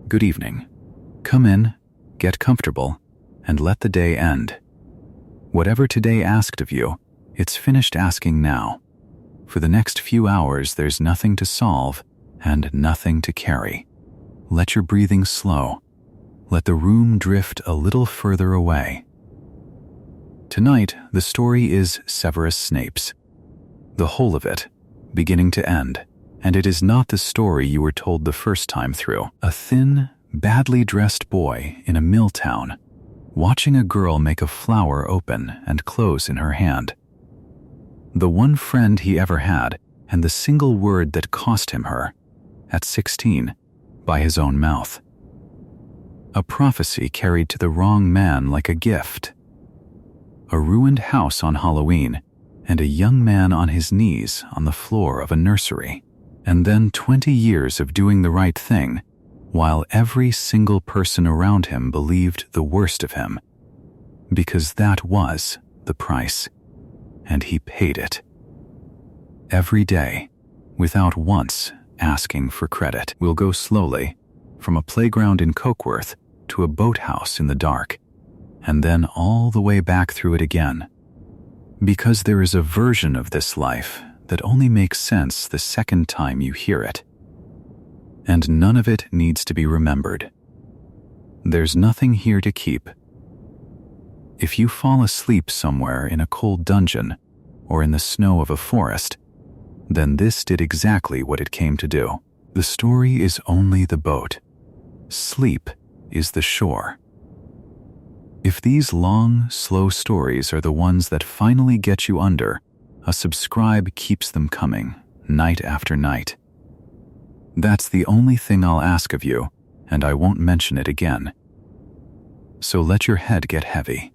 Good evening. Come in, get comfortable, and let the day end. Whatever today asked of you, it's finished asking now. For the next few hours, there's nothing to solve and nothing to carry. Let your breathing slow. Let the room drift a little further away. Tonight, the story is Severus Snape's. The whole of it, beginning to end. And it is not the story you were told the first time through. A thin, badly dressed boy in a mill town, watching a girl make a flower open and close in her hand. The one friend he ever had, and the single word that cost him her, at 16, by his own mouth. A prophecy carried to the wrong man like a gift. A ruined house on Halloween, and a young man on his knees on the floor of a nursery. And then 20 years of doing the right thing, while every single person around him believed the worst of him. Because that was the price, and he paid it. Every day, without once asking for credit. We'll go slowly, from a playground in Cokeworth to a boathouse in the dark, and then all the way back through it again. Because there is a version of this life that only makes sense the second time you hear it. And none of it needs to be remembered. There's nothing here to keep. If you fall asleep somewhere in a cold dungeon or in the snow of a forest, then this did exactly what it came to do. The story is only the boat. Sleep is the shore. If these long, slow stories are the ones that finally get you under, a subscribe keeps them coming, night after night. That's the only thing I'll ask of you, and I won't mention it again. So let your head get heavy.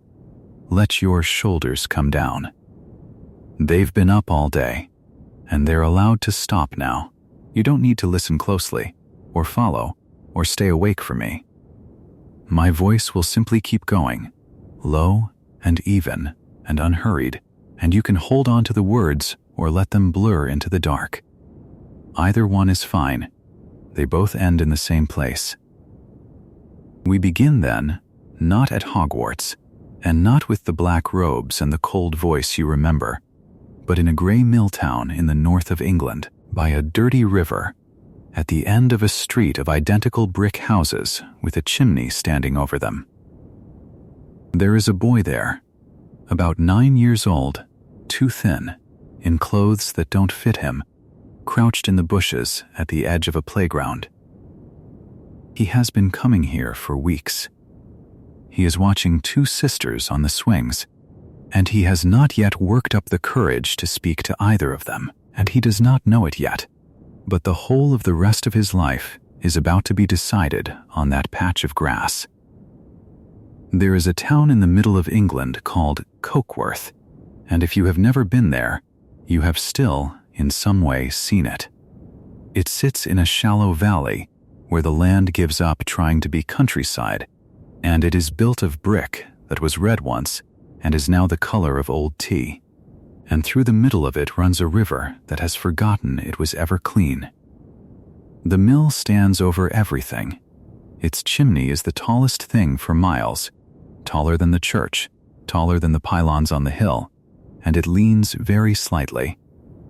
Let your shoulders come down. They've been up all day, and they're allowed to stop now. You don't need to listen closely, or follow, or stay awake for me. My voice will simply keep going, low and even and unhurried, and you can hold on to the words or let them blur into the dark. Either one is fine. They both end in the same place. We begin then, not at Hogwarts, and not with the black robes and the cold voice you remember, but in a grey mill town in the north of England, by a dirty river, at the end of a street of identical brick houses with a chimney standing over them. There is a boy there, about 9 years old, too thin, in clothes that don't fit him, crouched in the bushes at the edge of a playground. He has been coming here for weeks. He is watching 2 sisters on the swings, and he has not yet worked up the courage to speak to either of them, and he does not know it yet. But the whole of the rest of his life is about to be decided on that patch of grass. There is a town in the middle of England called Cokeworth, and if you have never been there, you have still, in some way, seen it. It sits in a shallow valley where the land gives up trying to be countryside, and it is built of brick that was red once and is now the color of old tea. And through the middle of it runs a river that has forgotten it was ever clean. The mill stands over everything. Its chimney is the tallest thing for miles, taller than the church, taller than the pylons on the hill, and it leans very slightly,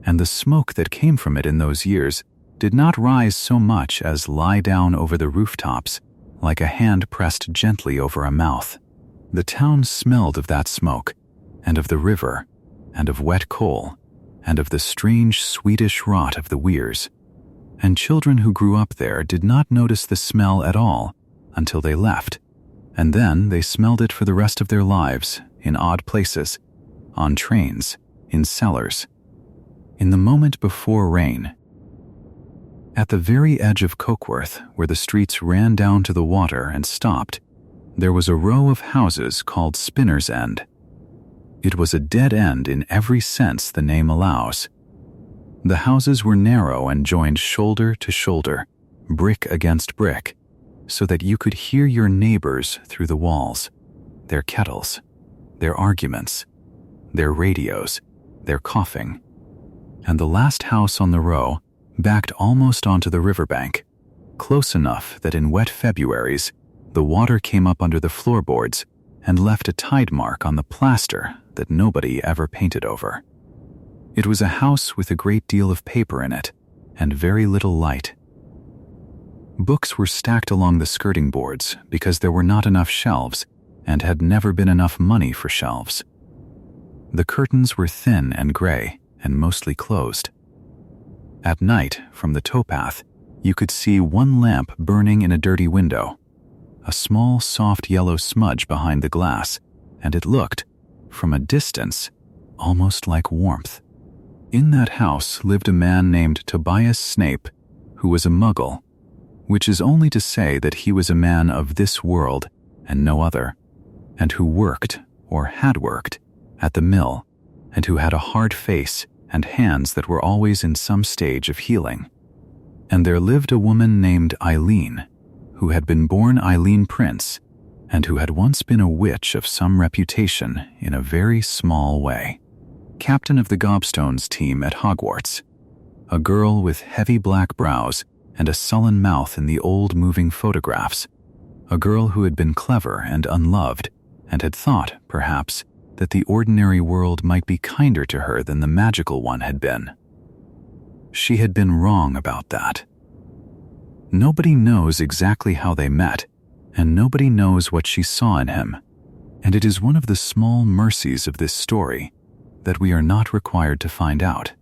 and the smoke that came from it in those years did not rise so much as lie down over the rooftops, like a hand pressed gently over a mouth. The town smelled of that smoke, and of the river, and of wet coal, and of the strange Swedish rot of the weirs. And children who grew up there did not notice the smell at all until they left, and then they smelled it for the rest of their lives in odd places, on trains, in cellars, in the moment before rain. At the very edge of Cokeworth, where the streets ran down to the water and stopped, there was a row of houses called Spinner's End. It was a dead end in every sense the name allows. The houses were narrow and joined shoulder to shoulder, brick against brick, so that you could hear your neighbors through the walls, their kettles, their arguments, their radios, their coughing. And the last house on the row backed almost onto the riverbank, close enough that in wet Februaries, the water came up under the floorboards and left a tide mark on the plaster that nobody ever painted over. It was a house with a great deal of paper in it and very little light. Books were stacked along the skirting boards because there were not enough shelves and had never been enough money for shelves. The curtains were thin and gray and mostly closed. At night, from the towpath, you could see one lamp burning in a dirty window, a small, soft yellow smudge behind the glass, and it looked, from a distance, almost like warmth. In that house lived a man named Severus Snape, who was a muggle, which is only to say that he was a man of this world and no other, and who worked, or had worked, at the mill, and who had a hard face and hands that were always in some stage of healing. And there lived a woman named Eileen, who had been born Eileen Prince, and who had once been a witch of some reputation in a very small way. Captain of the Gobstones team at Hogwarts, a girl with heavy black brows and a sullen mouth in the old moving photographs, a girl who had been clever and unloved and had thought, perhaps, that the ordinary world might be kinder to her than the magical one had been. She had been wrong about that. Nobody knows exactly how they met, and nobody knows what she saw in him, and it is one of the small mercies of this story that we are not required to find out.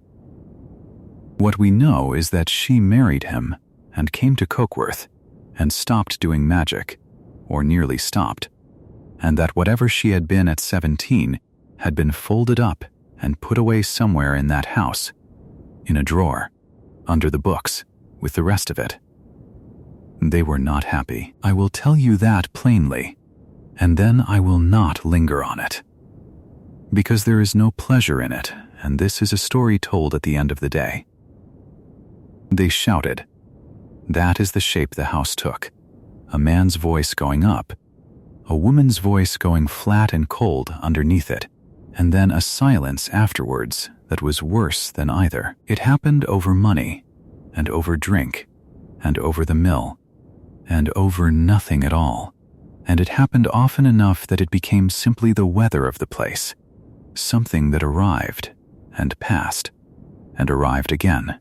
What we know is that she married him and came to Cokeworth and stopped doing magic, or nearly stopped, and that whatever she had been at 17 had been folded up and put away somewhere in that house, in a drawer, under the books, with the rest of it. They were not happy. I will tell you that plainly, and then I will not linger on it, because there is no pleasure in it, and this is a story told at the end of the day. They shouted. That is the shape the house took. A man's voice going up, a woman's voice going flat and cold underneath it, and then a silence afterwards that was worse than either. It happened over money, and over drink, and over the mill, and over nothing at all, and it happened often enough that it became simply the weather of the place, something that arrived, and passed, and arrived again.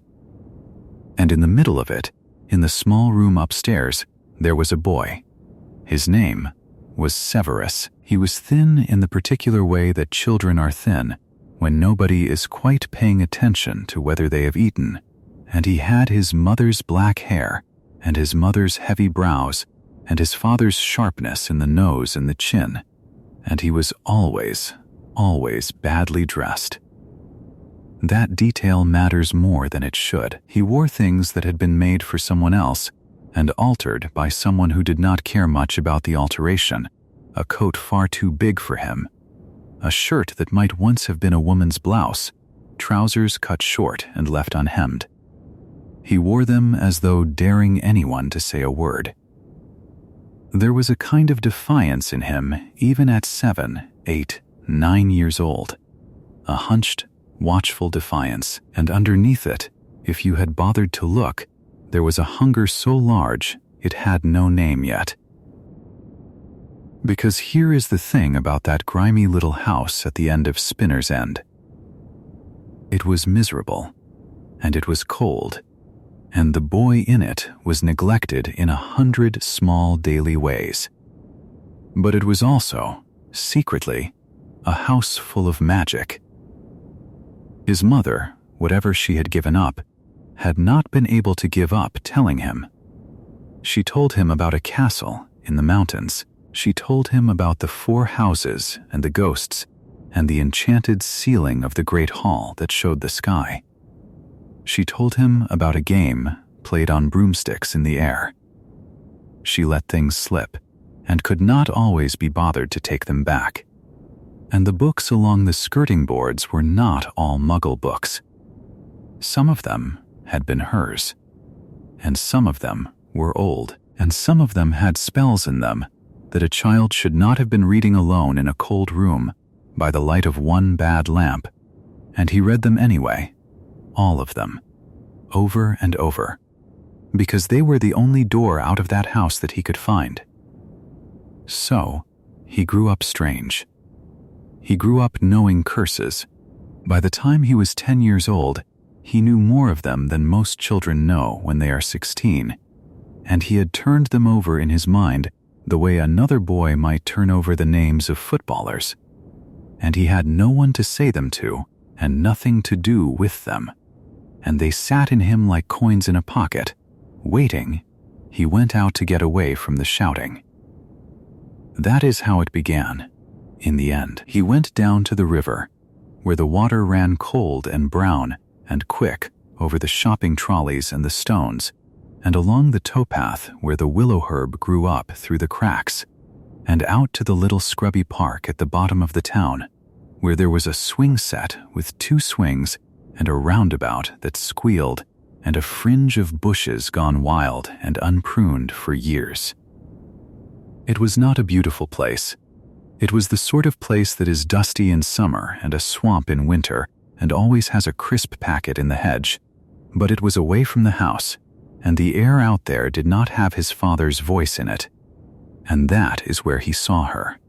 And in the middle of it, in the small room upstairs, there was a boy. His name was Severus. He was thin in the particular way that children are thin, when nobody is quite paying attention to whether they have eaten, and he had his mother's black hair, and his mother's heavy brows, and his father's sharpness in the nose and the chin, and he was always badly dressed. That detail matters more than it should. He wore things that had been made for someone else and altered by someone who did not care much about the alteration, a coat far too big for him, a shirt that might once have been a woman's blouse, trousers cut short and left unhemmed. He wore them as though daring anyone to say a word. There was a kind of defiance in him even at 7, 8, 9 years old, a hunched, watchful defiance, and underneath it, if you had bothered to look, there was a hunger so large it had no name yet. Because here is the thing about that grimy little house at the end of Spinner's End. It was miserable, and it was cold, and the boy in it was neglected in 100 small daily ways. But it was also, secretly, a house full of magic. His mother, whatever she had given up, had not been able to give up telling him. She told him about a castle in the mountains. She told him about the 4 houses and the ghosts and the enchanted ceiling of the great hall that showed the sky. She told him about a game played on broomsticks in the air. She let things slip and could not always be bothered to take them back. And the books along the skirting boards were not all Muggle books. Some of them had been hers, and some of them were old, and some of them had spells in them that a child should not have been reading alone in a cold room by the light of one bad lamp, and he read them anyway, all of them, over and over, because they were the only door out of that house that he could find. So, he grew up strange. He grew up knowing curses. By the time he was 10 years old, he knew more of them than most children know when they are 16, and he had turned them over in his mind the way another boy might turn over the names of footballers. And he had no one to say them to and nothing to do with them. And they sat in him like coins in a pocket, waiting. He went out to get away from the shouting. That is how it began. In the end, he went down to the river, where the water ran cold and brown and quick over the shopping trolleys and the stones, and along the towpath where the willow herb grew up through the cracks, and out to the little scrubby park at the bottom of the town, where there was a swing set with 2 swings and a roundabout that squealed and a fringe of bushes gone wild and unpruned for years. It was not a beautiful place. It was the sort of place that is dusty in summer and a swamp in winter and always has a crisp packet in the hedge, but it was away from the house, and the air out there did not have his father's voice in it, and that is where he saw her.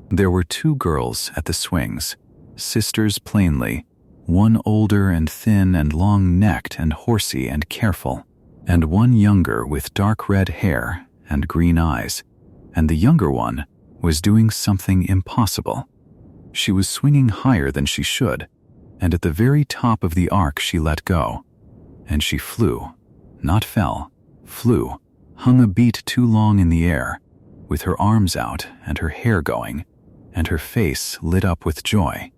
There were 2 girls at the swings, sisters plainly, one older and thin and long-necked and horsey and careful, and one younger with dark red hair and green eyes, and the younger one was doing something impossible. She was swinging higher than she should, and at the very top of the arc she let go, and she flew, not fell, flew, hung a beat too long in the air, with her arms out and her hair going, and her face lit up with joy,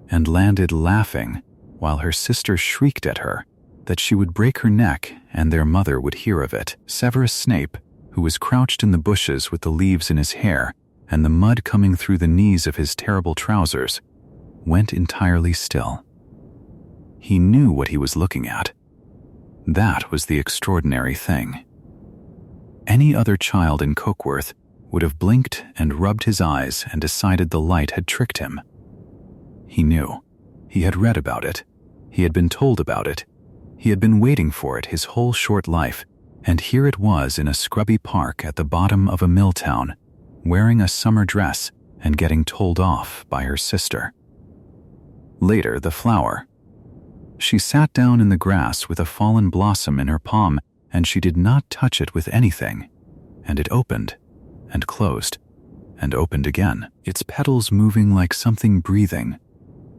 and landed laughing while her sister shrieked at her that she would break her neck and their mother would hear of it. Severus Snape, who was crouched in the bushes with the leaves in his hair and the mud coming through the knees of his terrible trousers, went entirely still. He knew what he was looking at. That was the extraordinary thing. Any other child in Cokeworth would have blinked and rubbed his eyes and decided the light had tricked him. He knew. He had read about it. He had been told about it. He had been waiting for it his whole short life, and here it was in a scrubby park at the bottom of a mill town, wearing a summer dress and getting told off by her sister. Later, the flower. She sat down in the grass with a fallen blossom in her palm, and she did not touch it with anything, and it opened and closed and opened again, its petals moving like something breathing,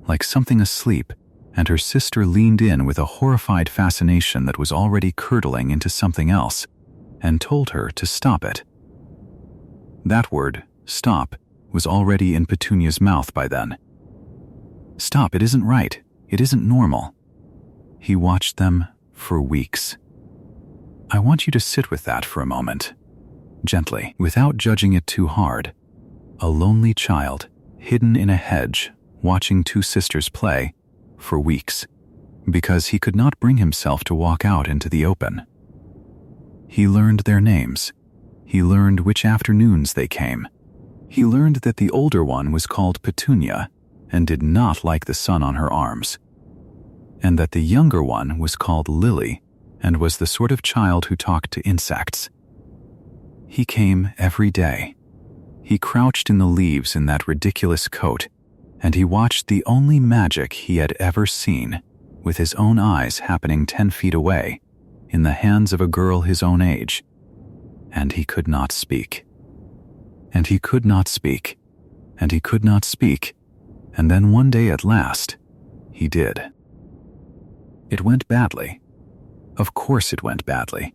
like something asleep, and her sister leaned in with a horrified fascination that was already curdling into something else, and told her to stop it. That word, stop, was already in Petunia's mouth by then. Stop, it isn't right. It isn't normal. He watched them for weeks. I want you to sit with that for a moment, gently, without judging it too hard. A lonely child, hidden in a hedge, watching 2 sisters play, for weeks, because he could not bring himself to walk out into the open. He learned their names. He learned which afternoons they came. He learned that the older one was called Petunia and did not like the sun on her arms, and that the younger one was called Lily and was the sort of child who talked to insects. He came every day. He crouched in the leaves in that ridiculous coat, and he watched the only magic he had ever seen, with his own eyes happening 10 feet away, in the hands of a girl his own age. And he could not speak. And he could not speak. And he could not speak. And then one day at last, he did. It went badly. Of course it went badly.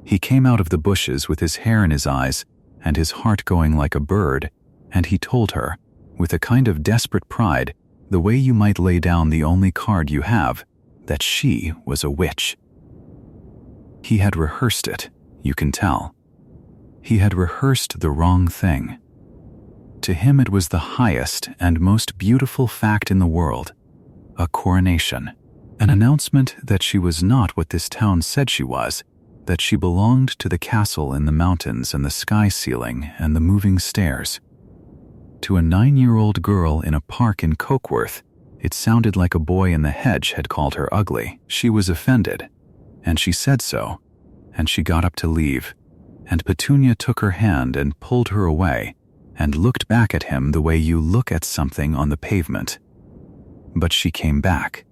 He came out of the bushes with his hair in his eyes and his heart going like a bird, and he told her, with a kind of desperate pride, the way you might lay down the only card you have, that she was a witch. He had rehearsed it, you can tell. He had rehearsed the wrong thing. To him it was the highest and most beautiful fact in the world, a coronation, an announcement that she was not what this town said she was, that she belonged to the castle in the mountains and the sky ceiling and the moving stairs. To a 9-year-old girl in a park in Cokeworth, it sounded like a boy in the hedge had called her ugly. She was offended. And she said so, and she got up to leave, and Petunia took her hand and pulled her away, and looked back at him the way you look at something on the pavement. But she came back.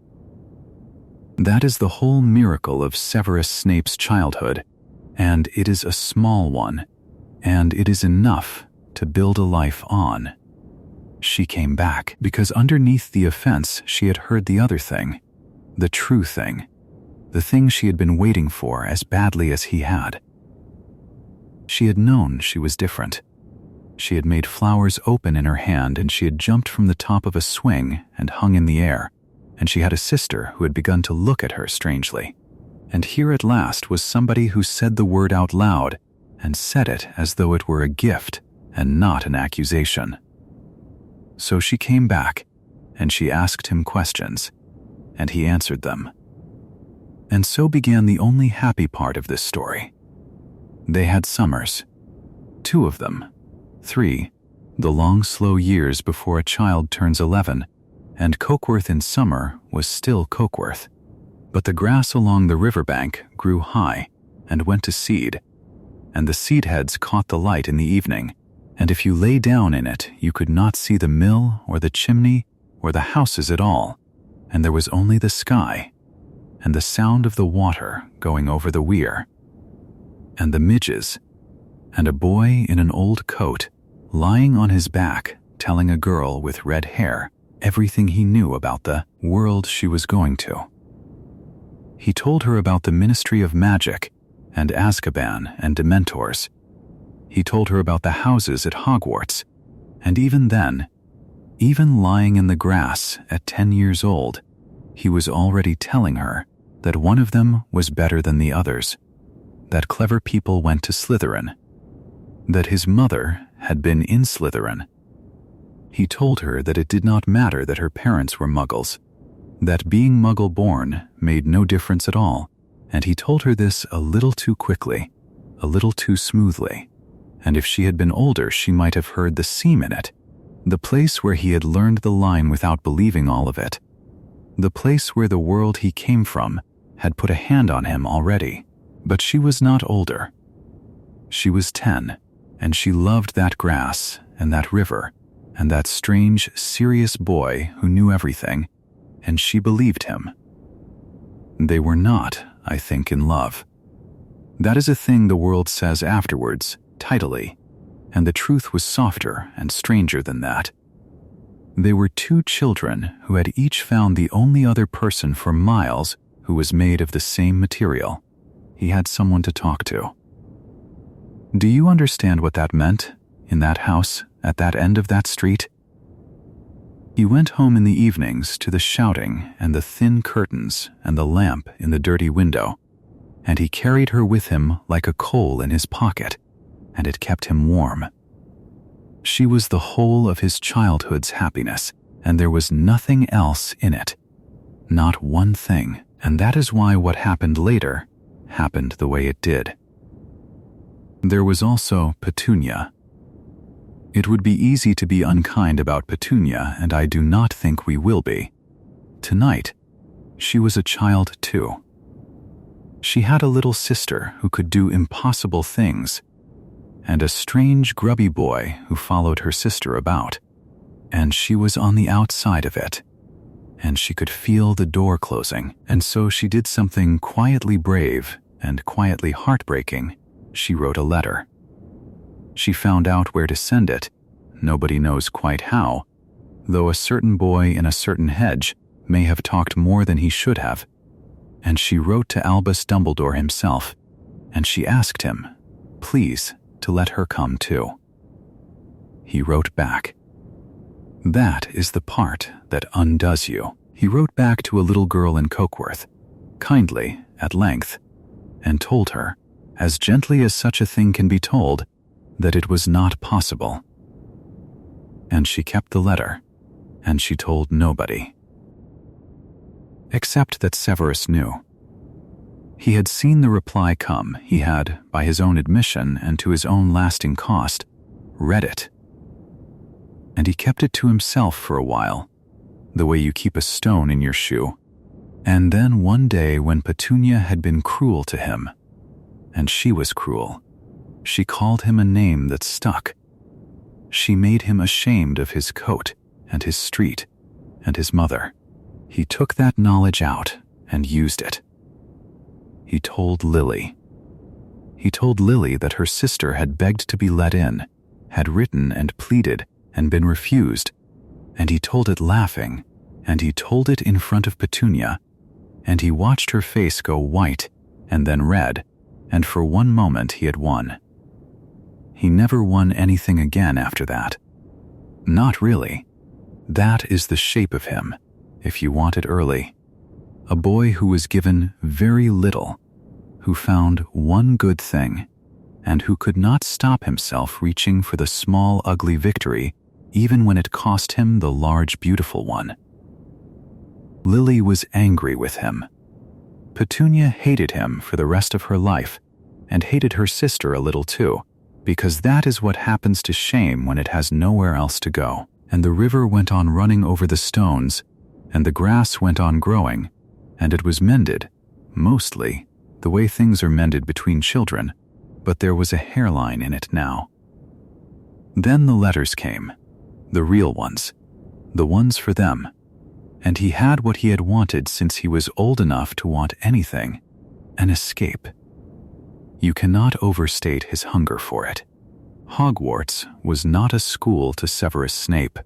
That is the whole miracle of Severus Snape's childhood, and it is a small one, and it is enough to build a life on. She came back because underneath the offense she had heard the other thing, the true thing, the thing she had been waiting for as badly as he had. She had known she was different. She had made flowers open in her hand, and she had jumped from the top of a swing and hung in the air, and she had a sister who had begun to look at her strangely. And here at last was somebody who said the word out loud, and said it as though it were a gift and not an accusation. So she came back, and she asked him questions, and he answered them. And so began the only happy part of this story. They had summers. 2 of them. 3, the long, slow years before a child turns 11, and Cokeworth in summer was still Cokeworth. But the grass along the riverbank grew high and went to seed, and the seed heads caught the light in the evening, and if you lay down in it, you could not see the mill or the chimney or the houses at all, and there was only the sky and the sound of the water going over the weir, and the midges, and a boy in an old coat lying on his back telling a girl with red hair everything he knew about the world she was going to. He told her about the Ministry of Magic and Azkaban and Dementors. He told her about the houses at Hogwarts, and even then, even lying in the grass at 10 years old, he was already telling her that one of them was better than the others, that clever people went to Slytherin, that his mother had been in Slytherin. He told her that it did not matter that her parents were Muggles, that being Muggle-born made no difference at all, and he told her this a little too quickly, a little too smoothly, and if she had been older she might have heard the seam in it, the place where he had learned the line without believing all of it, the place where the world he came from had put a hand on him already. But she was not older. She was 10, and she loved that grass and that river and that strange, serious boy who knew everything, and she believed him. They were not, I think, in love. That is a thing the world says afterwards, tidily, and the truth was softer and stranger than that. They were 2 children who had each found the only other person for miles who was made of the same material. He had someone to talk to. Do you understand what that meant, in that house, at that end of that street? He went home in the evenings to the shouting and the thin curtains and the lamp in the dirty window, and he carried her with him like a coal in his pocket, and it kept him warm. She was the whole of his childhood's happiness, and there was nothing else in it. Not one thing, and that is why what happened later happened the way it did. There was also Petunia. It would be easy to be unkind about Petunia, and I do not think we will be. Tonight, she was a child too. She had a little sister who could do impossible things, and a strange grubby boy who followed her sister about, and she was on the outside of it, and she could feel the door closing, and so she did something quietly brave and quietly heartbreaking. She wrote a letter. She found out where to send it, nobody knows quite how, though a certain boy in a certain hedge may have talked more than he should have, and she wrote to Albus Dumbledore himself, and she asked him, please, to let her come too. He wrote back. That is the part that undoes you. He wrote back to a little girl in Cokeworth, kindly, at length, and told her, as gently as such a thing can be told, that it was not possible. And she kept the letter, and she told nobody. Except that Severus knew. He had seen the reply come. He had, by his own admission and to his own lasting cost, read it. And he kept it to himself for a while, the way you keep a stone in your shoe. And then one day when Petunia had been cruel to him, and she was cruel, she called him a name that stuck. She made him ashamed of his coat and his street and his mother. He took that knowledge out and used it. He told Lily. He told Lily that her sister had begged to be let in, had written and pleaded and been refused, and he told it laughing, and he told it in front of Petunia, and he watched her face go white and then red, and for one moment he had won. He never won anything again after that. Not really. That is the shape of him, if you want it early. A boy who was given very little, who found one good thing, and who could not stop himself reaching for the small, ugly victory, even when it cost him the large, beautiful one. Lily was angry with him. Petunia hated him for the rest of her life, and hated her sister a little too, because that is what happens to shame when it has nowhere else to go. And the river went on running over the stones, and the grass went on growing, and it was mended, mostly, the way things are mended between children, but there was a hairline in it now. Then the letters came, the real ones, the ones for them, and he had what he had wanted since he was old enough to want anything, an escape. You cannot overstate his hunger for it. Hogwarts was not a school to Severus Snape.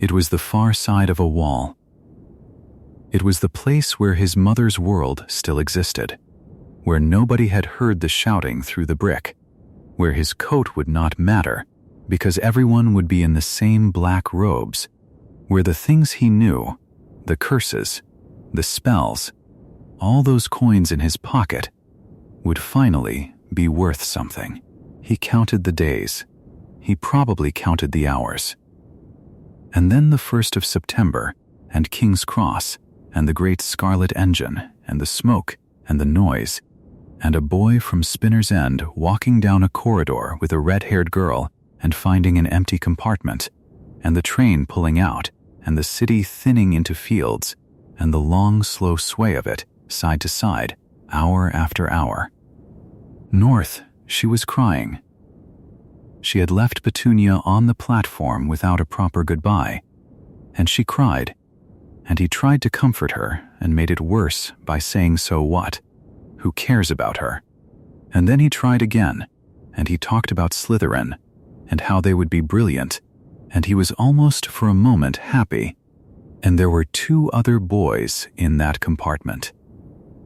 It was the far side of a wall. It was the place where his mother's world still existed, where nobody had heard the shouting through the brick, where his coat would not matter because everyone would be in the same black robes, where the things he knew, the curses, the spells, all those coins in his pocket, would finally be worth something. He counted the days. He probably counted the hours. And then the 1st of September, and King's Cross, and the great scarlet engine, and the smoke, and the noise, and a boy from Spinner's End walking down a corridor with a red-haired girl and finding an empty compartment, and the train pulling out, and the city thinning into fields, and the long, slow sway of it, side to side, hour after hour. North, she was crying. She had left Petunia on the platform without a proper goodbye, and she cried, and he tried to comfort her and made it worse by saying, so what? Who cares about her? And then he tried again, and he talked about Slytherin, and how they would be brilliant, and he was almost for a moment happy, and there were 2 other boys in that compartment,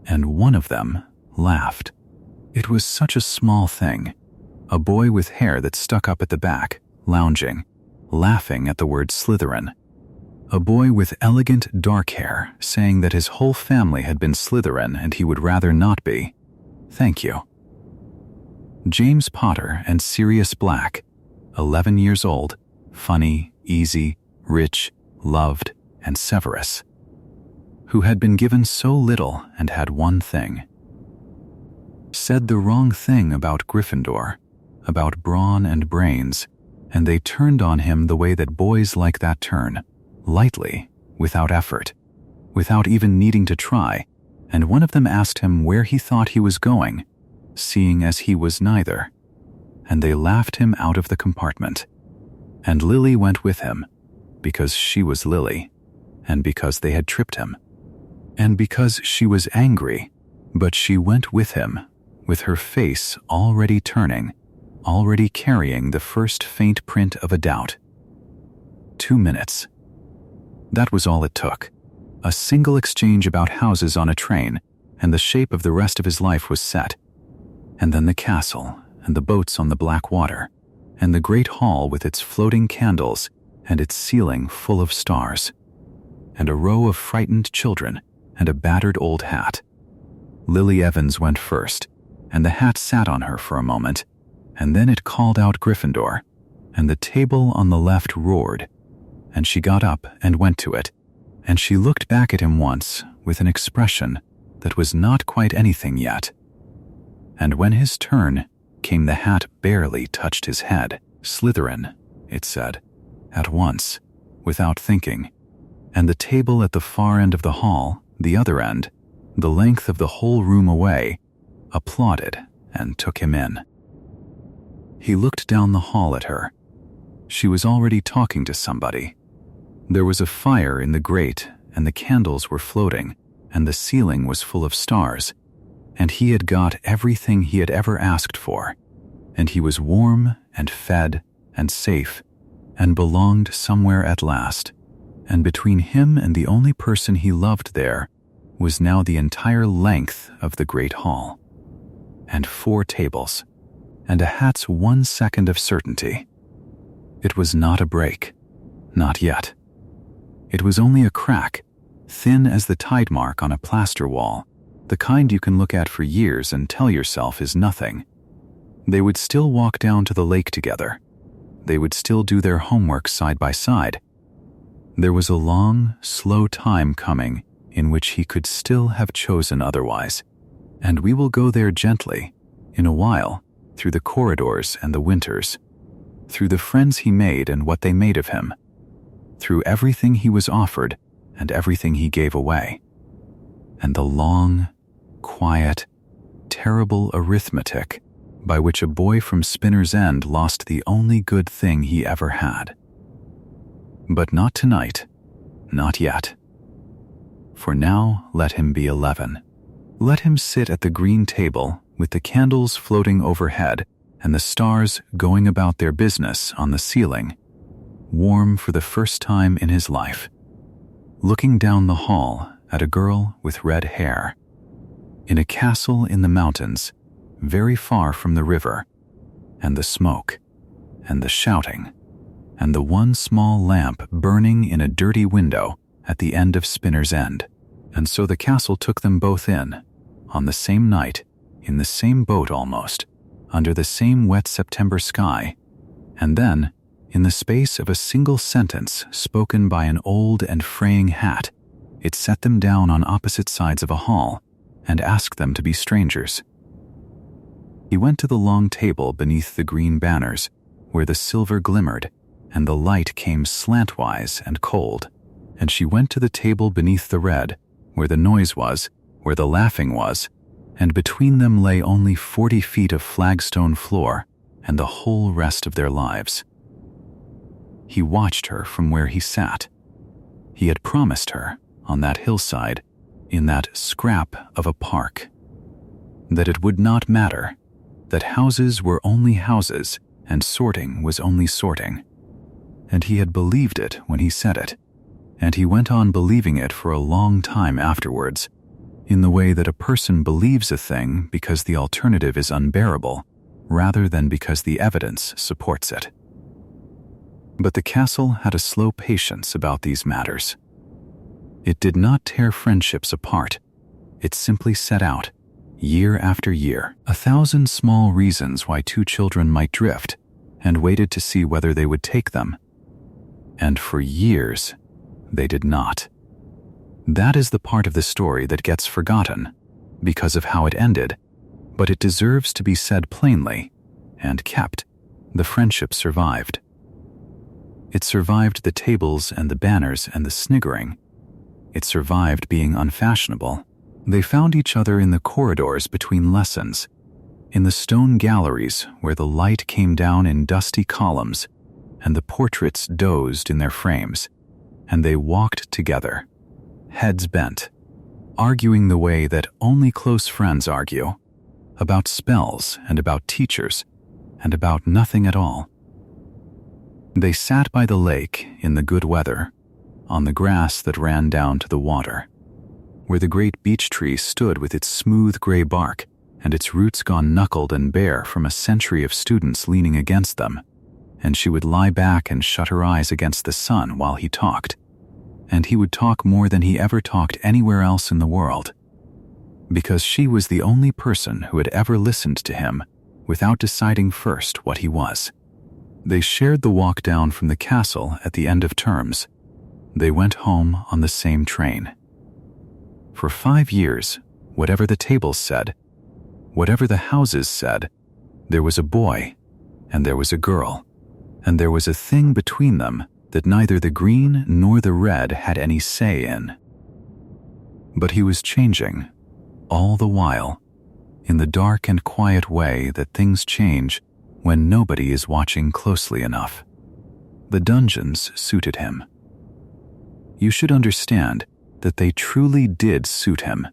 and one of them laughed. It was such a small thing, a boy with hair that stuck up at the back, lounging, laughing at the word Slytherin. A boy with elegant dark hair saying that his whole family had been Slytherin and he would rather not be. Thank you. James Potter and Sirius Black, 11 years old, funny, easy, rich, loved, and Severus, who had been given so little and had one thing. Said the wrong thing about Gryffindor, about brawn and brains, and they turned on him the way that boys like that turn, lightly, without effort, without even needing to try, and one of them asked him where he thought he was going, seeing as he was neither, and they laughed him out of the compartment. And Lily went with him, because she was Lily, and because they had tripped him, and because she was angry, but she went with him, with her face already turning, already carrying the first faint print of a doubt. 2 minutes. That was all it took. A single exchange about houses on a train, and the shape of the rest of his life was set. And then the castle, and the boats on the black water, and the great hall with its floating candles and its ceiling full of stars, and a row of frightened children and a battered old hat. Lily Evans went first, and the hat sat on her for a moment, and then it called out Gryffindor, and the table on the left roared, and she got up and went to it, and she looked back at him once with an expression that was not quite anything yet. And when his turn came, the hat barely touched his head. Slytherin, it said, at once, without thinking, and the table at the far end of the hall the other end, the length of the whole room away, applauded and took him in. He looked down the hall at her. She was already talking to somebody. There was a fire in the grate, and the candles were floating, and the ceiling was full of stars, and he had got everything he had ever asked for, and he was warm and fed and safe and belonged somewhere at last, and between him and the only person he loved there was now the entire length of the great hall, and 4 tables, and a hat's 1 second of certainty. It was not a break, not yet. It was only a crack, thin as the tide mark on a plaster wall, the kind you can look at for years and tell yourself is nothing. They would still walk down to the lake together. They would still do their homework side by side. There was a long, slow time coming in which he could still have chosen otherwise, and we will go there gently, in a while, through the corridors and the winters, through the friends he made and what they made of him, through everything he was offered and everything he gave away, and the long, quiet, terrible arithmetic by which a boy from Spinner's End lost the only good thing he ever had. But not tonight, not yet. For now, let him be 11. Let him sit at the green table with the candles floating overhead and the stars going about their business on the ceiling, warm for the first time in his life, looking down the hall at a girl with red hair, in a castle in the mountains, very far from the river, and the smoke, and the shouting, and the 1 small lamp burning in a dirty window at the end of Spinner's End. And so the castle took them both in, on the same night, in the same boat almost, under the same wet September sky, and then, in the space of a single sentence spoken by an old and fraying hat, it set them down on opposite sides of a hall and asked them to be strangers. He went to the long table beneath the green banners, where the silver glimmered and the light came slantwise and cold, and she went to the table beneath the red, where the noise was, where the laughing was, and between them lay only 40 feet of flagstone floor and the whole rest of their lives. He watched her from where he sat. He had promised her, on that hillside, in that scrap of a park, that it would not matter, that houses were only houses and sorting was only sorting. And he had believed it when he said it, and he went on believing it for a long time afterwards, in the way that a person believes a thing because the alternative is unbearable, rather than because the evidence supports it. But the castle had a slow patience about these matters. It did not tear friendships apart. It simply set out, year after year, 1,000 small reasons why 2 children might drift, and waited to see whether they would take them. And for years, they did not. That is the part of the story that gets forgotten, because of how it ended, but it deserves to be said plainly, and kept. The friendship survived. It survived the tables and the banners and the sniggering. It survived being unfashionable. They found each other in the corridors between lessons, in the stone galleries where the light came down in dusty columns and the portraits dozed in their frames, and they walked together, heads bent, arguing the way that only close friends argue, about spells and about teachers and about nothing at all. They sat by the lake in the good weather, on the grass that ran down to the water, where the great beech tree stood with its smooth gray bark and its roots gone knuckled and bare from a century of students leaning against them, and she would lie back and shut her eyes against the sun while he talked, and he would talk more than he ever talked anywhere else in the world, because she was the only person who had ever listened to him without deciding first what he was. They shared the walk down from the castle at the end of terms. They went home on the same train. For 5 years, whatever the tables said, whatever the houses said, there was a boy, and there was a girl, and there was a thing between them that neither the green nor the red had any say in. But he was changing, all the while, in the dark and quiet way that things change when nobody is watching closely enough. The dungeons suited him. You should understand that they truly did suit him.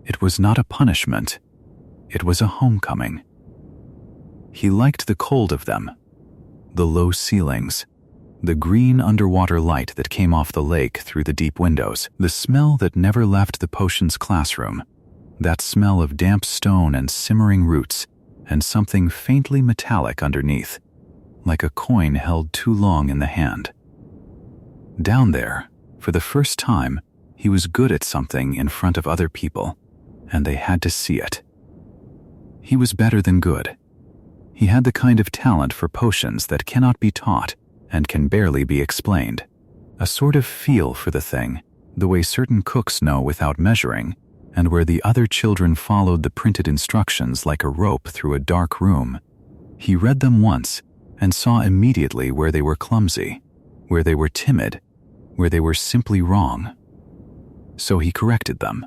It was not a punishment. It was a homecoming. He liked the cold of them, the low ceilings, the green underwater light that came off the lake through the deep windows, the smell that never left the potions classroom, that smell of damp stone and simmering roots, and something faintly metallic underneath, like a coin held too long in the hand. Down there, for the first time, he was good at something in front of other people, and they had to see it. He was better than good. He had the kind of talent for potions that cannot be taught and can barely be explained. A sort of feel for the thing, the way certain cooks know without measuring, and where the other children followed the printed instructions like a rope through a dark room. He read them once and saw immediately where they were clumsy, where they were timid, where they were simply wrong. So he corrected them.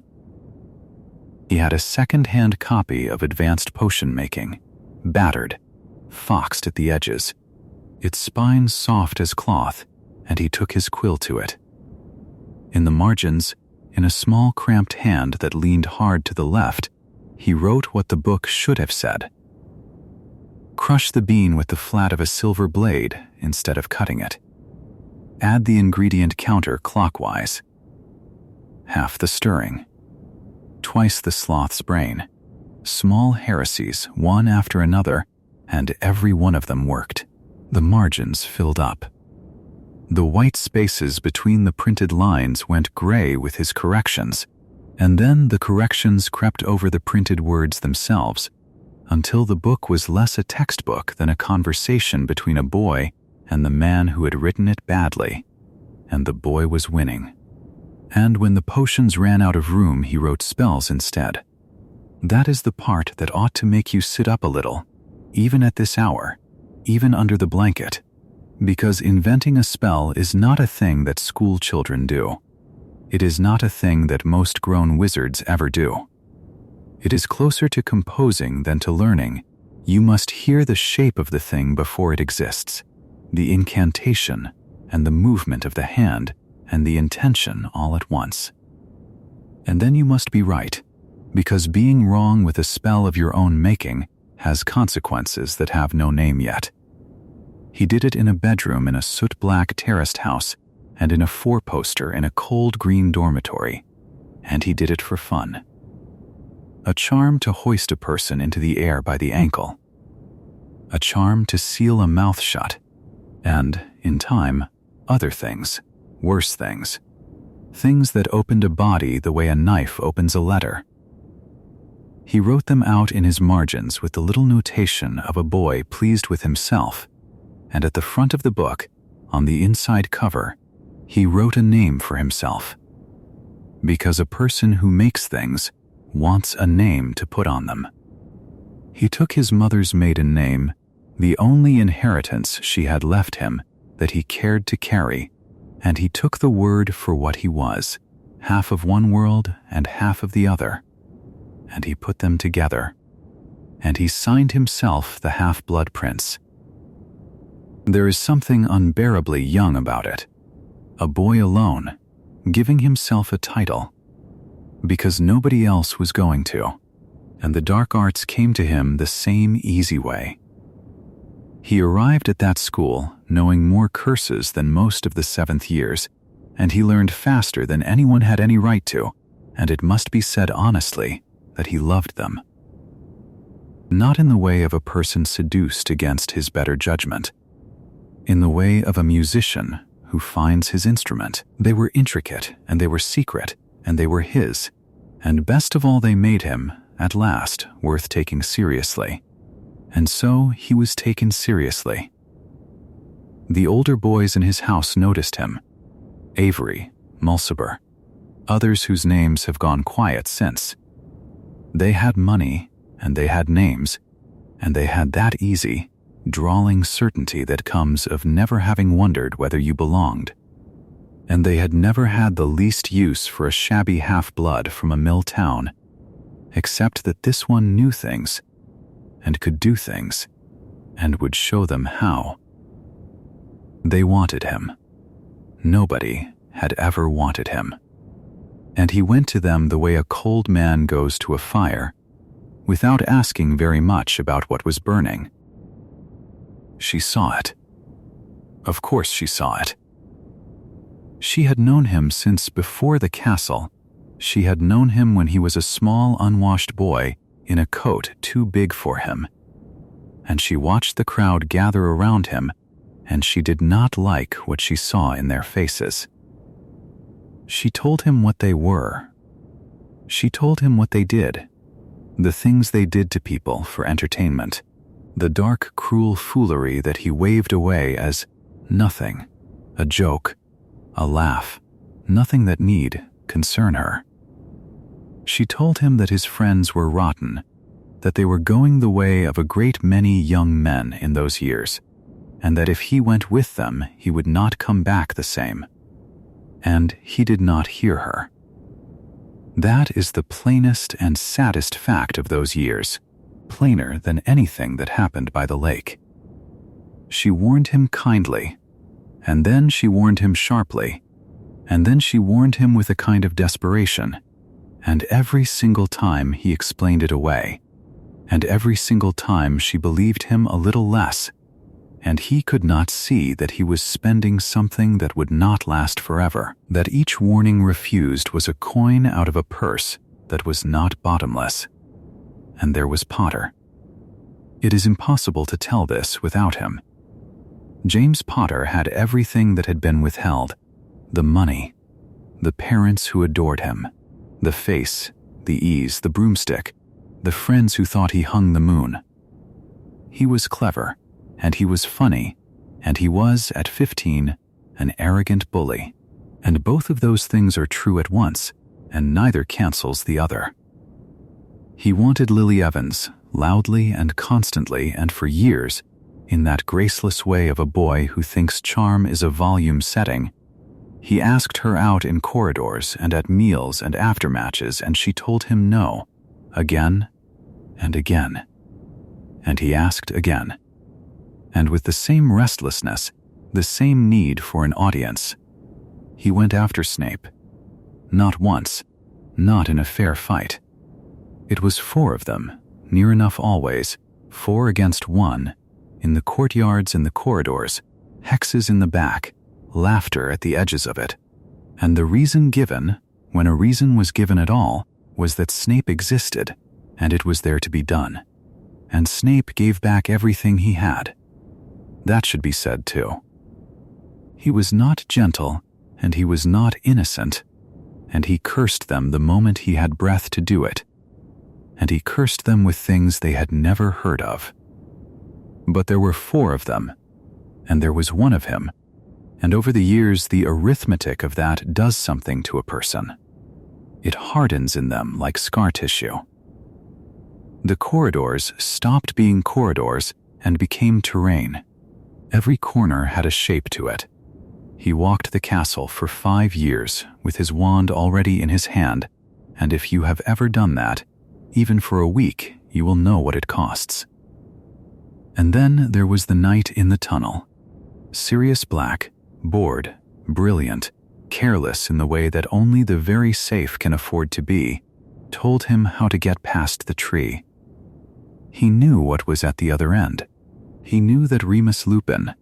He had a second-hand copy of Advanced Potion Making, battered, foxed at the edges, its spine soft as cloth, and he took his quill to it. In the margins, in a small cramped hand that leaned hard to the left, he wrote what the book should have said. Crush the bean with the flat of a silver blade instead of cutting it. Add the ingredient counter clockwise. Half the stirring. Twice the sloth's brain. Small heresies, one after another, and every one of them worked. The margins filled up. The white spaces between the printed lines went gray with his corrections, and then the corrections crept over the printed words themselves, until the book was less a textbook than a conversation between a boy and the man who had written it badly, and the boy was winning. And when the potions ran out of room, he wrote spells instead. That is the part that ought to make you sit up a little, even at this hour, even under the blanket, because inventing a spell is not a thing that school children do. It is not a thing that most grown wizards ever do. It is closer to composing than to learning. You must hear the shape of the thing before it exists, the incantation and the movement of the hand and the intention all at once. And then you must be right, because being wrong with a spell of your own making has consequences that have no name yet. He did it in a bedroom in a soot-black terraced house and in a four-poster in a cold green dormitory, and he did it for fun. A charm to hoist a person into the air by the ankle. A charm to seal a mouth shut, and, in time, other things, worse things. Things that opened a body the way a knife opens a letter. He wrote them out in his margins with the little notation of a boy pleased with himself, and at the front of the book, on the inside cover, he wrote a name for himself. Because a person who makes things wants a name to put on them. He took his mother's maiden name, the only inheritance she had left him that he cared to carry, and he took the word for what he was, half of one world and half of the other, and he put them together, and he signed himself the Half-Blood Prince. There is something unbearably young about it. A boy alone, giving himself a title, because nobody else was going to, and the dark arts came to him the same easy way. He arrived at that school knowing more curses than most of the 7th years, and he learned faster than anyone had any right to, and it must be said honestly that he loved them. Not in the way of a person seduced against his better judgment, in the way of a musician who finds his instrument. They were intricate, and they were secret, and they were his, and best of all they made him, at last, worth taking seriously. And so he was taken seriously. The older boys in his house noticed him. Avery, Mulciber, others whose names have gone quiet since. They had money, and they had names, and they had that easy, drawling certainty that comes of never having wondered whether you belonged. and they had never had the least use for a shabby half-blood from a mill town, except that this one knew things, and could do things, and would show them how. They wanted him. Nobody had ever wanted him. And he went to them the way a cold man goes to a fire, without asking very much about what was burning. She saw it. Of course she saw it. She had known him since before the castle. She had known him when he was a small, unwashed boy in a coat too big for him. And she watched the crowd gather around him, and she did not like what she saw in their faces. She told him what they were. She told him what they did, the things they did to people for entertainment, the dark, cruel foolery that he waved away as nothing, a joke, a laugh, nothing that need concern her. She told him that his friends were rotten, that they were going the way of a great many young men in those years, and that if he went with them, he would not come back the same. And he did not hear her. That is the plainest and saddest fact of those years, plainer than anything that happened by the lake. She warned him kindly, and then she warned him sharply, and then she warned him with a kind of desperation, and every single time he explained it away, and every single time she believed him a little less, and he could not see that he was spending something that would not last forever, that each warning refused was a coin out of a purse that was not bottomless. And there was Potter. It is impossible to tell this without him. James Potter had everything that had been withheld: the money, the parents who adored him, the face, the ease, the broomstick, the friends who thought he hung the moon. He was clever, and he was funny, and he was, at 15, an arrogant bully. And both of those things are true at once, and neither cancels the other. He wanted Lily Evans, loudly and constantly and for years, in that graceless way of a boy who thinks charm is a volume setting. He asked her out in corridors and at meals and after matches, and she told him no, again and again. And he asked again. And with the same restlessness, the same need for an audience, he went after Snape. Not once, not in a fair fight. It was 4 of them, near enough always, 4 against 1, in the courtyards and the corridors, hexes in the back, laughter at the edges of it. And the reason given, when a reason was given at all, was that Snape existed, and it was there to be done. And Snape gave back everything he had. That should be said too. He was not gentle, and he was not innocent, and he cursed them the moment he had breath to do it, and he cursed them with things they had never heard of. But there were 4 of them, and there was 1 of him, and over the years the arithmetic of that does something to a person. It hardens in them like scar tissue. The corridors stopped being corridors and became terrain. Every corner had a shape to it. He walked the castle for 5 years with his wand already in his hand, and if you have ever done that, even for a week, you will know what it costs. And then there was the night in the tunnel. Sirius Black, bored, brilliant, careless in the way that only the very safe can afford to be, told him how to get past the tree. He knew what was at the other end. He knew that Remus Lupin,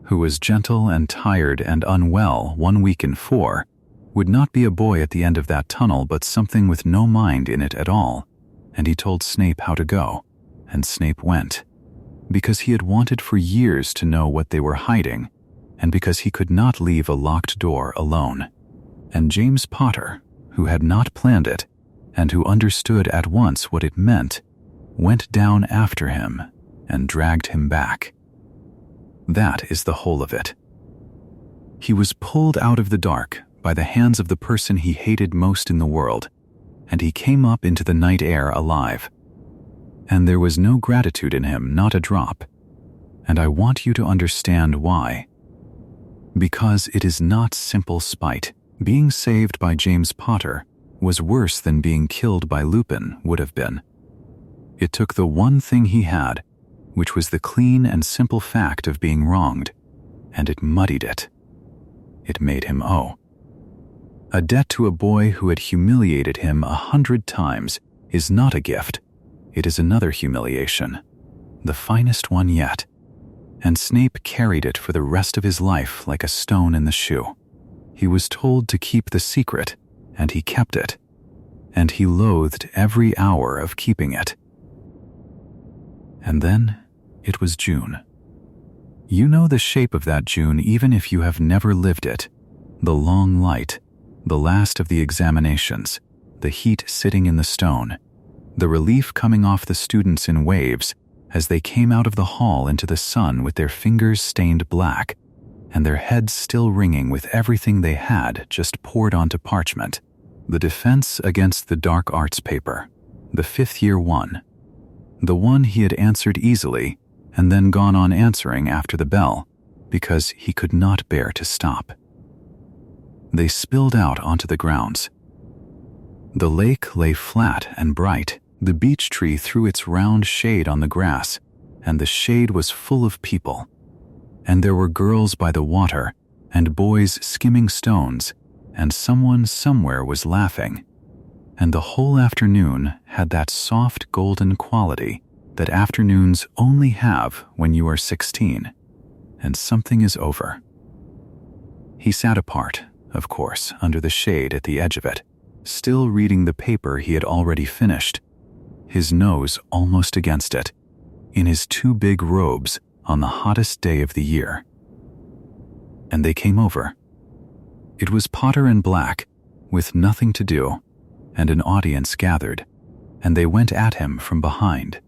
who was gentle and tired and unwell 1 week in 4, would not be a boy at the end of that tunnel but something with no mind in it at all, and he told Snape how to go, and Snape went, because he had wanted for years to know what they were hiding, and because he could not leave a locked door alone. And James Potter, who had not planned it, and who understood at once what it meant, went down after him and dragged him back. That is the whole of it. He was pulled out of the dark by the hands of the person he hated most in the world, and he came up into the night air alive. And there was no gratitude in him, not a drop. And I want you to understand why. Because it is not simple spite. Being saved by James Potter was worse than being killed by Lupin would have been. It took the one thing he had, which was the clean and simple fact of being wronged, and it muddied it. It made him owe. A debt to a boy who had humiliated him 100 times is not a gift. It is another humiliation, the finest one yet. And Snape carried it for the rest of his life like a stone in the shoe. He was told to keep the secret, and he kept it. And he loathed every hour of keeping it. And then it was June. You know the shape of that June even if you have never lived it. The long light, the last of the examinations, the heat sitting in the stone, the relief coming off the students in waves as they came out of the hall into the sun with their fingers stained black and their heads still ringing with everything they had just poured onto parchment. The defense against the dark arts paper, the 5th year one, the one he had answered easily and then gone on answering after the bell because he could not bear to stop. They spilled out onto the grounds. The lake lay flat and bright. The beech tree threw its round shade on the grass, and the shade was full of people. And there were girls by the water, and boys skimming stones, and someone somewhere was laughing. And the whole afternoon had that soft golden quality that afternoons only have when you are 16, and something is over. He sat apart, of course, under the shade at the edge of it, still reading the paper he had already finished, his nose almost against it, in his 2 big robes on the hottest day of the year. And they came over. It was Potter and Black, with nothing to do, and an audience gathered, and they went at him from behind.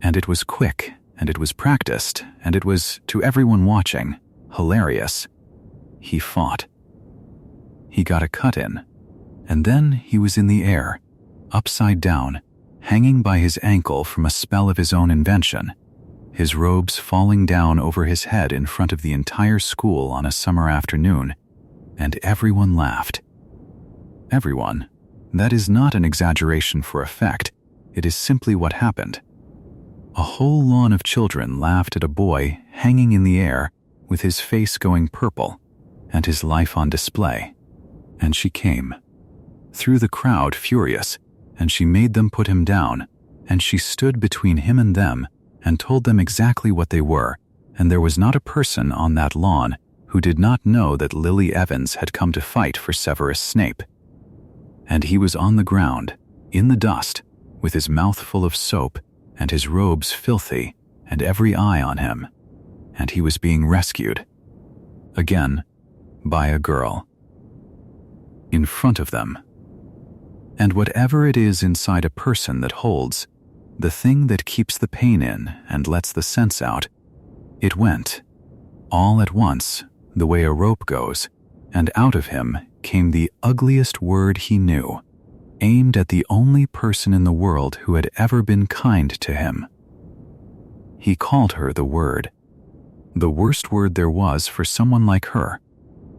And it was quick, and it was practiced, and it was, to everyone watching, hilarious. He fought. He got a cut in, and then he was in the air, upside down, hanging by his ankle from a spell of his own invention, his robes falling down over his head in front of the entire school on a summer afternoon, and everyone laughed. Everyone. That is not an exaggeration for effect. It is simply what happened. A whole lawn of children laughed at a boy hanging in the air with his face going purple and his life on display. And she came, through the crowd furious, and she made them put him down, and she stood between him and them and told them exactly what they were, and there was not a person on that lawn who did not know that Lily Evans had come to fight for Severus Snape. And he was on the ground, in the dust, with his mouth full of soap and his robes filthy and every eye on him, and he was being rescued. Again, by a girl. In front of them. And whatever it is inside a person that holds, the thing that keeps the pain in and lets the sense out, it went, all at once, the way a rope goes, and out of him came the ugliest word he knew, aimed at the only person in the world who had ever been kind to him. He called her the word. The worst word there was for someone like her.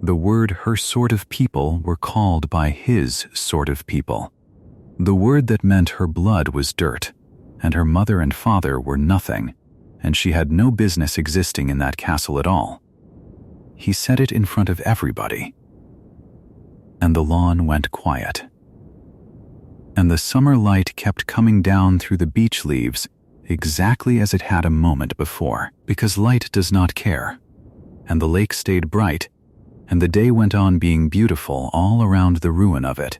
The word her sort of people were called by his sort of people. The word that meant her blood was dirt, and her mother and father were nothing, and she had no business existing in that castle at all. He said it in front of everybody. And the lawn went quiet. And the summer light kept coming down through the beech leaves exactly as it had a moment before, because light does not care. And the lake stayed bright, and the day went on being beautiful all around the ruin of it.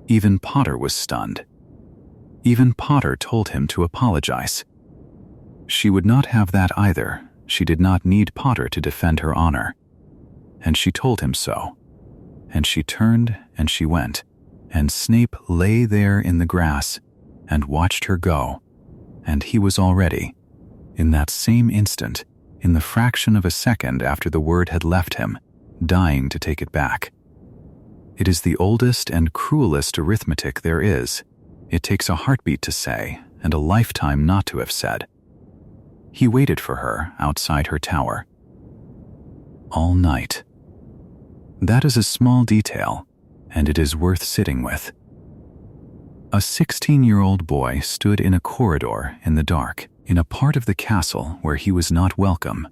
Even Potter was stunned. Even Potter told him to apologize. She would not have that either. She did not need Potter to defend her honor. And she told him so. And she turned and she went, and Snape lay there in the grass and watched her go, and he was already, in that same instant, in the fraction of a second after the word had left him, dying to take it back. It is the oldest and cruelest arithmetic there is. It takes a heartbeat to say, and a lifetime not to have said. He waited for her outside her tower. all night. That is a small detail, and it is worth sitting with. A 16-year-old boy stood in a corridor in the dark, in a part of the castle where he was not welcome,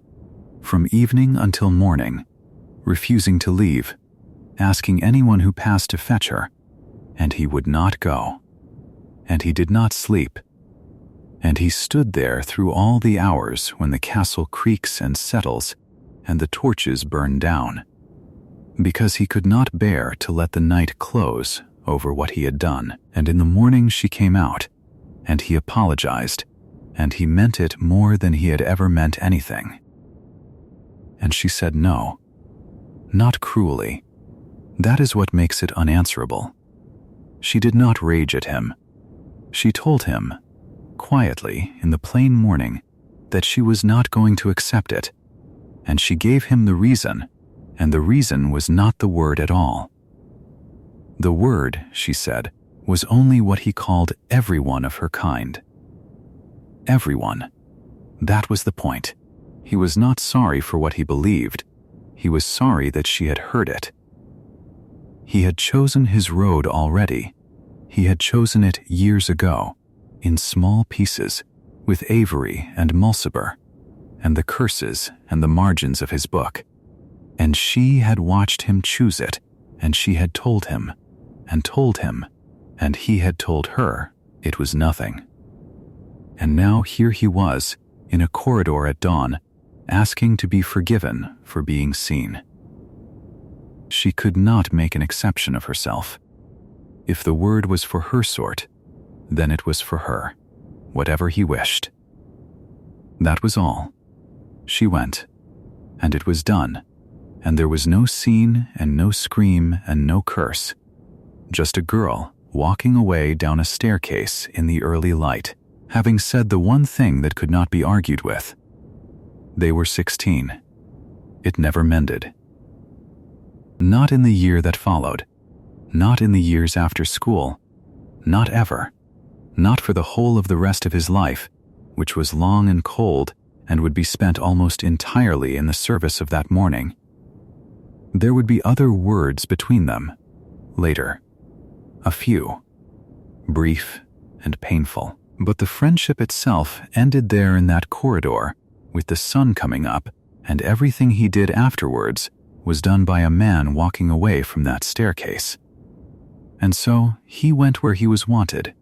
from evening until morning, refusing to leave, asking anyone who passed to fetch her, and he would not go. And he did not sleep. And he stood there through all the hours when the castle creaks and settles and the torches burn down, because he could not bear to let the night close over what he had done. And in the morning she came out, and he apologized, and he meant it more than he had ever meant anything. And she said no, not cruelly. That is what makes it unanswerable. She did not rage at him. She told him, quietly, in the plain morning, that she was not going to accept it, and she gave him the reason, and the reason was not the word at all. The word, she said, was only what he called everyone of her kind. Everyone. That was the point. He was not sorry for what he believed. He was sorry that she had heard it. He had chosen his road already. He had chosen it years ago, in small pieces, with Avery and Mulciber, and the curses and the margins of his book. And she had watched him choose it, and she had told him, and he had told her it was nothing. And now here he was, in a corridor at dawn, asking to be forgiven for being seen. She could not make an exception of herself. If the word was for her sort, then it was for her, whatever he wished. That was all. She went, and it was done, and there was no scene and no scream and no curse, just a girl walking away down a staircase in the early light, having said the one thing that could not be argued with. They were 16. It never mended. Not in the year that followed, not in the years after school, not ever, not for the whole of the rest of his life, which was long and cold and would be spent almost entirely in the service of that morning. There would be other words between them, later, a few, brief and painful, but the friendship itself ended there in that corridor, with the sun coming up, and everything he did afterwards was done by a man walking away from that staircase. And so he went where he was wanted,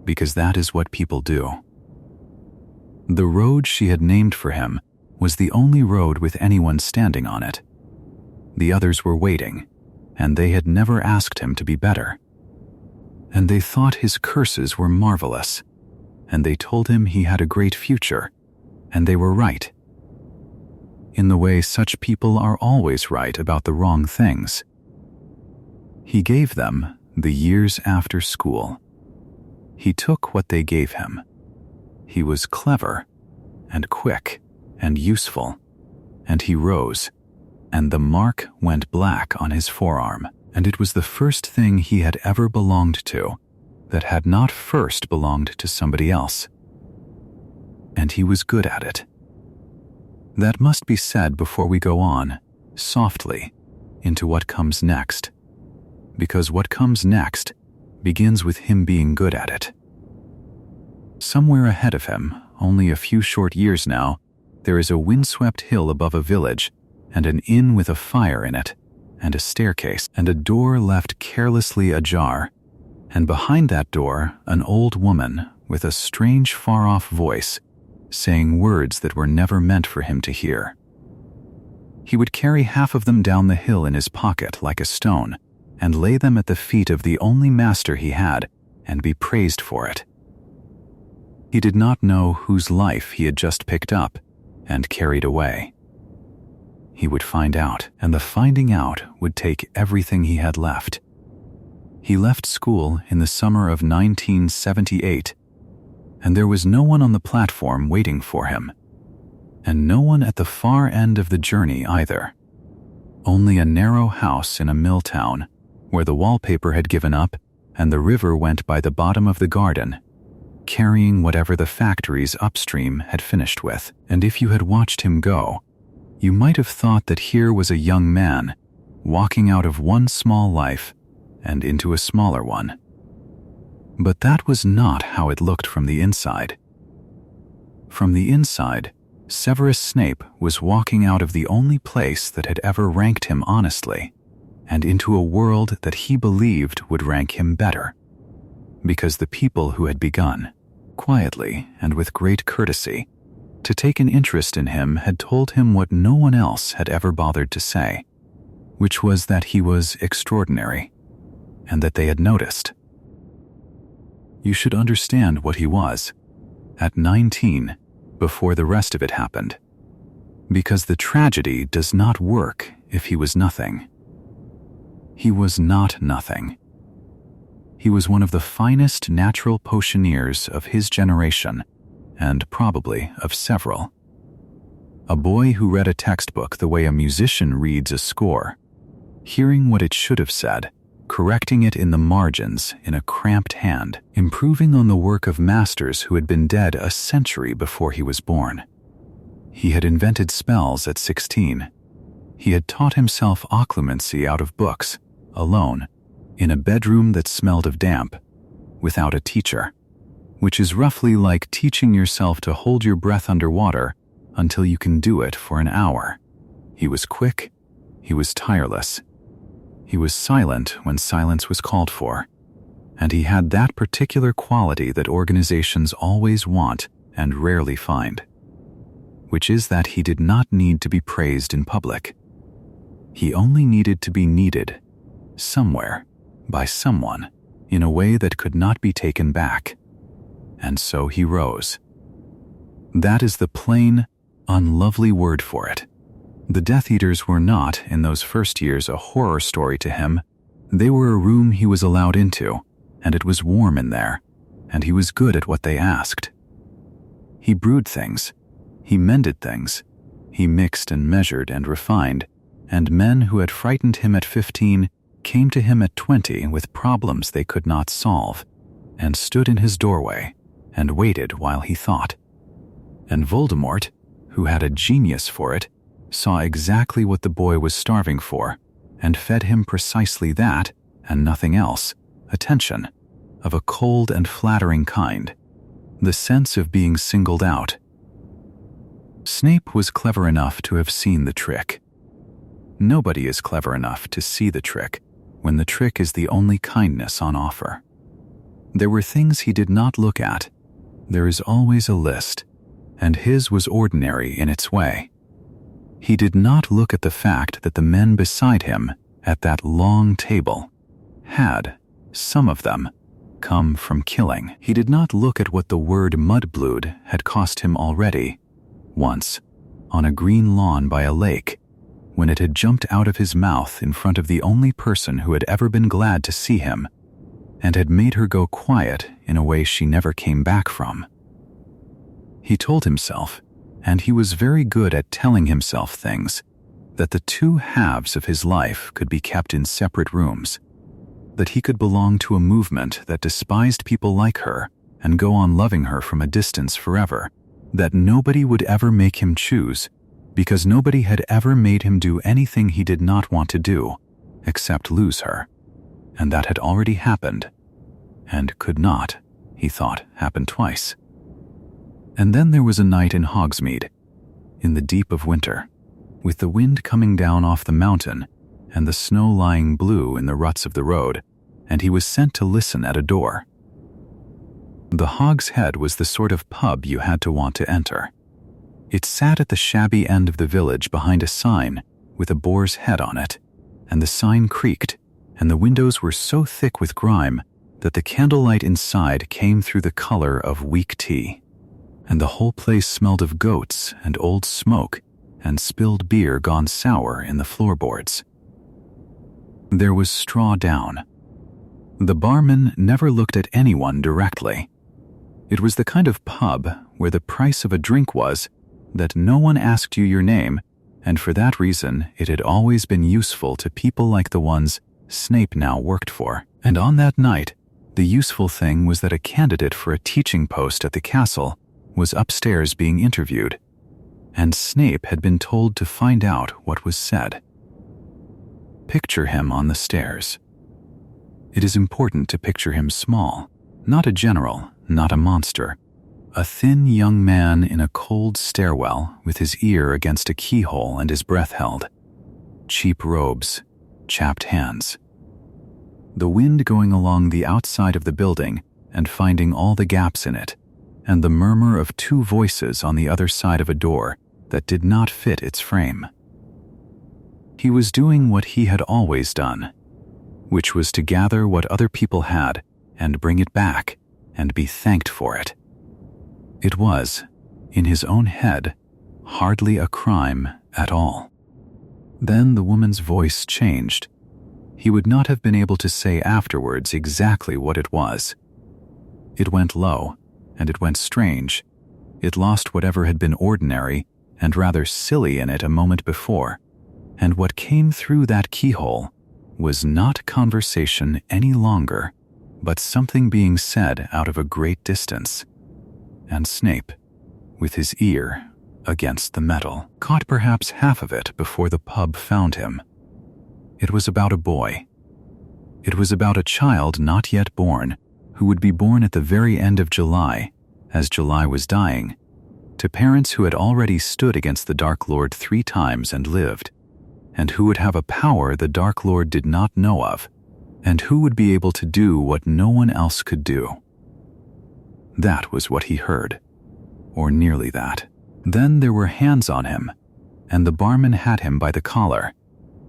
because that is what people do. The road she had named for him was the only road with anyone standing on it. The others were waiting, and they had never asked him to be better. And they thought his curses were marvelous, and they told him he had a great future, and they were right. In the way such people are always right about the wrong things. He gave them the years after school. He took what they gave him. He was clever and quick and useful, and he rose, and the mark went black on his forearm, and it was the first thing he had ever belonged to that had not first belonged to somebody else. And he was good at it. That must be said before we go on, softly, into what comes next, because what comes next begins with him being good at it. Somewhere ahead of him, only a few short years now, there is a windswept hill above a village, and an inn with a fire in it, and a staircase, and a door left carelessly ajar, and behind that door an old woman with a strange far-off voice, saying words that were never meant for him to hear. He would carry half of them down the hill in his pocket like a stone, and lay them at the feet of the only master he had, and be praised for it. He did not know whose life he had just picked up and carried away. He would find out, and the finding out would take everything he had left. He left school in the summer of 1978, and there was no one on the platform waiting for him, and no one at the far end of the journey either. Only a narrow house in a mill town, where the wallpaper had given up and the river went by the bottom of the garden, carrying whatever the factories upstream had finished with. And if you had watched him go, you might have thought that here was a young man walking out of one small life and into a smaller one. But that was not how it looked from the inside. From the inside, Severus Snape was walking out of the only place that had ever ranked him honestly, and into a world that he believed would rank him better. Because the people who had begun, quietly and with great courtesy, to take an interest in him had told him what no one else had ever bothered to say, which was that he was extraordinary, and that they had noticed. You should understand what he was, at 19, before the rest of it happened, because the tragedy does not work if he was nothing. He was not nothing. He was one of the finest natural potioneers of his generation, and probably of several. A boy who read a textbook the way a musician reads a score, hearing what it should have said, correcting it in the margins in a cramped hand, improving on the work of masters who had been dead a century before he was born. He had invented spells at 16. He had taught himself occlumency out of books, alone, in a bedroom that smelled of damp, without a teacher, which is roughly like teaching yourself to hold your breath underwater until you can do it for an hour. He was quick, he was tireless. He was silent when silence was called for, and he had that particular quality that organizations always want and rarely find, which is that he did not need to be praised in public. He only needed to be needed, somewhere, by someone, in a way that could not be taken back. And so he rose. That is the plain, unlovely word for it. The Death Eaters were not, in those first years, a horror story to him. They were a room he was allowed into, and it was warm in there, and he was good at what they asked. He brewed things. He mended things. He mixed and measured and refined, and men who had frightened him at 15 came to him at 20 with problems they could not solve, and stood in his doorway and waited while he thought. And Voldemort, who had a genius for it, saw exactly what the boy was starving for, and fed him precisely that, and nothing else, attention, of a cold and flattering kind, the sense of being singled out. Snape was clever enough to have seen the trick. Nobody is clever enough to see the trick when the trick is the only kindness on offer. There were things he did not look at. There is always a list, and his was ordinary in its way. He did not look at the fact that the men beside him at that long table had, some of them, come from killing. He did not look at what the word mudblood had cost him already, once, on a green lawn by a lake, when it had jumped out of his mouth in front of the only person who had ever been glad to see him, and had made her go quiet in a way she never came back from. He told himself, and he was very good at telling himself things, that the two halves of his life could be kept in separate rooms, that he could belong to a movement that despised people like her and go on loving her from a distance forever, that nobody would ever make him choose, because nobody had ever made him do anything he did not want to do, except lose her, and that had already happened, and could not, he thought, happen twice. And then there was a night in Hogsmeade, in the deep of winter, with the wind coming down off the mountain and the snow lying blue in the ruts of the road, and he was sent to listen at a door. The Hog's Head was the sort of pub you had to want to enter. It sat at the shabby end of the village behind a sign with a boar's head on it, and the sign creaked, and the windows were so thick with grime that the candlelight inside came through the color of weak tea, and the whole place smelled of goats and old smoke and spilled beer gone sour in the floorboards. There was straw down. The barman never looked at anyone directly. It was the kind of pub where the price of a drink was that no one asked you your name, and for that reason it had always been useful to people like the ones Snape now worked for. And on that night, the useful thing was that a candidate for a teaching post at the castle was upstairs being interviewed, and Snape had been told to find out what was said. Picture him on the stairs. It is important to picture him small, not a general, not a monster. A thin young man in a cold stairwell with his ear against a keyhole and his breath held. Cheap robes, chapped hands. The wind going along the outside of the building and finding all the gaps in it, and the murmur of two voices on the other side of a door that did not fit its frame. He was doing what he had always done, which was to gather what other people had and bring it back and be thanked for it. It was, in his own head, hardly a crime at all. Then the woman's voice changed. He would not have been able to say afterwards exactly what it was. It went low, and it went strange. It lost whatever had been ordinary and rather silly in it a moment before, and what came through that keyhole was not conversation any longer, but something being said out of a great distance. And Snape, with his ear against the metal, caught perhaps half of it before the pub found him. It was about a boy. It was about a child not yet born, who would be born at the very end of July, as July was dying, to parents who had already stood against the Dark Lord 3 times and lived, and who would have a power the Dark Lord did not know of, and who would be able to do what no one else could do. That was what he heard, or nearly that. Then there were hands on him, and the barman had him by the collar,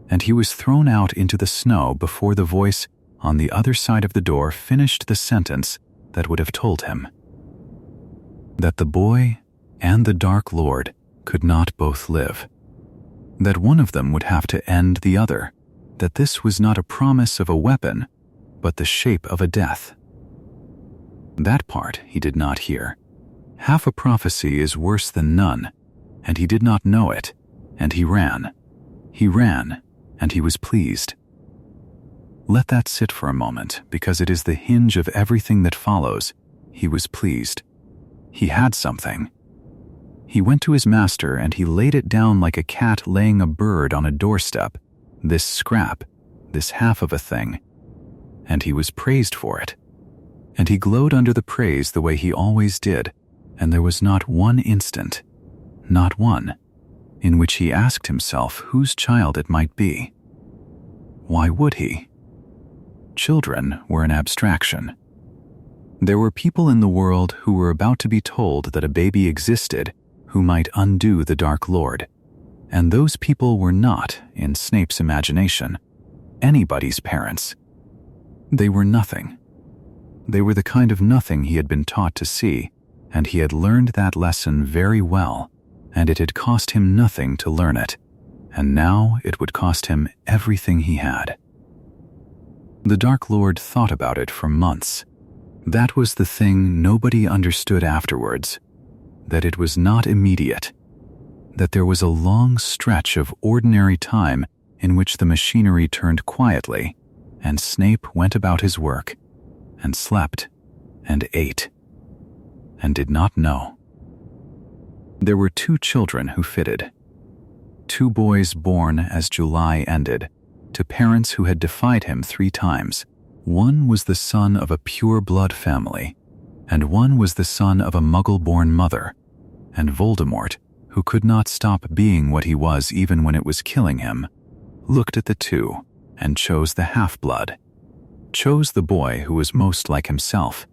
and he was thrown out into the snow before the voice on the other side of the door finished the sentence that would have told him that the boy and the Dark Lord could not both live, that one of them would have to end the other, that this was not a promise of a weapon, but the shape of a death. That part he did not hear. Half a prophecy is worse than none, and he did not know it, and he ran. He ran, and he was pleased. Let that sit for a moment, because it is the hinge of everything that follows. He was pleased. He had something. He went to his master and he laid it down like a cat laying a bird on a doorstep, this scrap, this half of a thing, and he was praised for it. And he glowed under the praise the way he always did, and there was not one instant, not one, in which he asked himself whose child it might be. Why would he? Children were an abstraction. There were people in the world who were about to be told that a baby existed who might undo the Dark Lord, and those people were not, in Snape's imagination, anybody's parents. They were nothing. They were the kind of nothing he had been taught to see, and he had learned that lesson very well, and it had cost him nothing to learn it, and now it would cost him everything he had. The Dark Lord thought about it for months. That was the thing nobody understood afterwards, that it was not immediate, that there was a long stretch of ordinary time in which the machinery turned quietly, and Snape went about his work, and slept, and ate, and did not know. There were 2 children who fitted. 2 boys born as July ended, to parents who had defied him 3 times. One was the son of a pure-blood family, and one was the son of a Muggle-born mother, and Voldemort, who could not stop being what he was even when it was killing him, looked at the 2 and chose the half-blood, chose the boy who was most like himself,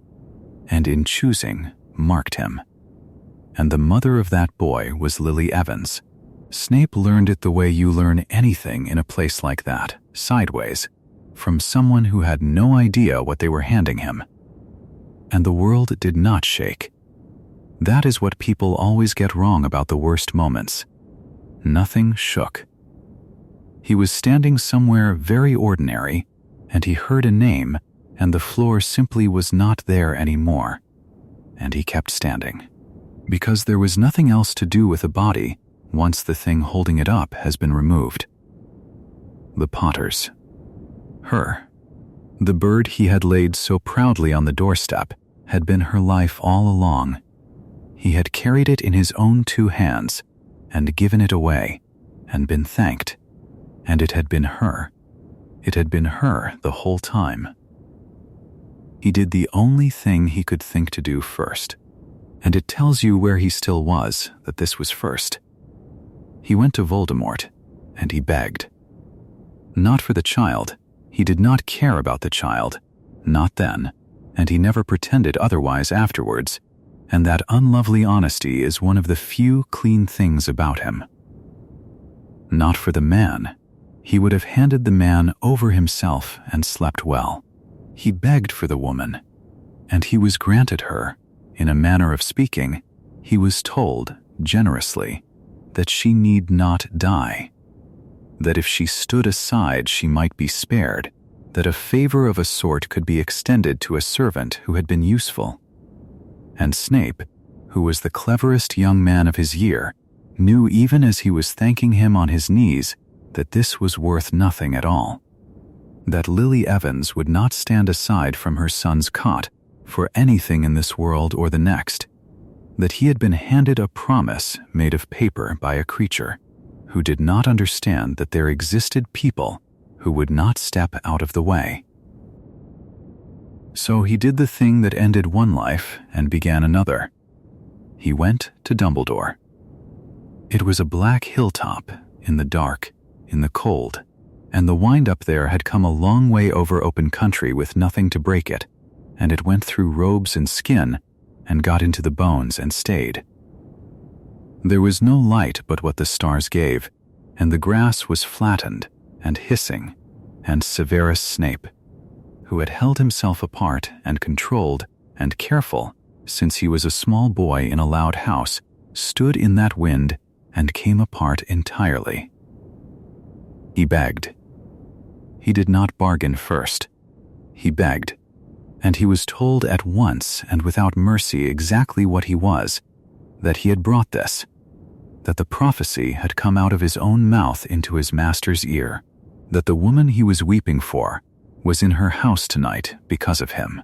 and in choosing, marked him. And the mother of that boy was Lily Evans. Snape learned it the way you learn anything in a place like that, sideways, from someone who had no idea what they were handing him. And the world did not shake. That is what people always get wrong about the worst moments. Nothing shook. He was standing somewhere very ordinary, and he heard a name, and the floor simply was not there anymore. And he kept standing. Because there was nothing else to do with a body once the thing holding it up has been removed. The Potters. Her. The bird he had laid so proudly on the doorstep had been her life all along. He had carried it in his own 2 hands, and given it away, and been thanked. And it had been her. It had been her the whole time. He did the only thing he could think to do first, and it tells you where he still was that this was first. He went to Voldemort, and he begged. Not for the child. He did not care about the child, not then, and he never pretended otherwise afterwards, and that unlovely honesty is one of the few clean things about him. Not for the man. He would have handed the man over himself and slept well. He begged for the woman, and he was granted her. In a manner of speaking, he was told, generously, that she need not die, that if she stood aside she might be spared, that a favor of a sort could be extended to a servant who had been useful. And Snape, who was the cleverest young man of his year, knew even as he was thanking him on his knees that this was worth nothing at all, that Lily Evans would not stand aside from her son's cot for anything in this world or the next, that he had been handed a promise made of paper by a creature who did not understand that there existed people who would not step out of the way. So he did the thing that ended one life and began another. He went to Dumbledore. It was a black hilltop, in the dark, in the cold, and the wind up there had come a long way over open country with nothing to break it, and it went through robes and skin and got into the bones and stayed. There was no light but what the stars gave, and the grass was flattened and hissing, and Severus Snape, who had held himself apart and controlled and careful since he was a small boy in a loud house, stood in that wind and came apart entirely. He begged. He did not bargain first. He begged, and he was told at once and without mercy exactly what he was, that he had brought this, that the prophecy had come out of his own mouth into his master's ear, that the woman he was weeping for was in her house tonight because of him.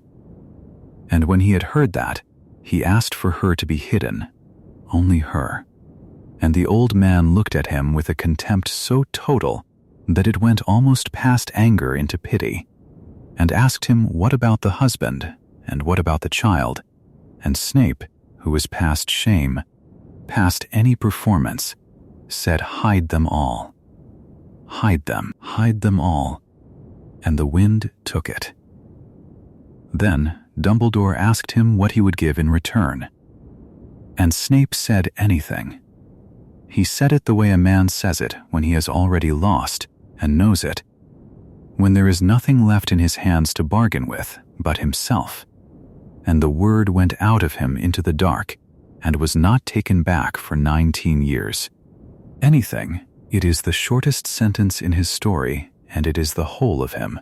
And when he had heard that, he asked for her to be hidden, only her. And the old man looked at him with a contempt so total that it went almost past anger into pity, and asked him what about the husband and what about the child, and Snape, who was past shame, past any performance, said, "Hide them all. Hide them all." And the wind took it. Then Dumbledore asked him what he would give in return. And Snape said anything. He said it the way a man says it when he has already lost and knows it, when there is nothing left in his hands to bargain with but himself. And the word went out of him into the dark and was not taken back for 19 years. Anything, it is the shortest sentence in his story, and it is the whole of him.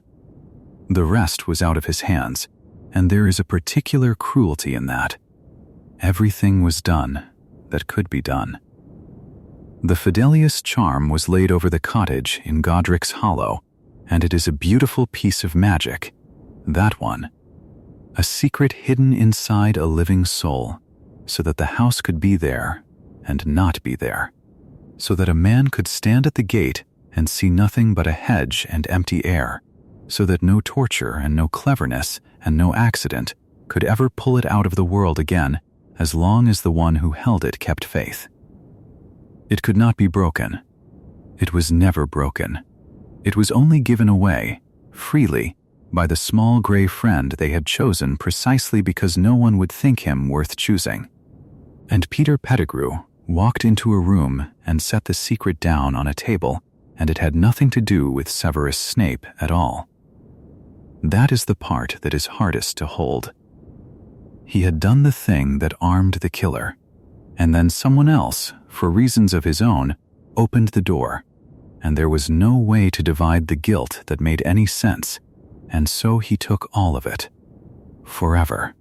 The rest was out of his hands, and there is a particular cruelty in that. Everything was done that could be done. The Fidelius charm was laid over the cottage in Godric's Hollow, and it is a beautiful piece of magic, that one. A secret hidden inside a living soul, so that the house could be there and not be there, so that a man could stand at the gate and see nothing but a hedge and empty air, so that no torture and no cleverness and no accident could ever pull it out of the world again as long as the one who held it kept faith. It could not be broken. It was never broken. It was only given away, freely, by the small gray friend they had chosen precisely because no one would think him worth choosing. And Peter Pettigrew walked into a room and set the secret down on a table, and it had nothing to do with Severus Snape at all. That is the part that is hardest to hold. He had done the thing that armed the killer, and then someone else, for reasons of his own, opened the door, and there was no way to divide the guilt that made any sense, and so he took all of it, forever.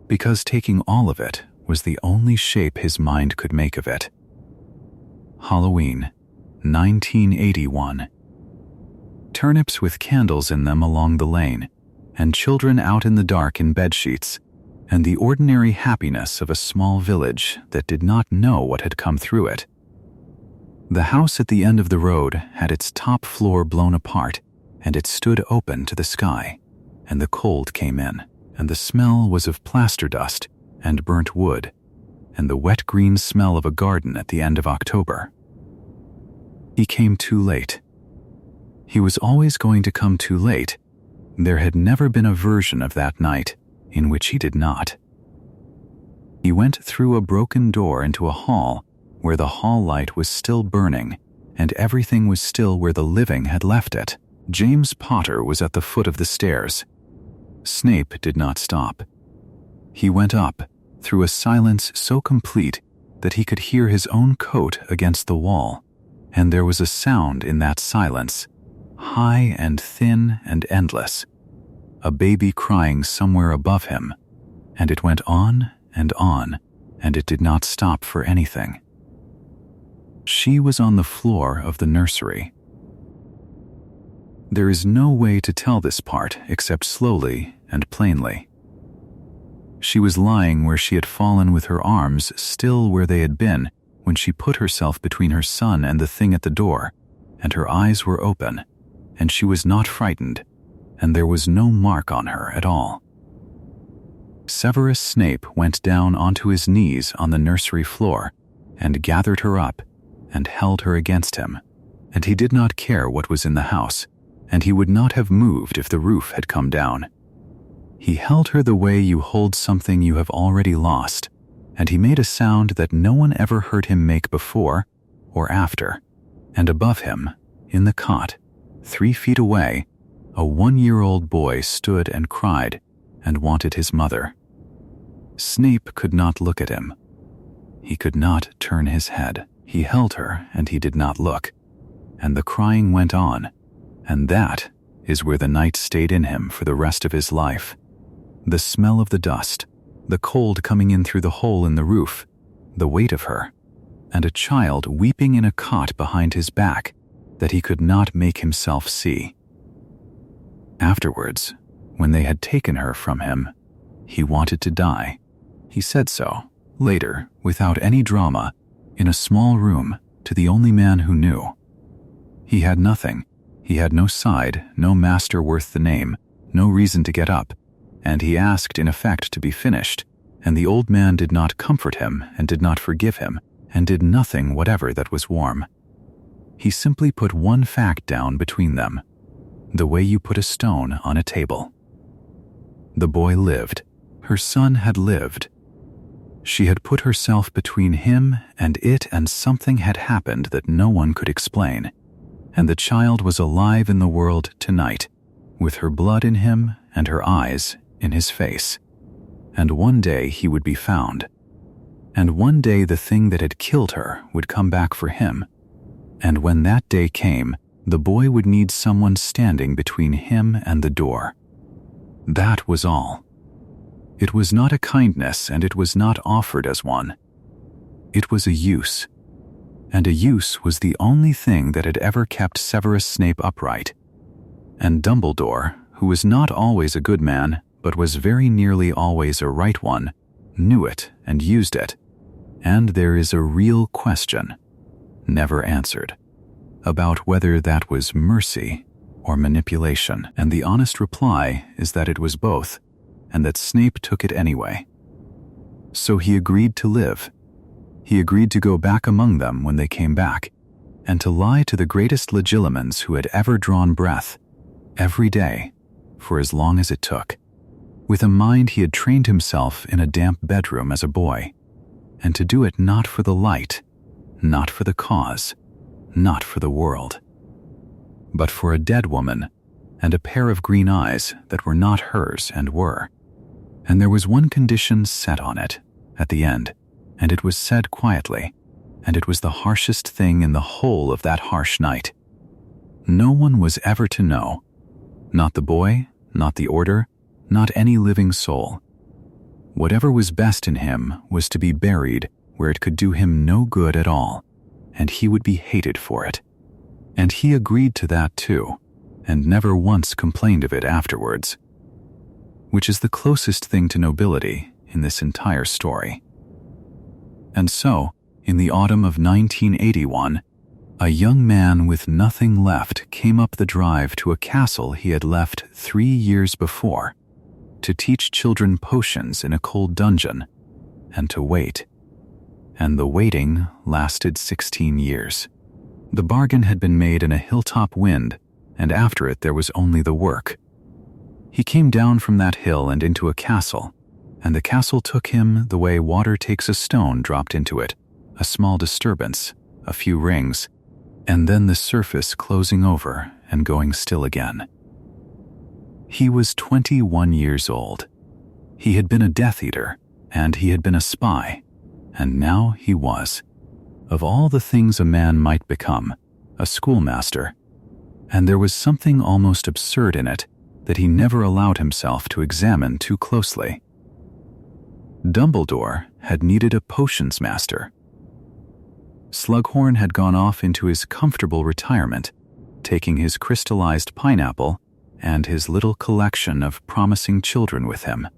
Because taking all of it was the only shape his mind could make of it. Halloween, 1981. Turnips with candles in them along the lane, and children out in the dark in bedsheets, and the ordinary happiness of a small village that did not know what had come through it. The house at the end of the road had its top floor blown apart, and it stood open to the sky, and the cold came in, and the smell was of plaster dust and burnt wood, and the wet green smell of a garden at the end of October. He came too late. He was always going to come too late. There had never been a version of that night in which he did not. He went through a broken door into a hall where the hall light was still burning, and everything was still where the living had left it. James Potter was at the foot of the stairs. Snape did not stop. He went up, through a silence so complete that he could hear his own coat against the wall, and there was a sound in that silence, high and thin and endless, a baby crying somewhere above him, and it went on, and it did not stop for anything. She was on the floor of the nursery. There is no way to tell this part except slowly and plainly. She was lying where she had fallen with her arms still where they had been when she put herself between her son and the thing at the door, and her eyes were open, and she was not frightened, and there was no mark on her at all. Severus Snape went down onto his knees on the nursery floor and gathered her up and held her against him, and he did not care what was in the house, and he would not have moved if the roof had come down. He held her the way you hold something you have already lost, and he made a sound that no one ever heard him make before or after, and above him, in the cot, 3 feet away, a 1-year-old boy stood and cried and wanted his mother. Snape could not look at him. He could not turn his head. He held her and he did not look, and the crying went on, and that is where the night stayed in him for the rest of his life. The smell of the dust, the cold coming in through the hole in the roof, the weight of her, and a child weeping in a cot behind his back that he could not make himself see. Afterwards, when they had taken her from him, he wanted to die. He said so, later, without any drama, in a small room, to the only man who knew. He had nothing. He had no side, no master worth the name, no reason to get up, and he asked in effect to be finished, and the old man did not comfort him and did not forgive him, and did nothing whatever that was warm. He simply put one fact down between them, the way you put a stone on a table. The boy lived. Her son had lived. She had put herself between him and it, and something had happened that no one could explain, and the child was alive in the world tonight, with her blood in him and her eyes in his face. And one day he would be found. And one day the thing that had killed her would come back for him. And when that day came, the boy would need someone standing between him and the door. That was all. It was not a kindness, and it was not offered as one. It was a use. And a use was the only thing that had ever kept Severus Snape upright. And Dumbledore, who was not always a good man, but was very nearly always a right one, knew it and used it. And there is a real question, never answered, about whether that was mercy or manipulation, and the honest reply is that it was both, and that Snape took it anyway. So he agreed to live. He agreed to go back among them when they came back, and to lie to the greatest legilimens who had ever drawn breath, every day, for as long as it took, with a mind he had trained himself in a damp bedroom as a boy, and to do it not for the light, not for the cause, not for the world, but for a dead woman and a pair of green eyes that were not hers and were. And there was one condition set on it, at the end, and it was said quietly, and it was the harshest thing in the whole of that harsh night. No one was ever to know, not the boy, not the order, not any living soul. Whatever was best in him was to be buried where it could do him no good at all, and he would be hated for it. And he agreed to that too, and never once complained of it afterwards, which is the closest thing to nobility in this entire story. And so, in the autumn of 1981, a young man with nothing left came up the drive to a castle he had left 3 years before, to teach children potions in a cold dungeon, and to wait. And the waiting lasted 16 years. The bargain had been made in a hilltop wind, and after it there was only the work. He came down from that hill and into a castle, and the castle took him the way water takes a stone dropped into it, a small disturbance, a few rings, and then the surface closing over and going still again. He was 21 years old. He had been a Death Eater, and he had been a spy, and now he was, of all the things a man might become, a schoolmaster. And there was something almost absurd in it that he never allowed himself to examine too closely. Dumbledore had needed a potions master. Slughorn had gone off into his comfortable retirement, taking his crystallized pineapple and his little collection of promising children with him,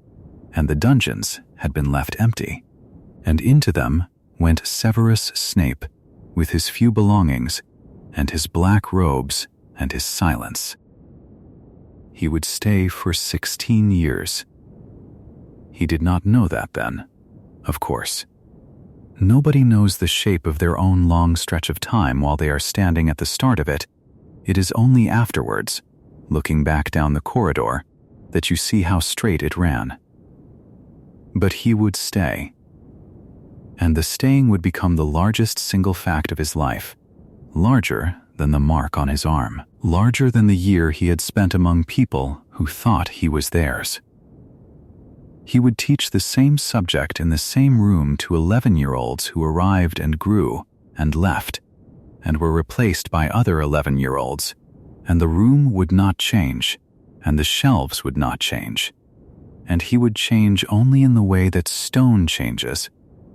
and the dungeons had been left empty, and into them went Severus Snape with his few belongings and his black robes and his silence. He would stay for 16 years. He did not know that then, of course. Nobody knows the shape of their own long stretch of time while they are standing at the start of it. It is only afterwards, looking back down the corridor, that you see how straight it ran. But he would stay. And the staying would become the largest single fact of his life, larger than the mark on his arm, larger than the year he had spent among people who thought he was theirs. He would teach the same subject in the same room to 11-year-olds who arrived and grew and left and were replaced by other 11-year-olds, and the room would not change, and the shelves would not change, and he would change only in the way that stone changes,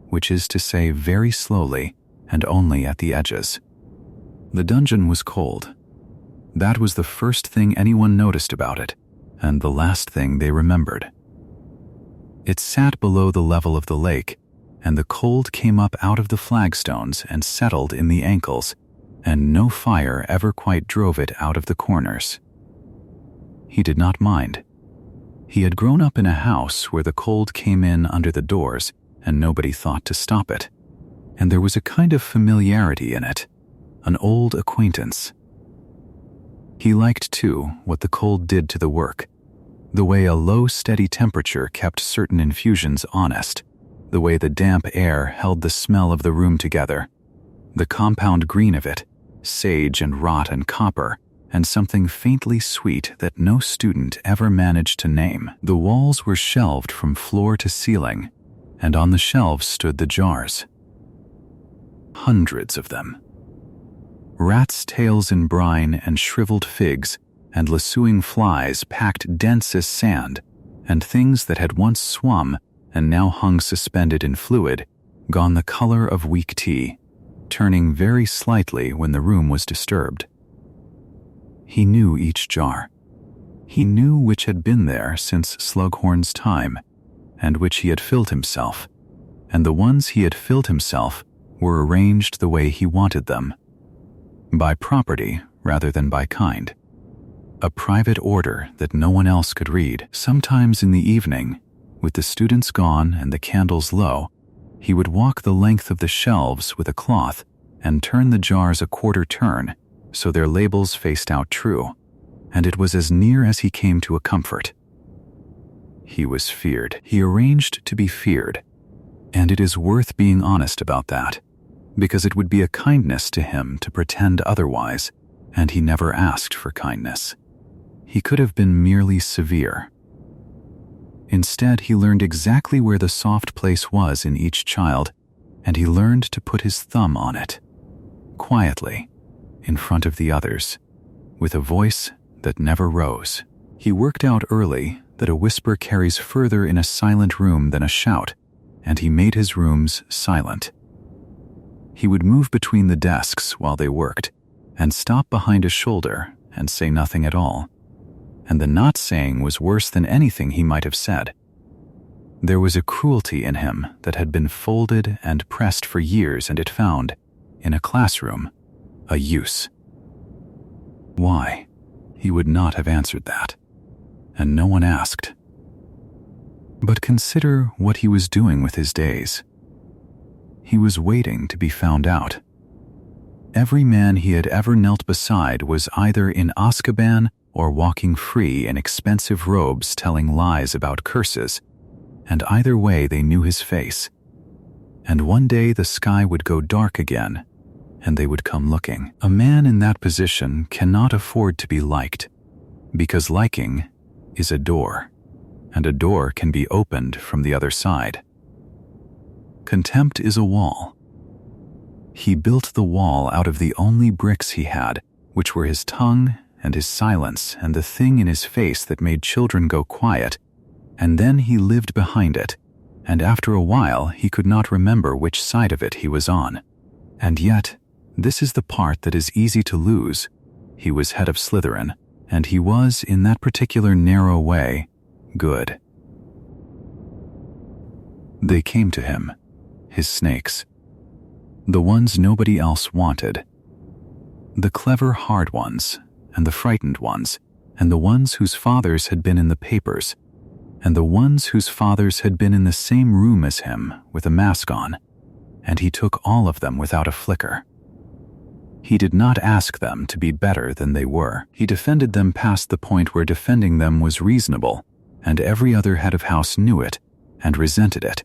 which is to say very slowly and only at the edges. The dungeon was cold. That was the first thing anyone noticed about it, and the last thing they remembered. It sat below the level of the lake, and the cold came up out of the flagstones and settled in the ankles, and no fire ever quite drove it out of the corners. He did not mind. He had grown up in a house where the cold came in under the doors and nobody thought to stop it, and there was a kind of familiarity in it, an old acquaintance. He liked, too, what the cold did to the work, the way a low, steady temperature kept certain infusions honest, the way the damp air held the smell of the room together, the compound green of it, sage and rot and copper, and something faintly sweet that no student ever managed to name. The walls were shelved from floor to ceiling, and on the shelves stood the jars. Hundreds of them. Rats' tails in brine and shriveled figs, and lassoing flies packed dense as sand, and things that had once swum and now hung suspended in fluid, gone the color of weak tea, turning very slightly when the room was disturbed. He knew each jar. He knew which had been there since Slughorn's time, and which he had filled himself, and the ones he had filled himself were arranged the way he wanted them, by property rather than by kind. A private order that no one else could read. Sometimes in the evening, with the students gone and the candles low, he would walk the length of the shelves with a cloth and turn the jars a quarter turn so their labels faced out true, and it was as near as he came to a comfort. He was feared. He arranged to be feared, and it is worth being honest about that, because it would be a kindness to him to pretend otherwise, and he never asked for kindness. He could have been merely severe. Instead, he learned exactly where the soft place was in each child, and he learned to put his thumb on it, quietly, in front of the others, with a voice that never rose. He worked out early that a whisper carries further in a silent room than a shout, and he made his rooms silent. He would move between the desks while they worked, and stop behind a shoulder and say nothing at all. And the not saying was worse than anything he might have said. There was a cruelty in him that had been folded and pressed for years, and it found, in a classroom, a use. Why? He would not have answered that, and no one asked. But consider what he was doing with his days. He was waiting to be found out. Every man he had ever knelt beside was either in Azkaban or walking free in expensive robes telling lies about curses, and either way they knew his face. And one day the sky would go dark again, and they would come looking. A man in that position cannot afford to be liked, because liking is a door, and a door can be opened from the other side. Contempt is a wall. He built the wall out of the only bricks he had, which were his tongue and his silence and the thing in his face that made children go quiet, and then he lived behind it, and after a while he could not remember which side of it he was on. And yet, this is the part that is easy to lose. He was head of Slytherin, and he was, in that particular narrow way, good. They came to him, his snakes. The ones nobody else wanted. The clever, hard ones, and the frightened ones, and the ones whose fathers had been in the papers, and the ones whose fathers had been in the same room as him with a mask on, and he took all of them without a flicker. He did not ask them to be better than they were. He defended them past the point where defending them was reasonable, and every other head of house knew it and resented it,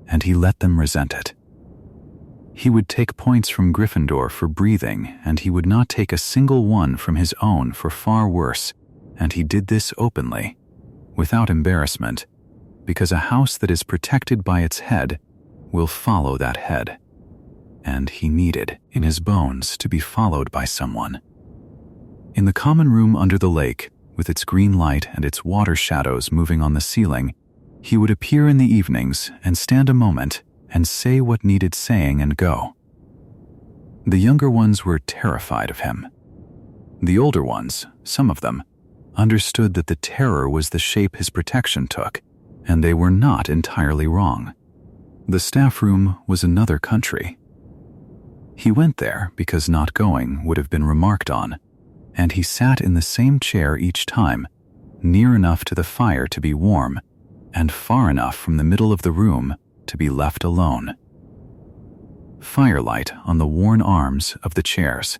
and he let them resent it. He would take points from Gryffindor for breathing, and he would not take a single one from his own for far worse, and he did this openly, without embarrassment, because a house that is protected by its head will follow that head, and he needed, in his bones, to be followed by someone. In the common room under the lake, with its green light and its water shadows moving on the ceiling, he would appear in the evenings and stand a moment and say what needed saying and go. The younger ones were terrified of him. The older ones, some of them, understood that the terror was the shape his protection took, and they were not entirely wrong. The staff room was another country. He went there because not going would have been remarked on, and he sat in the same chair each time, near enough to the fire to be warm, and far enough from the middle of the room to be left alone. Firelight on the worn arms of the chairs.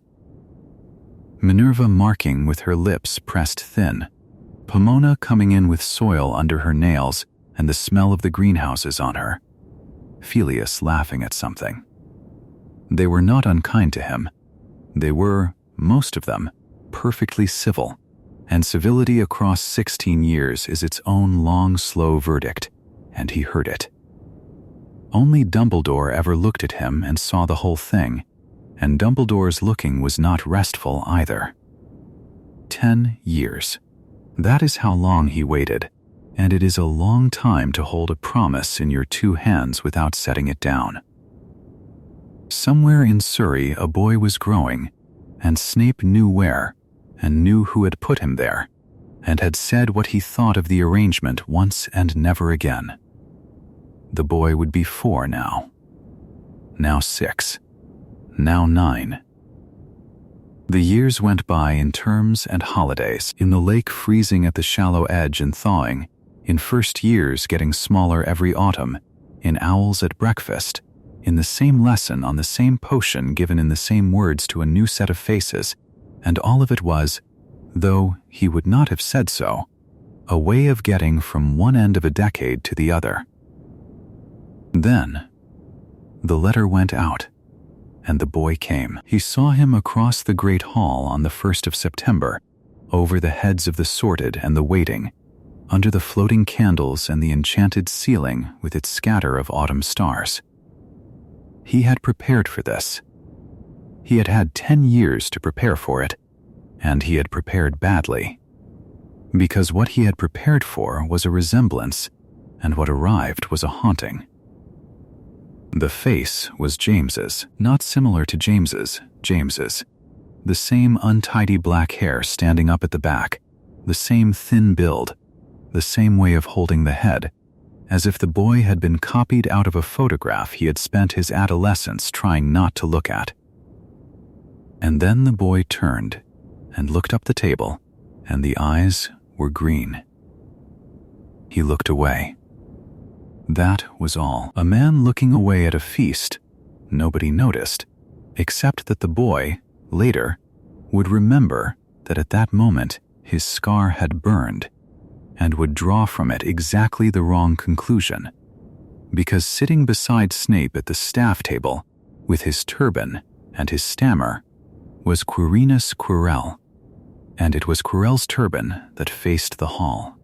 Minerva marking with her lips pressed thin, Pomona coming in with soil under her nails and the smell of the greenhouses on her, Felius laughing at something. They were not unkind to him. They were, most of them, perfectly civil, and civility across 16 years is its own long, slow verdict, and he heard it. Only Dumbledore ever looked at him and saw the whole thing, and Dumbledore's looking was not restful either. 10 years. That is how long he waited, and it is a long time to hold a promise in your two hands without setting it down. Somewhere in Surrey a boy was growing, and Snape knew where, and knew who had put him there, and had said what he thought of the arrangement once and never again. The boy would be 4 now. Now 6. Now 9. The years went by in terms and holidays, in the lake freezing at the shallow edge and thawing, in first years getting smaller every autumn, in owls at breakfast, in the same lesson on the same potion given in the same words to a new set of faces, and all of it was, though he would not have said so, a way of getting from one end of a decade to the other. Then, the letter went out, and the boy came. He saw him across the great hall on the 1st of September, over the heads of the sorted and the waiting, under the floating candles and the enchanted ceiling with its scatter of autumn stars. He had prepared for this. He had had 10 years to prepare for it, and he had prepared badly, because what he had prepared for was a resemblance, and what arrived was a haunting. The face was James's, not similar to James's. The same untidy black hair standing up at the back, the same thin build, the same way of holding the head, as if the boy had been copied out of a photograph he had spent his adolescence trying not to look at. And then the boy turned and looked up the table, and the eyes were green. He looked away. That was all. A man looking away at a feast. Nobody noticed, except that the boy, later, would remember that at that moment his scar had burned, and would draw from it exactly the wrong conclusion, because sitting beside Snape at the staff table, with his turban and his stammer, was Quirinus Quirrell, and it was Quirrell's turban that faced the hall.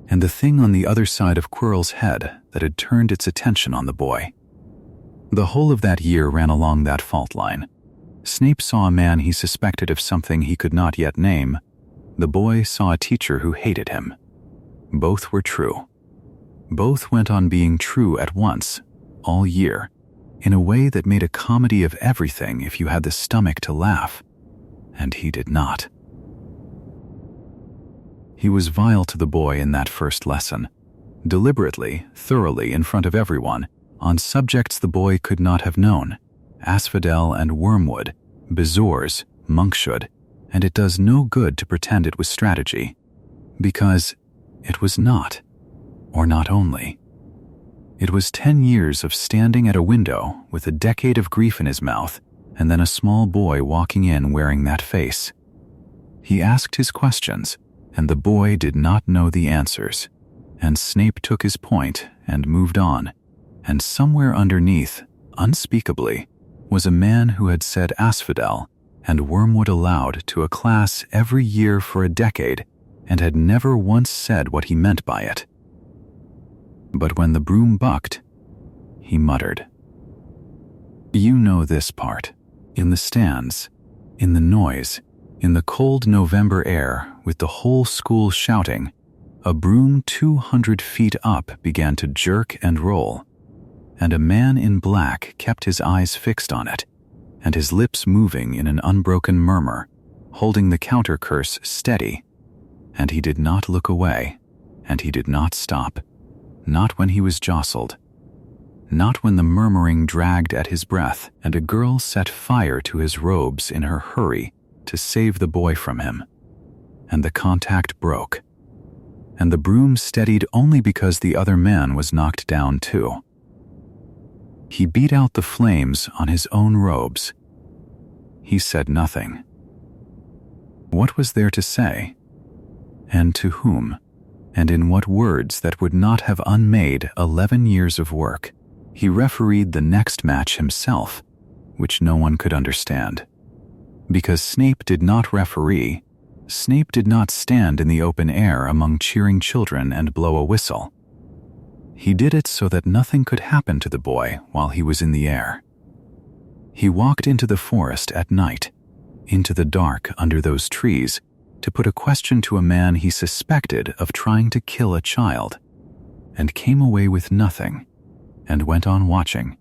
And the thing on the other side of Quirrell's head that had turned its attention on the boy. The whole of that year ran along that fault line. Snape saw a man he suspected of something he could not yet name. The boy saw a teacher who hated him. Both were true. Both went on being true at once, all year, in a way that made a comedy of everything if you had the stomach to laugh, and he did not. He was vile to the boy in that first lesson, deliberately, thoroughly, in front of everyone, on subjects the boy could not have known, asphodel and wormwood, bezoars, monkshood, and it does no good to pretend it was strategy, because it was not, or not only. It was 10 years of standing at a window with a decade of grief in his mouth, and then a small boy walking in wearing that face. He asked his questions, and the boy did not know the answers, and Snape took his point and moved on, and somewhere underneath, unspeakably, was a man who had said asphodel and wormwood aloud to a class every year for a decade and had never once said what he meant by it. But when the broom bucked, he muttered. You know this part. In the stands, in the noise, in the cold November air, with the whole school shouting, a broom 200 feet up began to jerk and roll, and a man in black kept his eyes fixed on it, and his lips moving in an unbroken murmur, holding the counter curse steady, and he did not look away, and he did not stop, not when he was jostled, not when the murmuring dragged at his breath and a girl set fire to his robes in her hurry to save the boy from him, and the contact broke, and the broom steadied only because the other man was knocked down too. He beat out the flames on his own robes. He said nothing. What was there to say? And to whom? And in what words that would not have unmade 11 years of work? He refereed the next match himself, which no one could understand. Because Snape did not referee, Snape did not stand in the open air among cheering children and blow a whistle. He did it so that nothing could happen to the boy while he was in the air. He walked into the forest at night, into the dark under those trees, to put a question to a man he suspected of trying to kill a child, and came away with nothing, and went on watching.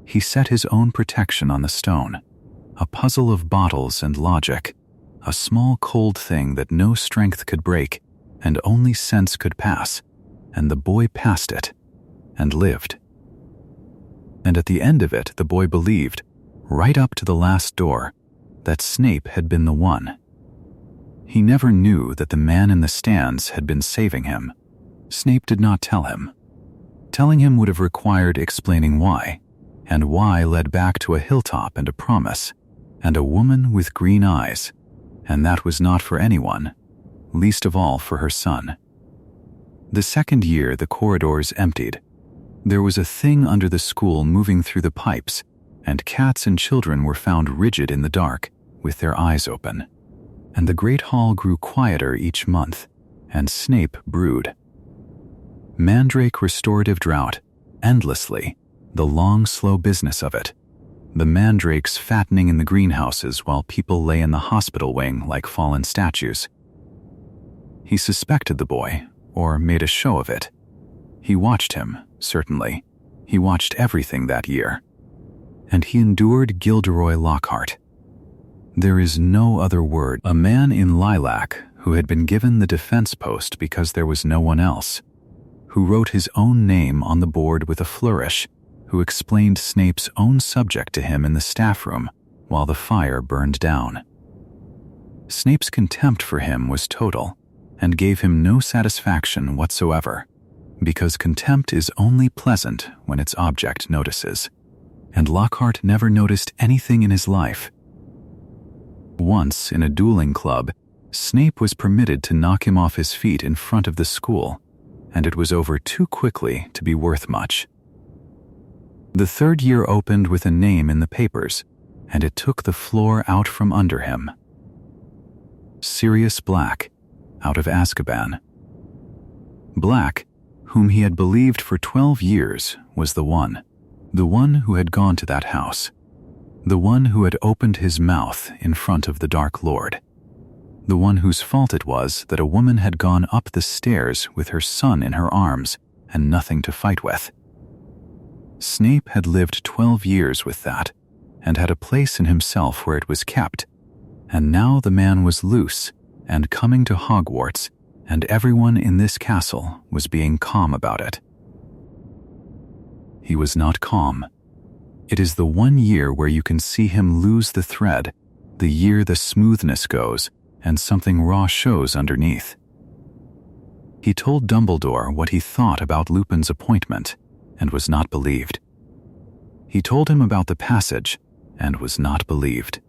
He set his own protection on the stone, a puzzle of bottles and logic, a small cold thing that no strength could break and only sense could pass, and the boy passed it, and lived. And at the end of it the boy believed, right up to the last door, that Snape had been the one. He never knew that the man in the stands had been saving him. Snape did not tell him. Telling him would have required explaining why, and why led back to a hilltop and a promise, and a woman with green eyes, and that was not for anyone, least of all for her son. The second year the corridors emptied. There was a thing under the school moving through the pipes, and cats and children were found rigid in the dark, with their eyes open. And the great hall grew quieter each month, and Snape brewed. Mandrake restorative drought, endlessly, the long, slow business of it. The mandrakes fattening in the greenhouses while people lay in the hospital wing like fallen statues. He suspected the boy, or made a show of it. He watched him, certainly. He watched everything that year. And he endured Gilderoy Lockhart. There is no other word. A man in lilac who had been given the defense post because there was no one else, who wrote his own name on the board with a flourish, who explained Snape's own subject to him in the staff room while the fire burned down. Snape's contempt for him was total and gave him no satisfaction whatsoever, because contempt is only pleasant when its object notices, and Lockhart never noticed anything in his life. Once, in a dueling club, Snape was permitted to knock him off his feet in front of the school, and it was over too quickly to be worth much. The third year opened with a name in the papers, and it took the floor out from under him. Sirius Black, out of Azkaban. Black, whom he had believed for 12 years, was the one who had gone to that house, the one who had opened his mouth in front of the Dark Lord, the one whose fault it was that a woman had gone up the stairs with her son in her arms and nothing to fight with. Snape had lived 12 years with that, and had a place in himself where it was kept, and now the man was loose and coming to Hogwarts, and everyone in this castle was being calm about it. He was not calm. It is the 1 year where you can see him lose the thread, the year the smoothness goes, and something raw shows underneath. He told Dumbledore what he thought about Lupin's appointment, and was not believed. He told him about the passage, and was not believed.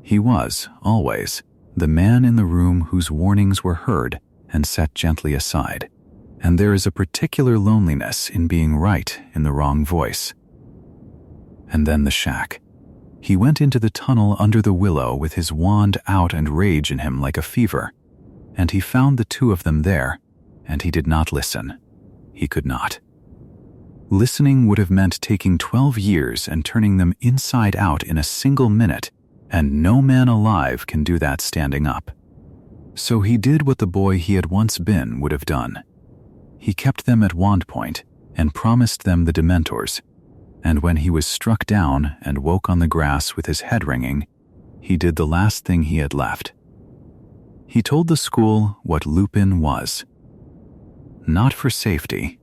He was, always, the man in the room whose warnings were heard and set gently aside, and there is a particular loneliness in being right in the wrong voice. And then the shack. He went into the tunnel under the willow with his wand out and rage in him like a fever, and he found the two of them there, and he did not listen. He could not. Listening would have meant taking 12 years and turning them inside out in a single minute, and no man alive can do that standing up. So he did what the boy he had once been would have done. He kept them at wand point and promised them the Dementors, and when he was struck down and woke on the grass with his head ringing, he did the last thing he had left. He told the school what Lupin was. Not for safety.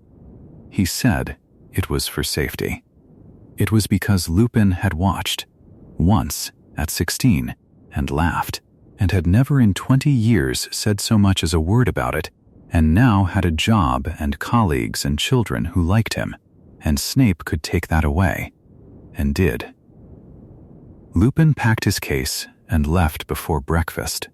He said it was for safety. It was because Lupin had watched, once, at 16, and laughed, and had never in 20 years said so much as a word about it, and now had a job and colleagues and children who liked him, and Snape could take that away, and did. Lupin packed his case and left before breakfast.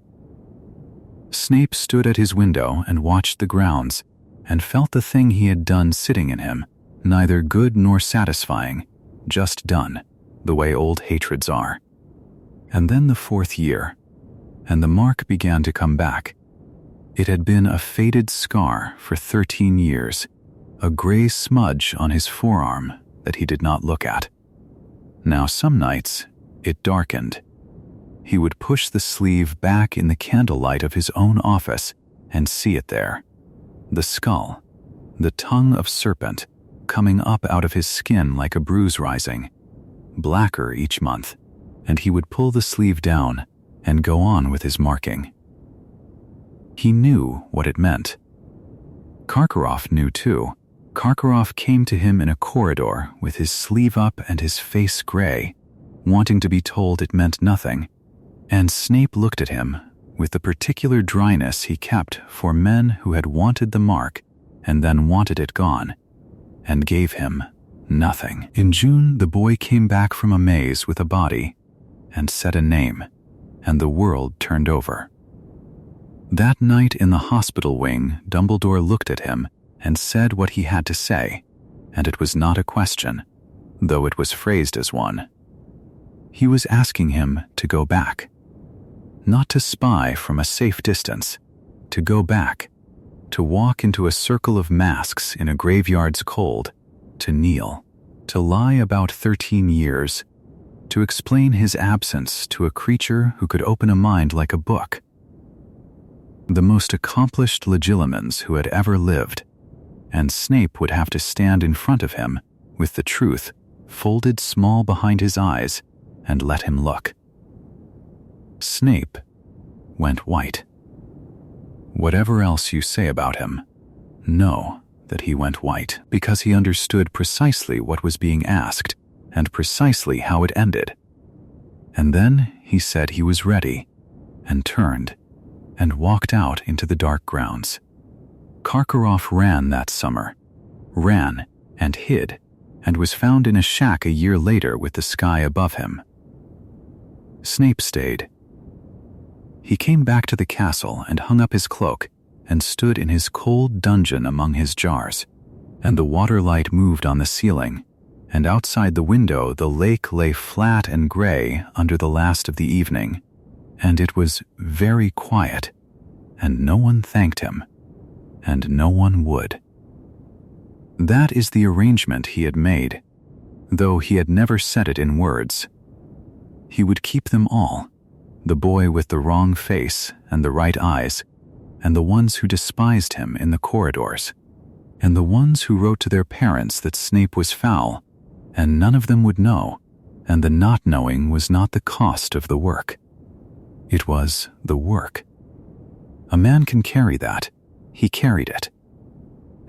Snape stood at his window and watched the grounds, and felt the thing he had done sitting in him, neither good nor satisfying, just done, the way old hatreds are. And then the 4th year, and the mark began to come back. It had been a faded scar for 13 years, a gray smudge on his forearm that he did not look at. Now some nights, it darkened. He would push the sleeve back in the candlelight of his own office and see it there. The skull, the tongue of serpent, coming up out of his skin like a bruise rising, blacker each month, and he would pull the sleeve down and go on with his marking. He knew what it meant. Karkaroff knew too. Karkaroff came to him in a corridor with his sleeve up and his face gray, wanting to be told it meant nothing, and Snape looked at him with the particular dryness he kept for men who had wanted the mark and then wanted it gone, and gave him nothing. In June, the boy came back from a maze with a body and said a name, and the world turned over. That night in the hospital wing, Dumbledore looked at him and said what he had to say, and it was not a question, though it was phrased as one. He was asking him to go back. Not to spy from a safe distance, to go back, to walk into a circle of masks in a graveyard's cold, to kneel, to lie about 13 years, to explain his absence to a creature who could open a mind like a book. The most accomplished legilimens who had ever lived, and Snape would have to stand in front of him with the truth folded small behind his eyes and let him look. Snape went white. Whatever else you say about him, know that he went white, because he understood precisely what was being asked and precisely how it ended. And then he said he was ready, and turned, and walked out into the dark grounds. Karkaroff ran that summer, ran and hid, and was found in a shack a year later with the sky above him. Snape stayed. He came back to the castle and hung up his cloak and stood in his cold dungeon among his jars, and the water light moved on the ceiling, and outside the window the lake lay flat and gray under the last of the evening, and it was very quiet, and no one thanked him, and no one would. That is the arrangement he had made, though he had never said it in words. He would keep them all, the boy with the wrong face and the right eyes, and the ones who despised him in the corridors, and the ones who wrote to their parents that Snape was foul, and none of them would know, and the not knowing was not the cost of the work. It was the work. A man can carry that. He carried it.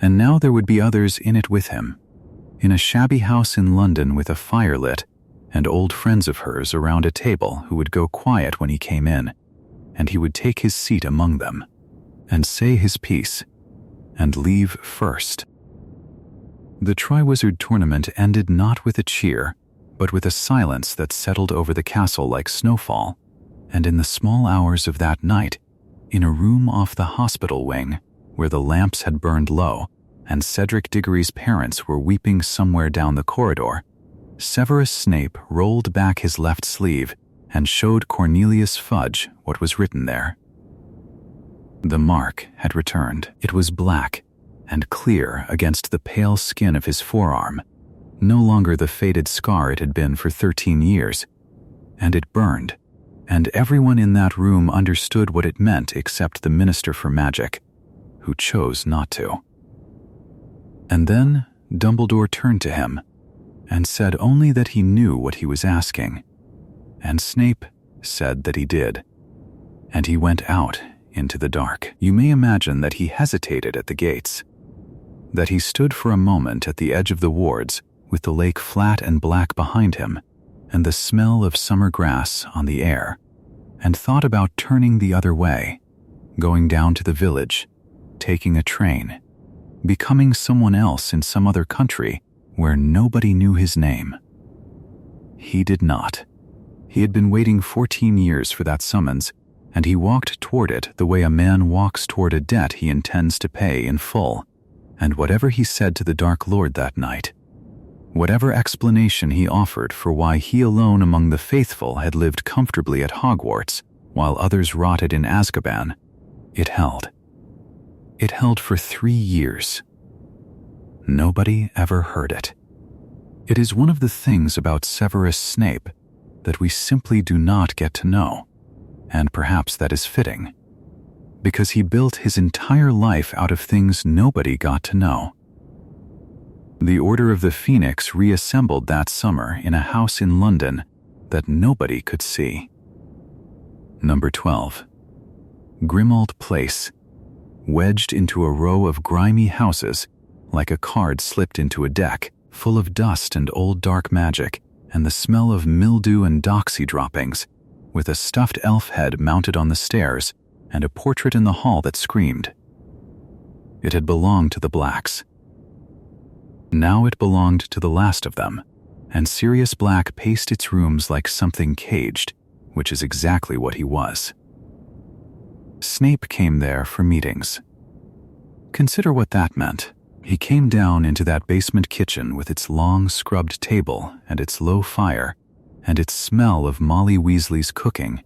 And now there would be others in it with him, in a shabby house in London with a fire lit, and old friends of hers around a table who would go quiet when he came in, and he would take his seat among them, and say his piece, and leave first. The Triwizard Tournament ended not with a cheer, but with a silence that settled over the castle like snowfall, and in the small hours of that night, in a room off the hospital wing, where the lamps had burned low, and Cedric Diggory's parents were weeping somewhere down the corridor, Severus Snape rolled back his left sleeve and showed Cornelius Fudge what was written there. The mark had returned. It was black and clear against the pale skin of his forearm, no longer the faded scar it had been for 13 years, and it burned, and everyone in that room understood what it meant except the Minister for Magic, who chose not to. And then Dumbledore turned to him and said only that he knew what he was asking, and Snape said that he did, and he went out into the dark. You may imagine that he hesitated at the gates, that he stood for a moment at the edge of the wards with the lake flat and black behind him and the smell of summer grass on the air, and thought about turning the other way, going down to the village, taking a train, becoming someone else in some other country where nobody knew his name. He did not. He had been waiting 14 years for that summons, and he walked toward it the way a man walks toward a debt he intends to pay in full. And whatever he said to the Dark Lord that night, whatever explanation he offered for why he alone among the faithful had lived comfortably at Hogwarts while others rotted in Azkaban, it held. It held for 3 years. Nobody ever heard it. It is one of the things about Severus Snape that we simply do not get to know, and perhaps that is fitting, because he built his entire life out of things nobody got to know. The Order of the Phoenix reassembled that summer in a house in London that nobody could see. Number 12. Grimmauld Place, wedged into a row of grimy houses like a card slipped into a deck, full of dust and old dark magic and the smell of mildew and doxy droppings, with a stuffed elf head mounted on the stairs and a portrait in the hall that screamed. It had belonged to the Blacks. Now it belonged to the last of them, and Sirius Black paced its rooms like something caged, which is exactly what he was. Snape came there for meetings. Consider what that meant. He came down into that basement kitchen with its long scrubbed table and its low fire and its smell of Molly Weasley's cooking,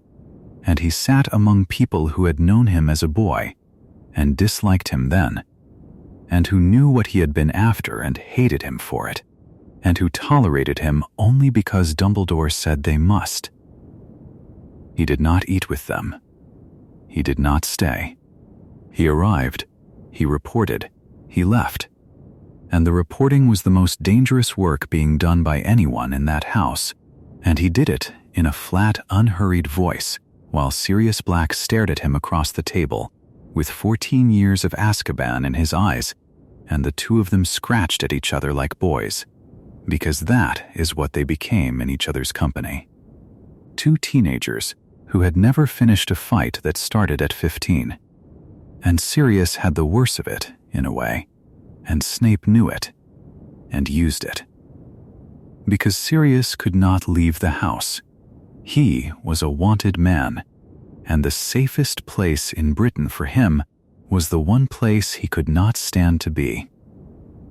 and he sat among people who had known him as a boy and disliked him then, and who knew what he had been after and hated him for it, and who tolerated him only because Dumbledore said they must. He did not eat with them. He did not stay. He arrived, he reported, he left, and the reporting was the most dangerous work being done by anyone in that house, and he did it in a flat, unhurried voice while Sirius Black stared at him across the table with 14 years of Azkaban in his eyes and the two of them scratched at each other like boys, because that is what they became in each other's company. Two teenagers who had never finished a fight that started at 15. And Sirius had the worst of it, in a way, and Snape knew it, and used it. Because Sirius could not leave the house. He was a wanted man, and the safest place in Britain for him was the one place he could not stand to be.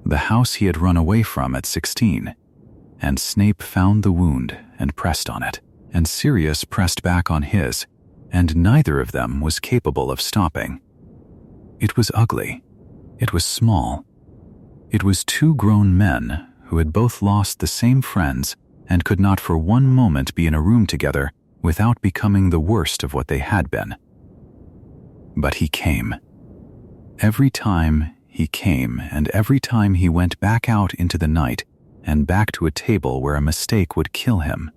The house he had run away from at 16, and Snape found the wound and pressed on it, and Sirius pressed back on his, and neither of them was capable of stopping. It was ugly. It was small. It was two grown men who had both lost the same friends and could not for one moment be in a room together without becoming the worst of what they had been. But he came. Every time he came, and every time he went back out into the night and back to a table where a mistake would kill him.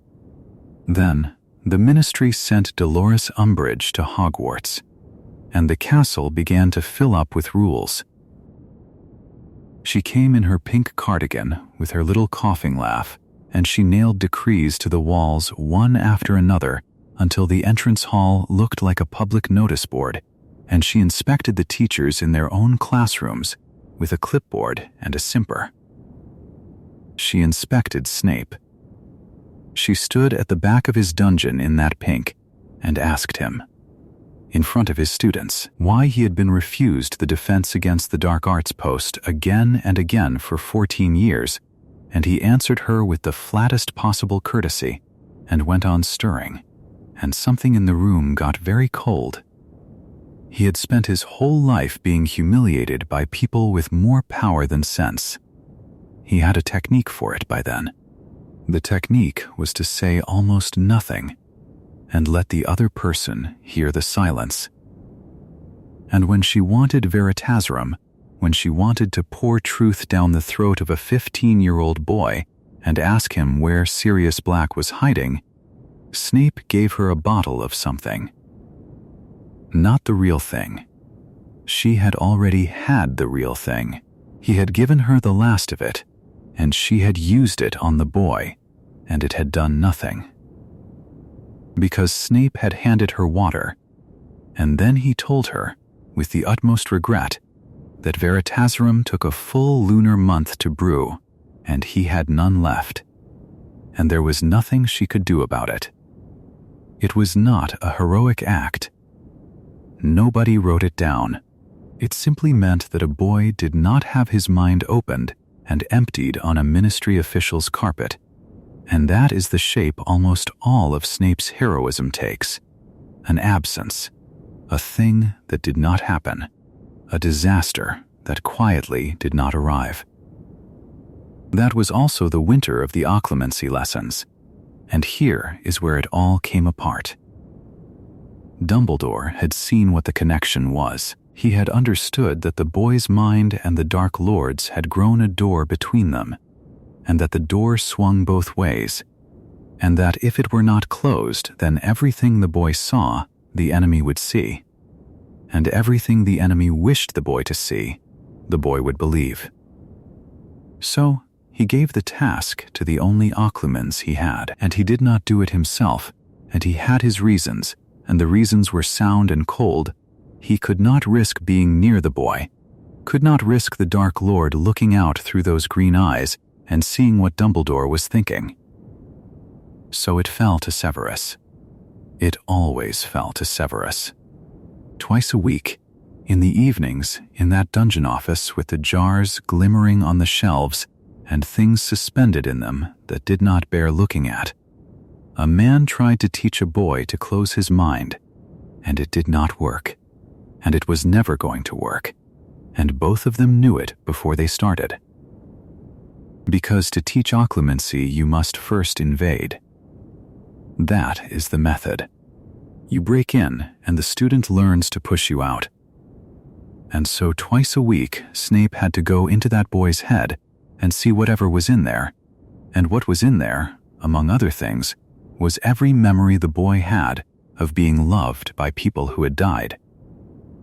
Then the ministry sent Dolores Umbridge to Hogwarts, and the castle began to fill up with rules. She came in her pink cardigan with her little coughing laugh, and she nailed decrees to the walls one after another until the entrance hall looked like a public notice board, and she inspected the teachers in their own classrooms with a clipboard and a simper. She inspected Snape. She stood at the back of his dungeon in that pink and asked him, in front of his students, why he had been refused the defense against the dark arts post again and again for 14 years, and he answered her with the flattest possible courtesy and went on stirring, and something in the room got very cold. He had spent his whole life being humiliated by people with more power than sense. He had a technique for it by then. The technique was to say almost nothing and let the other person hear the silence. And when she wanted Veritaserum, when she wanted to pour truth down the throat of a 15-year-old boy and ask him where Sirius Black was hiding, Snape gave her a bottle of something. Not the real thing. She had already had the real thing. He had given her the last of it, and she had used it on the boy, and it had done nothing. Because Snape had handed her water, and then he told her, with the utmost regret, that Veritaserum took a full lunar month to brew, and he had none left, and there was nothing she could do about it. It was not a heroic act. Nobody wrote it down. It simply meant that a boy did not have his mind opened and emptied on a ministry official's carpet, and that is the shape almost all of Snape's heroism takes. An absence, a thing that did not happen, a disaster that quietly did not arrive. That was also the winter of the occlumency lessons, and here is where it all came apart. Dumbledore had seen what the connection was. He had understood that the boy's mind and the Dark Lord's had grown a door between them, and that the door swung both ways, and that if it were not closed, then everything the boy saw, the enemy would see, and everything the enemy wished the boy to see, the boy would believe. So he gave the task to the only occlumens he had, and he did not do it himself, and he had his reasons, and the reasons were sound and cold. He could not risk being near the boy, could not risk the Dark Lord looking out through those green eyes and seeing what Dumbledore was thinking. So it fell to Severus. It always fell to Severus. Twice a week, in the evenings, in that dungeon office with the jars glimmering on the shelves and things suspended in them that did not bear looking at, a man tried to teach a boy to close his mind, and it did not work, and it was never going to work, and both of them knew it before they started. Because to teach occlumency, you must first invade. That is the method. You break in, and the student learns to push you out. And so twice a week, Snape had to go into that boy's head and see whatever was in there. And what was in there, among other things, was every memory the boy had of being loved by people who had died,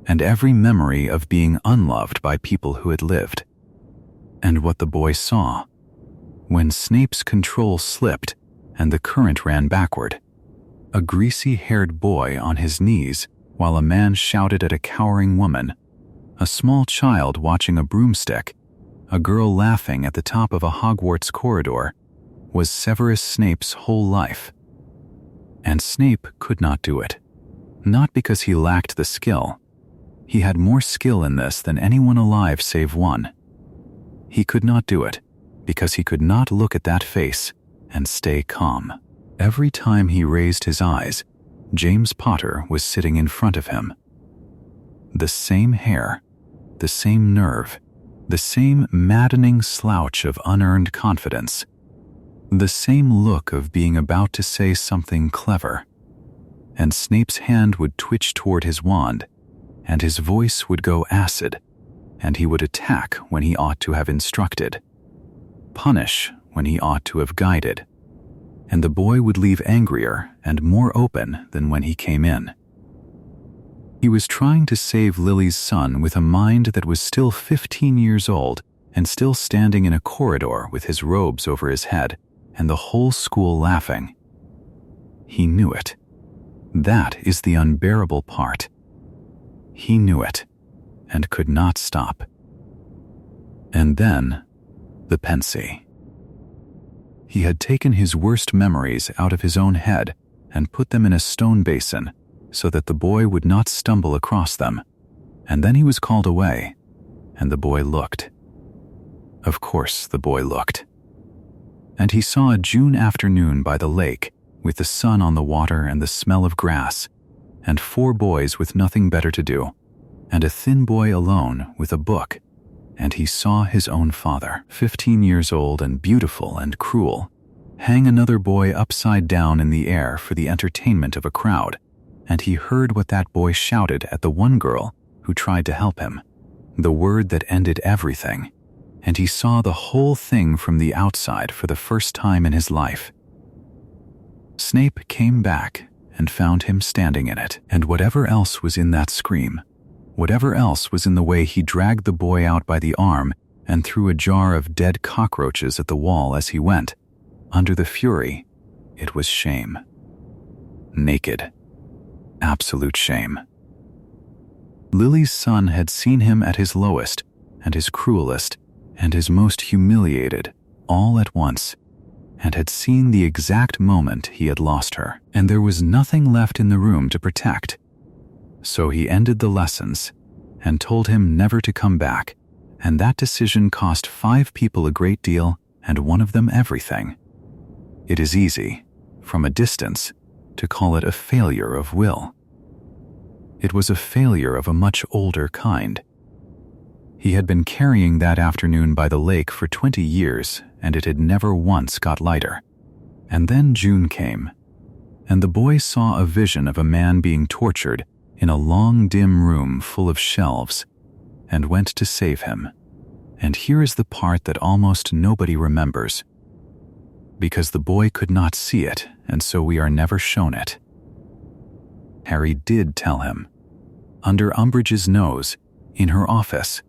and every memory of being unloved by people who had lived. And what the boy saw. When Snape's control slipped and the current ran backward, a greasy-haired boy on his knees while a man shouted at a cowering woman, a small child watching a broomstick, a girl laughing at the top of a Hogwarts corridor, was Severus Snape's whole life. And Snape could not do it. Not because he lacked the skill. He had more skill in this than anyone alive save one. He could not do it because he could not look at that face and stay calm. Every time he raised his eyes, James Potter was sitting in front of him. The same hair, the same nerve, the same maddening slouch of unearned confidence, the same look of being about to say something clever. And Snape's hand would twitch toward his wand, and his voice would go acid, and he would attack when he ought to have instructed, punish when he ought to have guided, and the boy would leave angrier and more open than when he came in. He was trying to save Lily's son with a mind that was still 15 years old and still standing in a corridor with his robes over his head and the whole school laughing. He knew it. That is the unbearable part. He knew it and could not stop. And then, the Pensée. He had taken his worst memories out of his own head and put them in a stone basin so that the boy would not stumble across them. And then he was called away, and the boy looked. Of course the boy looked. And he saw a June afternoon by the lake with the sun on the water and the smell of grass, and 4 boys with nothing better to do, and a thin boy alone with a book, and he saw his own father, 15 years old and beautiful and cruel, hang another boy upside down in the air for the entertainment of a crowd, and he heard what that boy shouted at the one girl who tried to help him, the word that ended everything, and he saw the whole thing from the outside for the first time in his life. Snape came back and found him standing in it, and whatever else was in that scream, whatever else was in the way he dragged the boy out by the arm and threw a jar of dead cockroaches at the wall as he went, under the fury, it was shame. Naked. Absolute shame. Lily's son had seen him at his lowest and his cruelest and his most humiliated all at once, and had seen the exact moment he had lost her, and there was nothing left in the room to protect. So he ended the lessons and told him never to come back, and that decision cost 5 people a great deal and one of them everything. It is easy, from a distance, to call it a failure of will. It was a failure of a much older kind. He had been carrying that afternoon by the lake for 20 years, and it had never once got lighter. And then June came, and the boy saw a vision of a man being tortured in a long, dim room full of shelves, and went to save him. And here is the part that almost nobody remembers, because the boy could not see it, and so we are never shown it. Harry did tell him, under Umbridge's nose, in her office,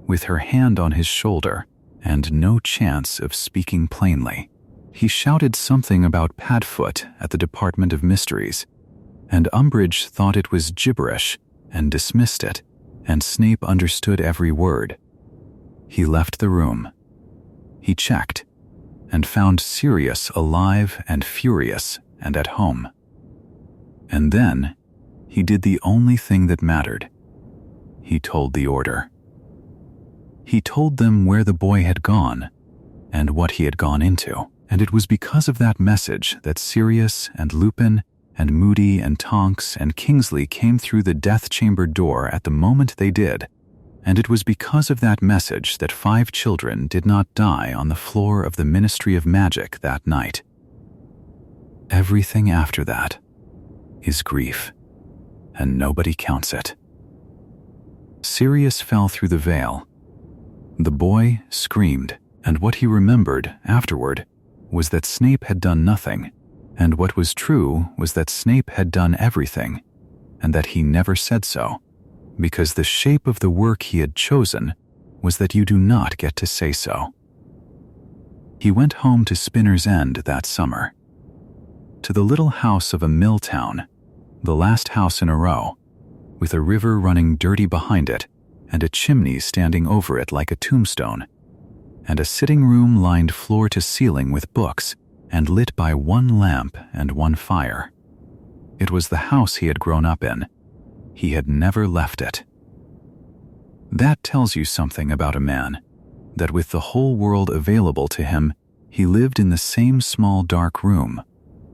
with her hand on his shoulder, and no chance of speaking plainly. He shouted something about Padfoot at the Department of Mysteries, and Umbridge thought it was gibberish and dismissed it, and Snape understood every word. He left the room. He checked, and found Sirius alive and furious and at home. And then he did the only thing that mattered. He told the Order. He told them where the boy had gone and what he had gone into, and it was because of that message that Sirius and Lupin and Moody and Tonks and Kingsley came through the death chamber door at the moment they did, and it was because of that message that 5 children did not die on the floor of the Ministry of Magic that night. Everything after that is grief, and nobody counts it. Sirius fell through the veil. The boy screamed, and what he remembered afterward was that Snape had done nothing, and what was true was that Snape had done everything, and that he never said so, because the shape of the work he had chosen was that you do not get to say so. He went home to Spinner's End that summer. To the little house of a mill town, the last house in a row, with a river running dirty behind it and a chimney standing over it like a tombstone, and a sitting room lined floor to ceiling with books and lit by one lamp and one fire. It was the house he had grown up in. He had never left it. That tells you something about a man, that with the whole world available to him, he lived in the same small dark room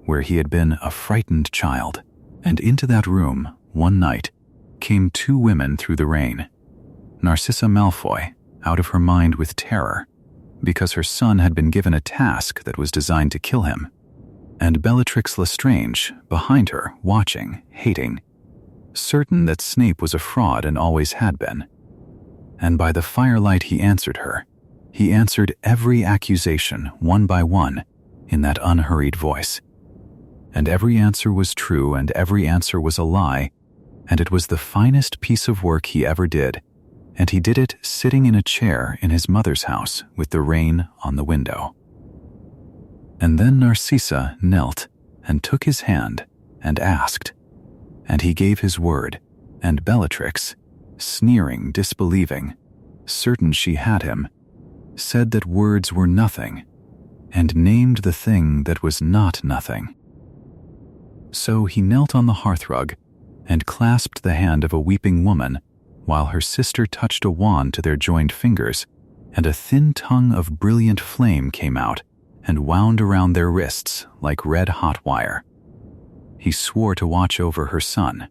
where he had been a frightened child. And into that room, one night, came two women through the rain. Narcissa Malfoy, out of her mind with terror, because her son had been given a task that was designed to kill him, and Bellatrix Lestrange, behind her, watching, hating, certain that Snape was a fraud and always had been. And by the firelight he answered her. He answered every accusation, one by one, in that unhurried voice. And every answer was true, and every answer was a lie, and it was the finest piece of work he ever did, and he did it sitting in a chair in his mother's house with the rain on the window. And then Narcissa knelt and took his hand and asked, and he gave his word, and Bellatrix, sneering, disbelieving, certain she had him, said that words were nothing, and named the thing that was not nothing. So he knelt on the hearthrug and clasped the hand of a weeping woman, while her sister touched a wand to their joined fingers, and a thin tongue of brilliant flame came out and wound around their wrists like red-hot wire. He swore to watch over her son.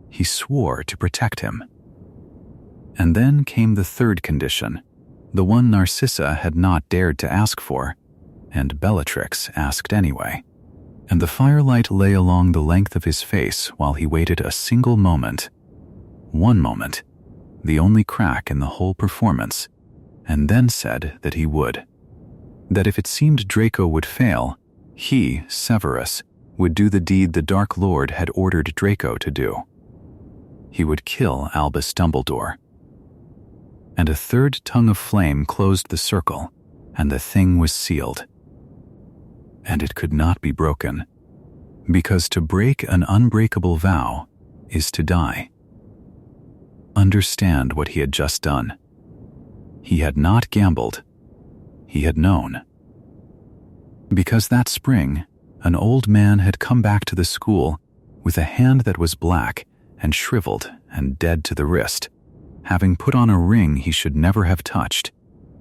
He swore to protect him. And then came the third condition, the one Narcissa had not dared to ask for, and Bellatrix asked anyway. And the firelight lay along the length of his face while he waited a single moment. One moment, the only crack in the whole performance, and then said that he would. That if it seemed Draco would fail, he, Severus, would do the deed the Dark Lord had ordered Draco to do. He would kill Albus Dumbledore. And a third tongue of flame closed the circle, and the thing was sealed. And it could not be broken, because to break an unbreakable vow is to die. Understand what he had just done. He had not gambled. He had known. Because that spring, an old man had come back to the school with a hand that was black and shriveled and dead to the wrist, having put on a ring he should never have touched,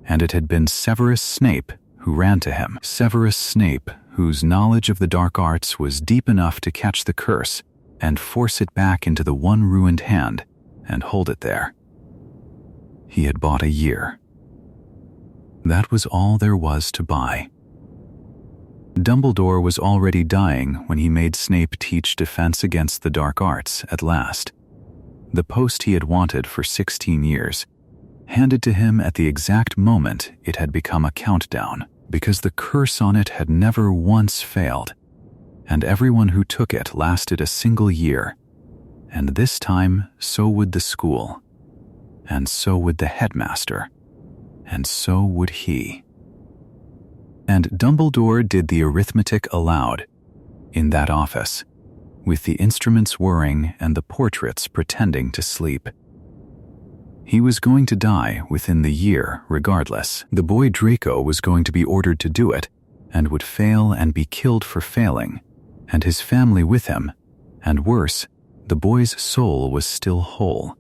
and it had been Severus Snape who ran to him. Severus Snape, whose knowledge of the dark arts was deep enough to catch the curse and force it back into the one ruined hand and hold it there. He had bought a year. That was all there was to buy. Dumbledore was already dying when he made Snape teach defense against the dark arts at last. The post he had wanted for 16 years, handed to him at the exact moment it had become a countdown, because the curse on it had never once failed, and everyone who took it lasted a single year, and this time so would the school, and so would the headmaster, and so would he. And Dumbledore did the arithmetic aloud, in that office, with the instruments whirring and the portraits pretending to sleep. He was going to die within the year regardless. The boy Draco was going to be ordered to do it, and would fail and be killed for failing, and his family with him, and worse, the boy's soul was still whole,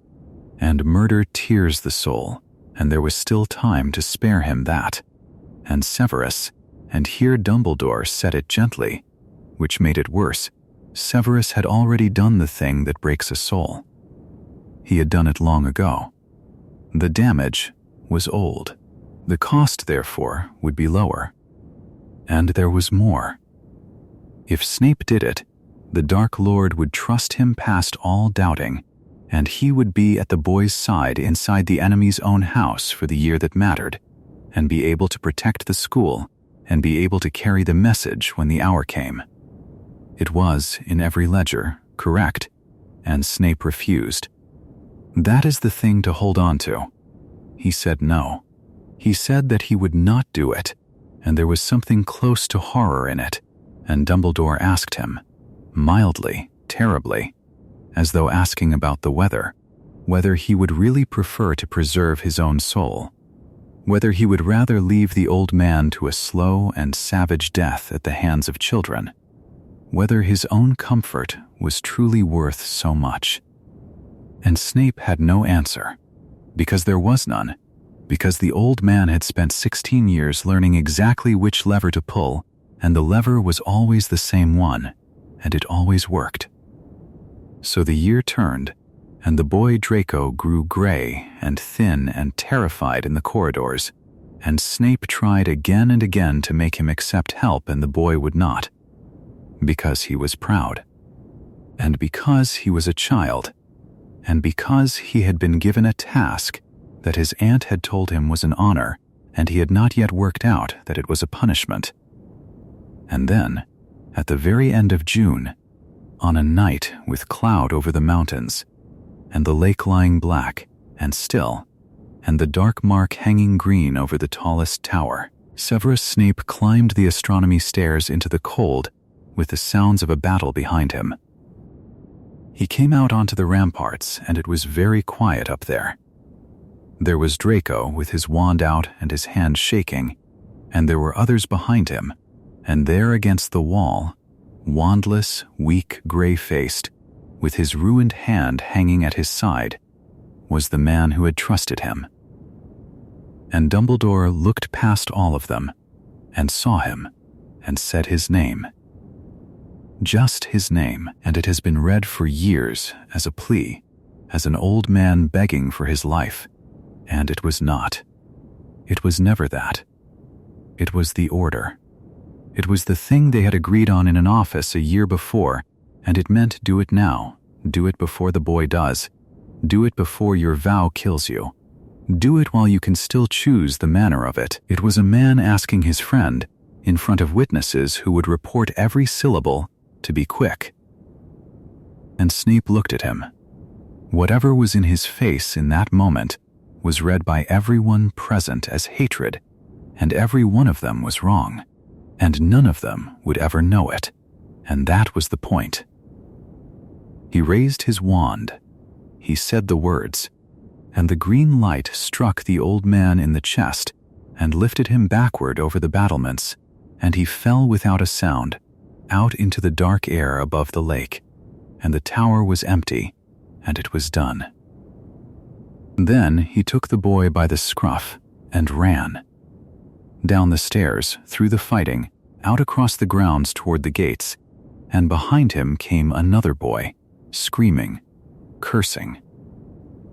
and murder tears the soul, and there was still time to spare him that. And Severus, and here Dumbledore said it gently, which made it worse, Severus had already done the thing that breaks a soul. He had done it long ago. The damage was old. The cost, therefore, would be lower. And there was more. If Snape did it, the Dark Lord would trust him past all doubting, and he would be at the boy's side inside the enemy's own house for the year that mattered, and be able to protect the school, and be able to carry the message when the hour came. It was, in every ledger, correct, and Snape refused. That is the thing to hold on to. he said no. He said that he would not do it, and there was something close to horror in it, and Dumbledore asked him, mildly, terribly, as though asking about the weather, whether he would really prefer to preserve his own soul, whether he would rather leave the old man to a slow and savage death at the hands of children, whether his own comfort was truly worth so much. And Snape had no answer, because there was none, because the old man had spent 16 years learning exactly which lever to pull, and the lever was always the same one, and it always worked. So the year turned, and the boy Draco grew gray and thin and terrified in the corridors, and Snape tried again and again to make him accept help, and the boy would not, because he was proud, and because he was a child, and because he had been given a task that his aunt had told him was an honor, and he had not yet worked out that it was a punishment. And then, at the very end of June, on a night with cloud over the mountains, and the lake lying black and still, and the dark mark hanging green over the tallest tower, Severus Snape climbed the astronomy stairs into the cold with the sounds of a battle behind him. He came out onto the ramparts, and it was very quiet up there. There was Draco with his wand out and his hand shaking, and there were others behind him, and there against the wall, wandless, weak, gray-faced, with his ruined hand hanging at his side, was the man who had trusted him. And Dumbledore looked past all of them, and saw him, and said his name. Just his name, and it has been read for years as a plea, as an old man begging for his life, and it was not. It was never that. It was the order. It was the thing they had agreed on in an office a year before, and it meant do it now, do it before the boy does, do it before your vow kills you, do it while you can still choose the manner of it. It was a man asking his friend, in front of witnesses who would report every syllable, to be quick. And Snape looked at him. Whatever was in his face in that moment was read by everyone present as hatred, and every one of them was wrong, and none of them would ever know it, and that was the point. He raised his wand. He said the words, and the green light struck the old man in the chest and lifted him backward over the battlements, and he fell without a sound, out into the dark air above the lake, and the tower was empty, and it was done. Then he took the boy by the scruff and ran. Down the stairs, through the fighting, out across the grounds toward the gates, and behind him came another boy, screaming, cursing,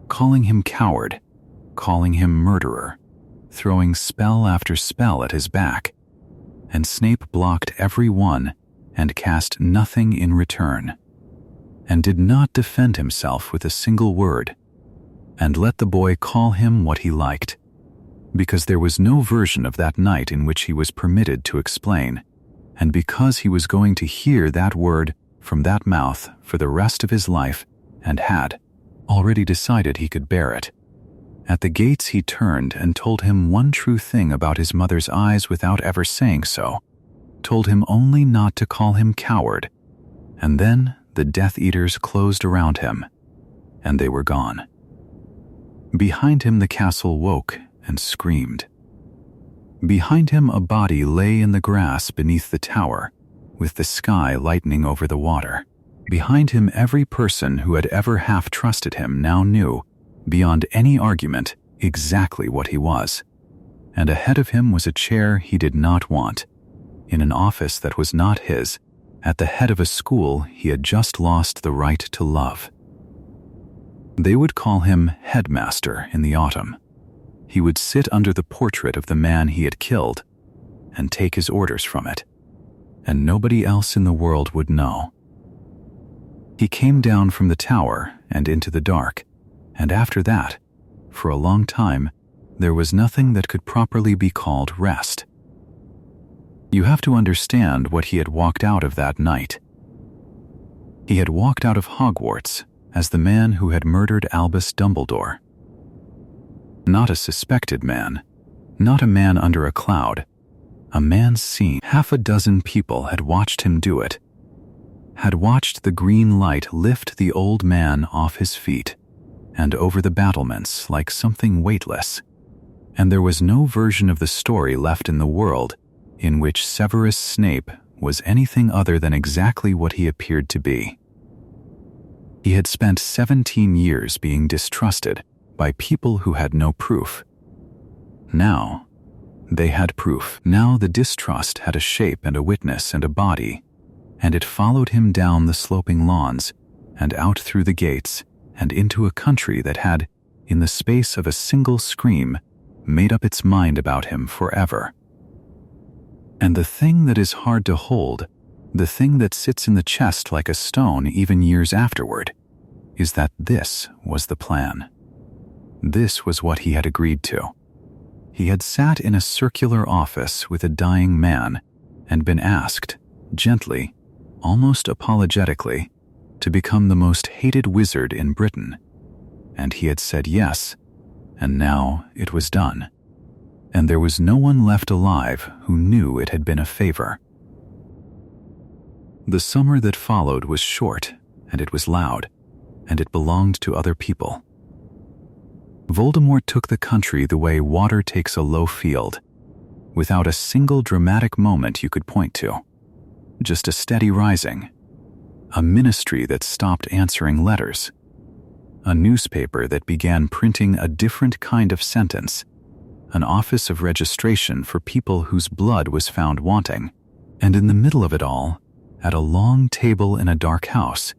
calling him coward, calling him murderer, throwing spell after spell at his back, and Snape blocked every one and cast nothing in return, and did not defend himself with a single word, and let the boy call him what he liked, because there was no version of that night in which he was permitted to explain, and because he was going to hear that word from that mouth for the rest of his life, and had already decided he could bear it. At the gates he turned and told him one true thing about his mother's eyes without ever saying so, told him only not to call him coward, and then the Death Eaters closed around him, and they were gone. Behind him the castle woke and screamed. Behind him a body lay in the grass beneath the tower, with the sky lightening over the water. Behind him every person who had ever half trusted him now knew, beyond any argument, exactly what he was. And ahead of him was a chair he did not want, in an office that was not his, at the head of a school he had just lost the right to love. They would call him headmaster in the autumn. He would sit under the portrait of the man he had killed and take his orders from it, and nobody else in the world would know. He came down from the tower and into the dark, and after that, for a long time, there was nothing that could properly be called rest. You have to understand what he had walked out of that night. He had walked out of Hogwarts as the man who had murdered Albus Dumbledore. Not a suspected man, not a man under a cloud, a man seen. 6 people had watched him do it, had watched the green light lift the old man off his feet and over the battlements like something weightless. And there was no version of the story left in the world in which Severus Snape was anything other than exactly what he appeared to be. He had spent 17 years being distrusted by people who had no proof. Now, they had proof. Now the distrust had a shape and a witness and a body, and it followed him down the sloping lawns and out through the gates and into a country that had, in the space of a single scream, made up its mind about him forever. And the thing that is hard to hold, the thing that sits in the chest like a stone even years afterward, is that this was the plan. This was what he had agreed to. He had sat in a circular office with a dying man and been asked, gently, almost apologetically, to become the most hated wizard in Britain. And he had said yes, and now it was done. And there was no one left alive who knew it had been a favor. The summer that followed was short, and it was loud, and it belonged to other people. Voldemort took the country the way water takes a low field, without a single dramatic moment you could point to. Just a steady rising, a ministry that stopped answering letters, a newspaper that began printing a different kind of sentence, an office of registration for people whose blood was found wanting, and in the middle of it all, at a long table in a dark house,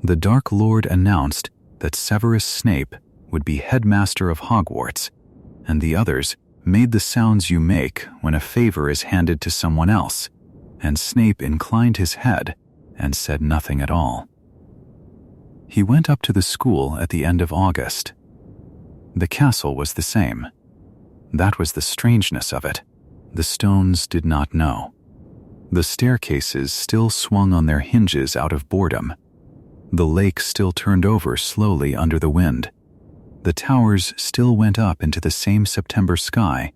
the Dark Lord announced that Severus Snape would be headmaster of Hogwarts, and the others made the sounds you make when a favor is handed to someone else, and Snape inclined his head and said nothing at all. He went up to the school at the end of August. The castle was the same. That was the strangeness of it. The stones did not know. The staircases still swung on their hinges out of boredom. The lake still turned over slowly under the wind. The towers still went up into the same September sky,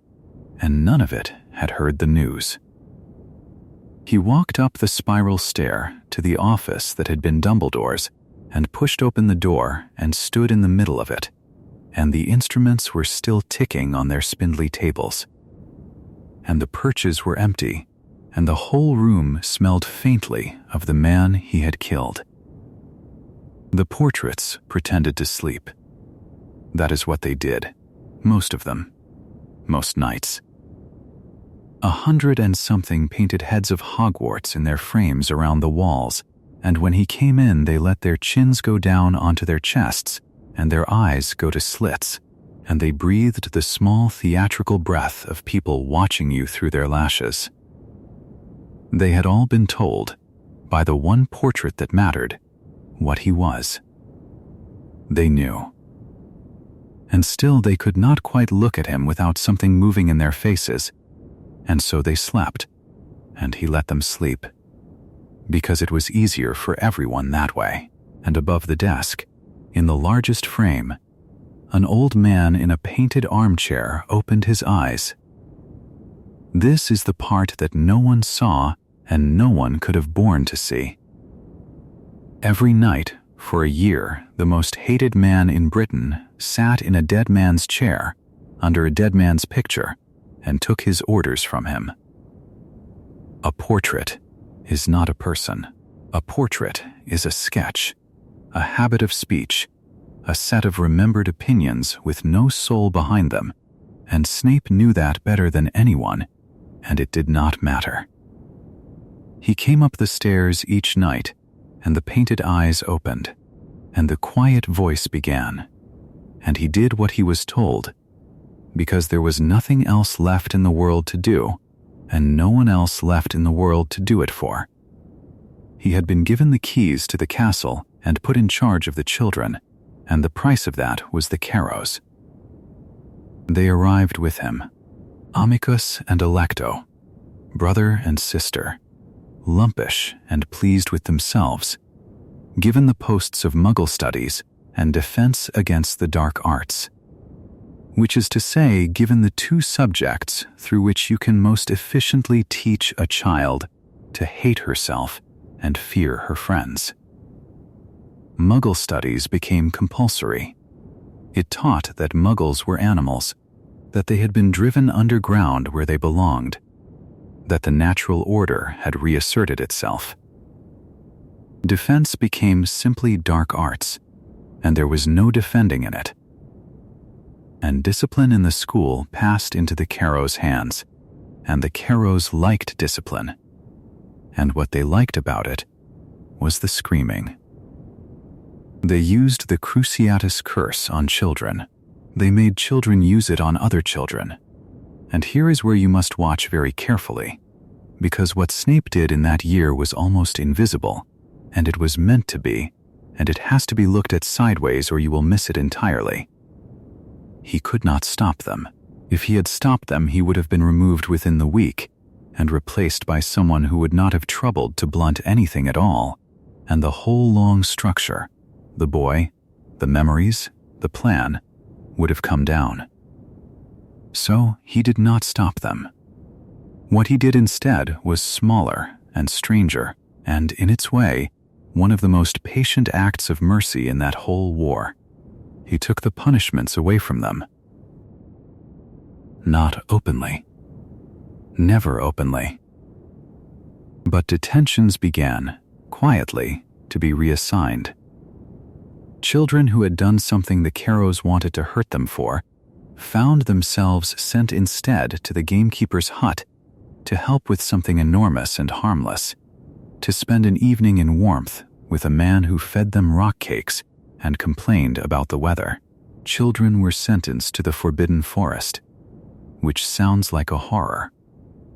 and none of it had heard the news. He walked up the spiral stair to the office that had been Dumbledore's and pushed open the door and stood in the middle of it, and the instruments were still ticking on their spindly tables. And the perches were empty, and the whole room smelled faintly of the man he had killed. The portraits pretended to sleep. That is what they did, most of them, most nights. 100-and-something painted heads of Hogwarts in their frames around the walls, and when he came in they let their chins go down onto their chests and their eyes go to slits, and they breathed the small theatrical breath of people watching you through their lashes. They had all been told, by the one portrait that mattered, what he was. They knew. And still they could not quite look at him without something moving in their faces, and so they slept, and he let them sleep, because it was easier for everyone that way. And above the desk, in the largest frame, an old man in a painted armchair opened his eyes. This is the part that no one saw and no one could have borne to see. Every night, for a year, the most hated man in Britain sat in a dead man's chair under a dead man's picture and took his orders from him. A portrait is not a person. A portrait is a sketch, a habit of speech, a set of remembered opinions with no soul behind them, and Snape knew that better than anyone, and it did not matter. He came up the stairs each night, and the painted eyes opened, and the quiet voice began, and he did what he was told, because there was nothing else left in the world to do, and no one else left in the world to do it for. He had been given the keys to the castle and put in charge of the children, and the price of that was the Carrows. They arrived with him, Amicus and Alecto, brother and sister, lumpish and pleased with themselves, given the posts of Muggle studies and defense against the dark arts. which is to say, given the two subjects through which you can most efficiently teach a child to hate herself and fear her friends. Muggle studies became compulsory. It taught that Muggles were animals, that they had been driven underground where they belonged, that the natural order had reasserted itself. Defense became simply dark arts, and there was no defending in it. And discipline in the school passed into the Carrows' hands, and the Carrows liked discipline. And what they liked about it was the screaming. They used the Cruciatus curse on children. They made children use it on other children. And here is where you must watch very carefully, because what Snape did in that year was almost invisible, and it was meant to be, and it has to be looked at sideways or you will miss it entirely. He could not stop them. If he had stopped them, he would have been removed within the week and replaced by someone who would not have troubled to blunt anything at all, and the whole long structure, the boy, the memories, the plan, would have come down. So he did not stop them. What he did instead was smaller and stranger, and in its way, one of the most patient acts of mercy in that whole war. He took the punishments away from them. Not openly. Never openly. But detentions began, quietly, to be reassigned. Children who had done something the Carrows wanted to hurt them for found themselves sent instead to the gamekeeper's hut to help with something enormous and harmless, to spend an evening in warmth with a man who fed them rock cakes and complained about the weather. Children were sentenced to the Forbidden Forest, which sounds like a horror,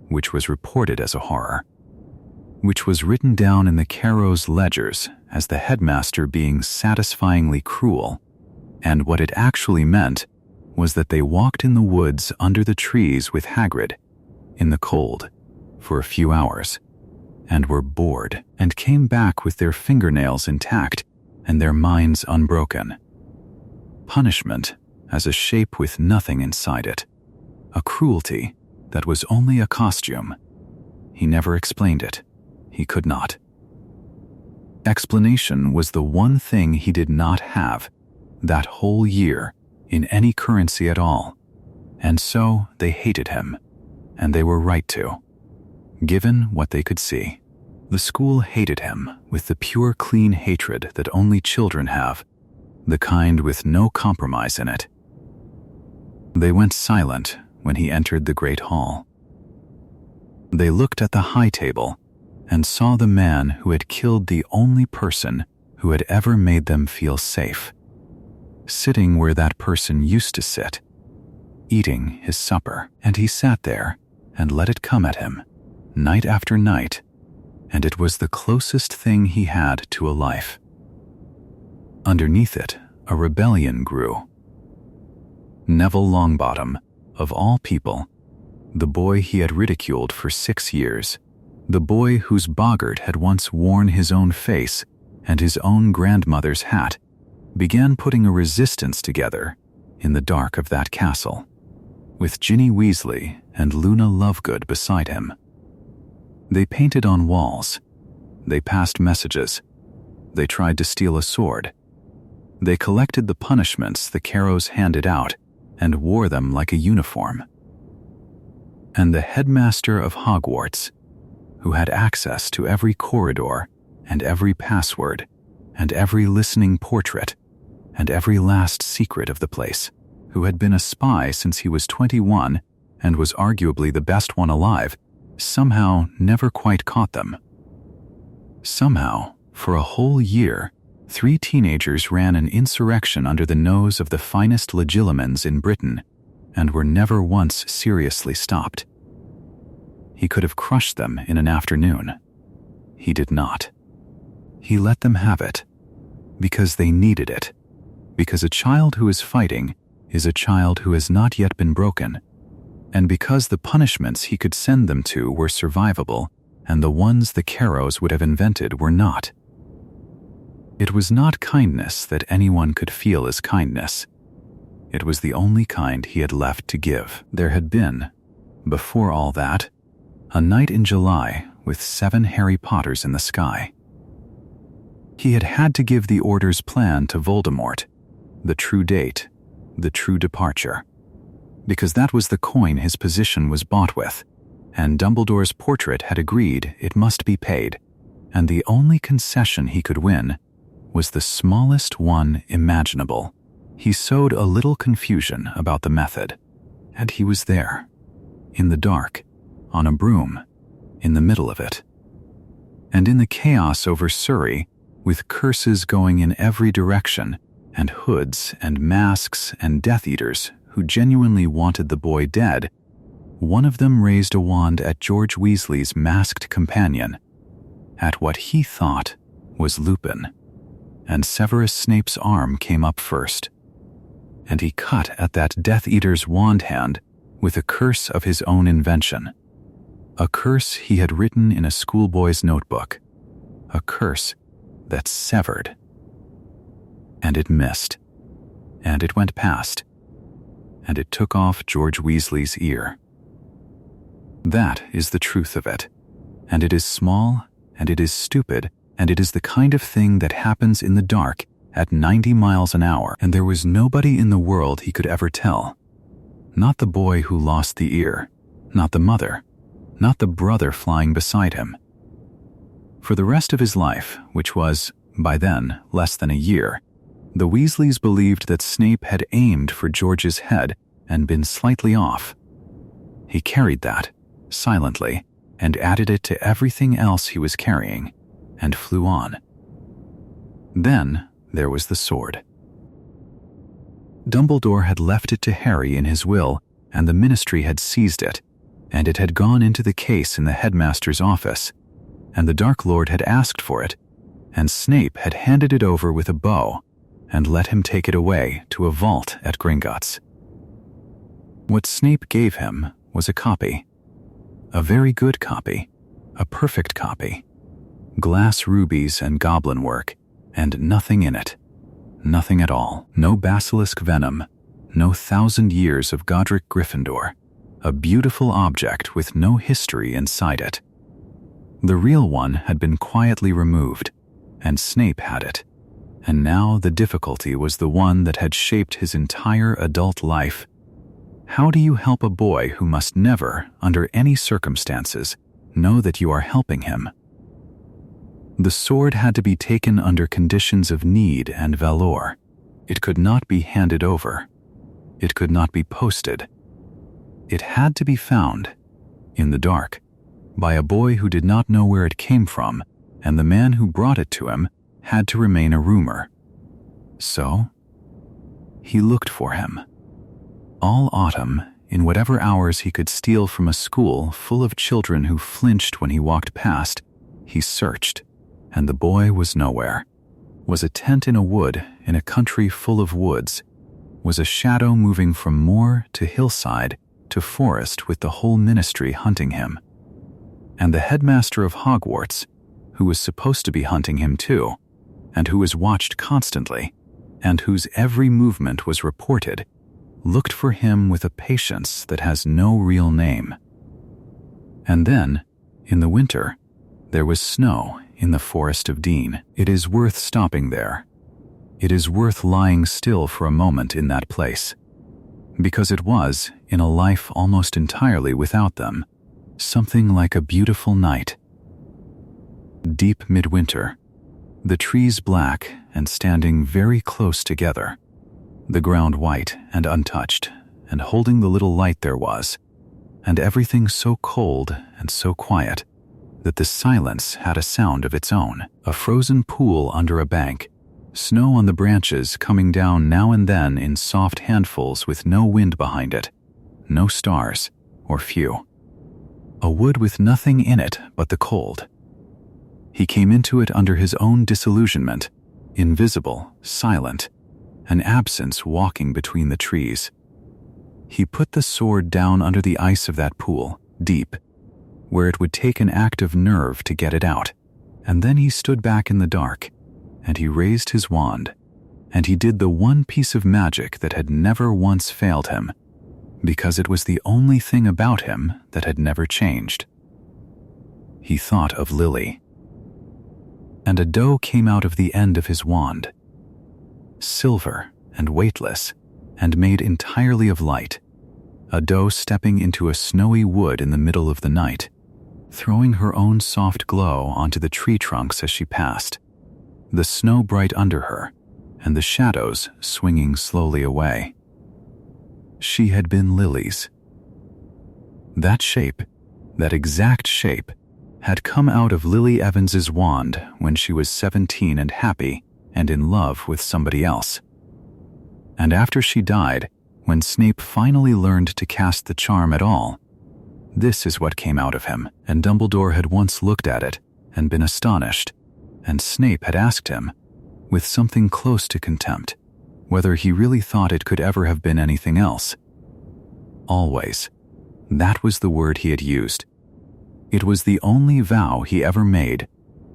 which was reported as a horror, which was written down in the Carrows' ledgers as the headmaster being satisfyingly cruel, and what it actually meant was that they walked in the woods under the trees with Hagrid, in the cold, for a few hours, and were bored and came back with their fingernails intact and their minds unbroken. Punishment as a shape with nothing inside it, a cruelty that was only a costume. He never explained it. He could not. Explanation was the one thing he did not have that whole year in any currency at all, and so they hated him, and they were right to, given what they could see. The school hated him with the pure, clean hatred that only children have, the kind with no compromise in it. They went silent when he entered the great hall. They looked at the high table and saw the man who had killed the only person who had ever made them feel safe, sitting where that person used to sit, eating his supper, and he sat there and let it come at him, night after night, and it was the closest thing he had to a life. Underneath it, a rebellion grew. Neville Longbottom, of all people, the boy he had ridiculed for 6 years, the boy whose boggart had once worn his own face and his own grandmother's hat, began putting a resistance together in the dark of that castle, with Ginny Weasley and Luna Lovegood beside him. They painted on walls. They passed messages. They tried to steal a sword. They collected the punishments the Carrows handed out and wore them like a uniform. And the headmaster of Hogwarts, who had access to every corridor and every password and every listening portrait and every last secret of the place, who had been a spy since he was 21 and was arguably the best one alive, somehow never quite caught them. Somehow, for a whole year, 3 teenagers ran an insurrection under the nose of the finest legilimens in Britain and were never once seriously stopped. He could have crushed them in an afternoon. He did not. He let them have it, because they needed it, because a child who is fighting is a child who has not yet been broken, and because the punishments he could send them to were survivable, and the ones the Carrows would have invented were not. It was not kindness that anyone could feel as kindness. It was the only kind he had left to give. There had been, before all that, a night in July with 7 Harry Potters in the sky. He had had to give the Order's plan to Voldemort, the true date, the true departure, because that was the coin his position was bought with, and Dumbledore's portrait had agreed it must be paid, and the only concession he could win was the smallest one imaginable. He sowed a little confusion about the method, and he was there, in the dark, on a broom, in the middle of it. And in the chaos over Surrey, with curses going in every direction, and hoods and masks and Death Eaters who genuinely wanted the boy dead, one of them raised a wand at George Weasley's masked companion, at what he thought was Lupin, and Severus Snape's arm came up first, and he cut at that Death Eater's wand hand with a curse of his own invention, a curse he had written in a schoolboy's notebook, a curse that severed. And it missed, and it went past, and it took off George Weasley's ear. That is the truth of it, and it is small, and it is stupid, and it is the kind of thing that happens in the dark at 90 miles an hour, and there was nobody in the world he could ever tell. Not the boy who lost the ear, not the mother, not the brother flying beside him. For the rest of his life, which was, by then, less than a year, the Weasleys believed that Snape had aimed for George's head and been slightly off. He carried that, silently, and added it to everything else he was carrying, and flew on. Then there was the sword. Dumbledore had left it to Harry in his will, and the Ministry had seized it, and it had gone into the case in the headmaster's office, and the Dark Lord had asked for it, and Snape had handed it over with a bow and let him take it away to a vault at Gringotts. What Snape gave him was a copy, a very good copy, a perfect copy, glass rubies and goblin work, and nothing in it, nothing at all, no basilisk venom, no 1,000 years of Godric Gryffindor, a beautiful object with no history inside it. The real one had been quietly removed, and Snape had it, and now the difficulty was the one that had shaped his entire adult life. How do you help a boy who must never, under any circumstances, know that you are helping him? The sword had to be taken under conditions of need and valor. It could not be handed over. It could not be posted. It had to be found, in the dark, by a boy who did not know where it came from, and the man who brought it to him had to remain a rumor. So, he looked for him. All autumn, in whatever hours he could steal from a school full of children who flinched when he walked past, he searched, and the boy was nowhere. Was a tent in a wood, in a country full of woods. Was a shadow moving from moor to hillside to forest with the whole Ministry hunting him. And the headmaster of Hogwarts, who was supposed to be hunting him too, and who was watched constantly, and whose every movement was reported, looked for him with a patience that has no real name. And then, in the winter, there was snow in the Forest of Dean. It is worth stopping there. It is worth lying still for a moment in that place, because it was, in a life almost entirely without them, something like a beautiful night. Deep midwinter, the trees black and standing very close together, the ground white and untouched, and holding the little light there was, and everything so cold and so quiet that the silence had a sound of its own. A frozen pool under a bank, snow on the branches coming down now and then in soft handfuls with no wind behind it, no stars, or few. A wood with nothing in it but the cold. He came into it under his own disillusionment, invisible, silent, an absence walking between the trees. He put the sword down under the ice of that pool, deep, where it would take an act of nerve to get it out, and then he stood back in the dark, and he raised his wand, and he did the one piece of magic that had never once failed him, because it was the only thing about him that had never changed. He thought of Lily. And a doe came out of the end of his wand, silver and weightless, and made entirely of light, a doe stepping into a snowy wood in the middle of the night, throwing her own soft glow onto the tree trunks as she passed, the snow bright under her, and the shadows swinging slowly away. She had been Lily's. That shape, that exact shape, had come out of Lily Evans's wand when she was 17 and happy and in love with somebody else. And after she died, when Snape finally learned to cast the charm at all, this is what came out of him, and Dumbledore had once looked at it and been astonished, and Snape had asked him, with something close to contempt, whether he really thought it could ever have been anything else. Always. That was the word he had used. It was the only vow he ever made,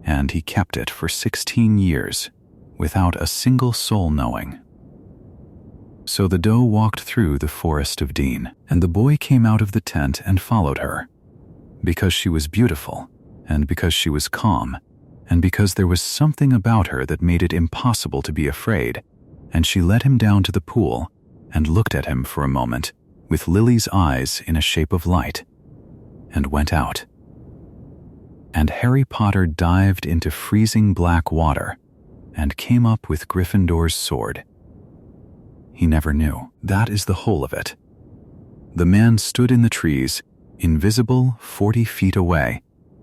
and he kept it for 16 years, without a single soul knowing. So the doe walked through the forest of Dean, and the boy came out of the tent and followed her, because she was beautiful, and because she was calm, and because there was something about her that made it impossible to be afraid, and she led him down to the pool and looked at him for a moment with Lily's eyes in a shape of light, and went out. And Harry Potter dived into freezing black water and came up with Gryffindor's sword. He never knew. That is the whole of it. The man stood in the trees, invisible 40 feet away,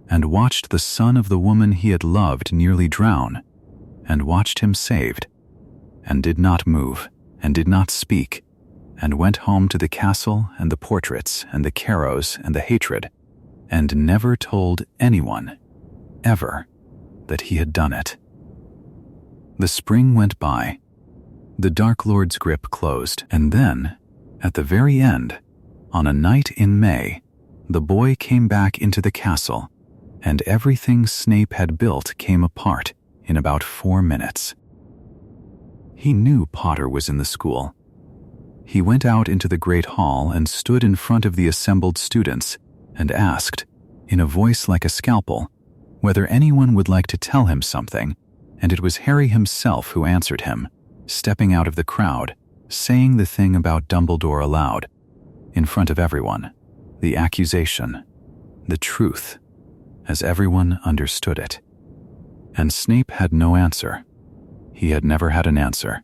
and watched the son of the woman he had loved nearly drown, and watched him saved, and did not move, and did not speak, and went home to the castle and the portraits and the carows and the hatred, and never told anyone, ever, that he had done it. The spring went by. The Dark Lord's grip closed, and then, at the very end, on a night in May, the boy came back into the castle, and everything Snape had built came apart in about 4 minutes. He knew Potter was in the school. He went out into the great hall and stood in front of the assembled students and asked, in a voice like a scalpel, whether anyone would like to tell him something, and it was Harry himself who answered him, stepping out of the crowd, saying the thing about Dumbledore aloud, in front of everyone, the accusation, the truth, as everyone understood it. And Snape had no answer. He had never had an answer.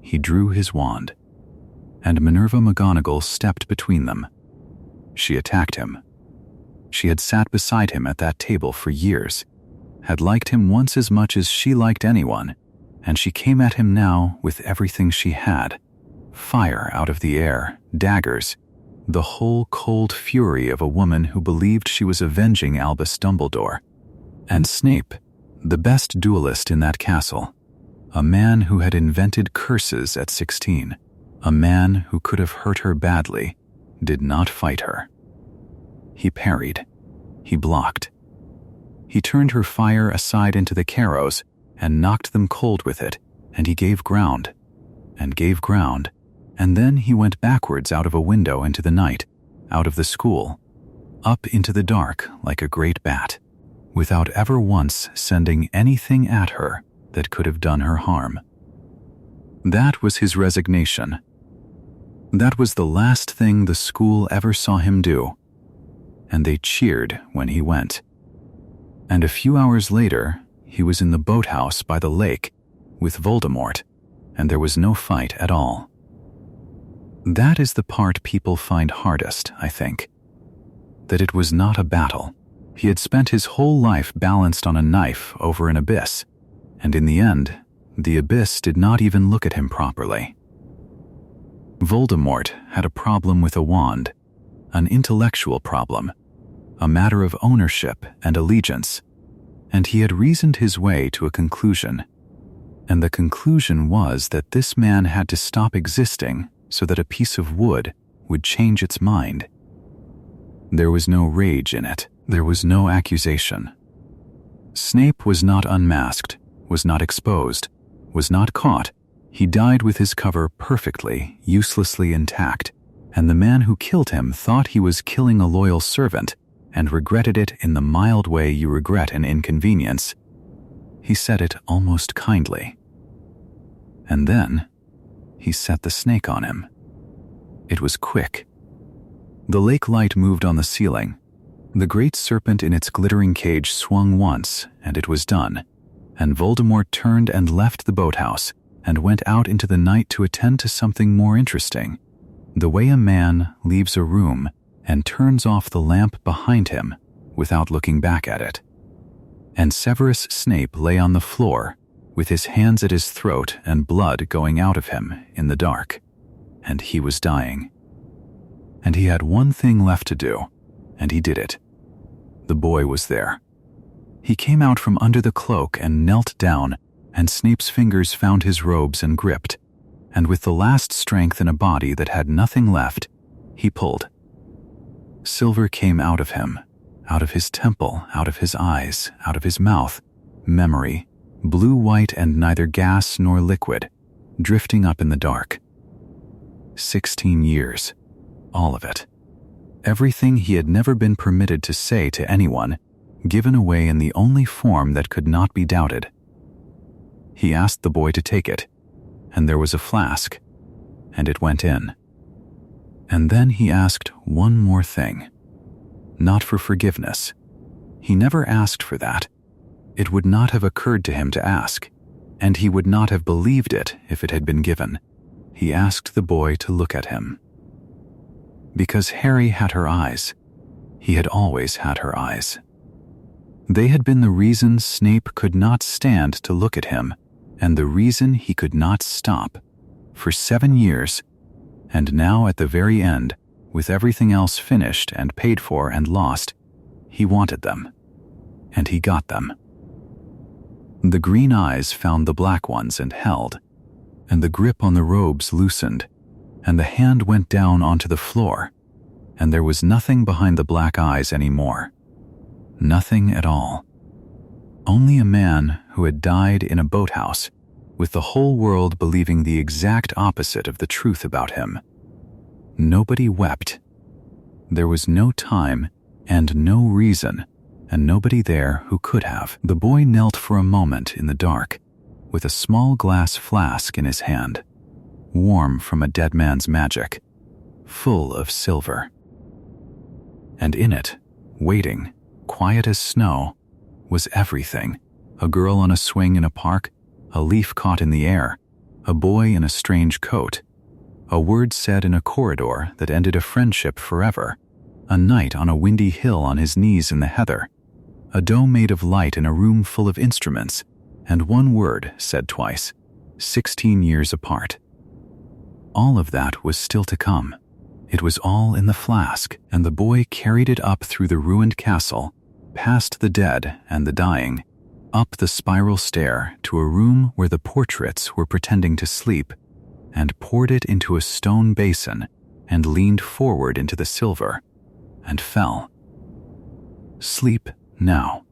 He drew his wand, and Minerva McGonagall stepped between them. She attacked him. She had sat beside him at that table for years, had liked him once as much as she liked anyone, and she came at him now with everything she had, fire out of the air, daggers, the whole cold fury of a woman who believed she was avenging Albus Dumbledore. And Snape, the best duelist in that castle, a man who had invented curses at 16, a man who could have hurt her badly, did not fight her. He parried. He blocked. He turned her fire aside into the carows and knocked them cold with it, and he gave ground, and gave ground, and then he went backwards out of a window into the night, out of the school, up into the dark like a great bat, without ever once sending anything at her that could have done her harm. That was his resignation. That was the last thing the school ever saw him do, and they cheered when he went. And a few hours later, he was in the boathouse by the lake with Voldemort, and there was no fight at all. That is the part people find hardest, I think. That it was not a battle. He had spent his whole life balanced on a knife over an abyss, and in the end, the abyss did not even look at him properly. Voldemort had a problem with a wand, an intellectual problem, a matter of ownership and allegiance, and he had reasoned his way to a conclusion. And the conclusion was that this man had to stop existing so that a piece of wood would change its mind. There was no rage in it. There was no accusation. Snape was not unmasked, was not exposed, was not caught, He died with his cover perfectly, uselessly intact, and the man who killed him thought he was killing a loyal servant and regretted it in the mild way you regret an inconvenience. He said it almost kindly. And then he set the snake on him. It was quick. The lake light moved on the ceiling. The great serpent in its glittering cage swung once, and it was done, and Voldemort turned and left the boathouse and went out into the night to attend to something more interesting, the way a man leaves a room and turns off the lamp behind him without looking back at it. And Severus Snape lay on the floor with his hands at his throat and blood going out of him in the dark, and he was dying. And he had one thing left to do, and he did it. The boy was there. He came out from under the cloak and knelt down, and Snape's fingers found his robes and gripped, and with the last strength in a body that had nothing left, he pulled. Silver came out of him, out of his temple, out of his eyes, out of his mouth, memory, blue-white and neither gas nor liquid, drifting up in the dark. 16 years, all of it. Everything he had never been permitted to say to anyone, given away in the only form that could not be doubted. He asked the boy to take it, and there was a flask, and it went in. And then he asked one more thing. Not for forgiveness. He never asked for that. It would not have occurred to him to ask, and he would not have believed it if it had been given. He asked the boy to look at him. Because Harry had her eyes. He had always had her eyes. They had been the reason Snape could not stand to look at him, and the reason he could not stop, for 7 years, and now at the very end, with everything else finished and paid for and lost, he wanted them, and he got them. The green eyes found the black ones and held, and the grip on the robes loosened, and the hand went down onto the floor, and there was nothing behind the black eyes anymore. Nothing at all. Only a man who had died in a boathouse, with the whole world believing the exact opposite of the truth about him. Nobody wept. There was no time and no reason, and nobody there who could have. The boy knelt for a moment in the dark, with a small glass flask in his hand, warm from a dead man's magic, full of silver. And in it, waiting, quiet as snow, was everything. A girl on a swing in a park, a leaf caught in the air, a boy in a strange coat, a word said in a corridor that ended a friendship forever, a knight on a windy hill on his knees in the heather, a dome made of light in a room full of instruments, and one word said twice, 16 years apart. All of that was still to come. It was all in the flask, and the boy carried it up through the ruined castle, past the dead and the dying, up the spiral stair to a room where the portraits were pretending to sleep, and poured it into a stone basin and leaned forward into the silver, and fell. Sleep now.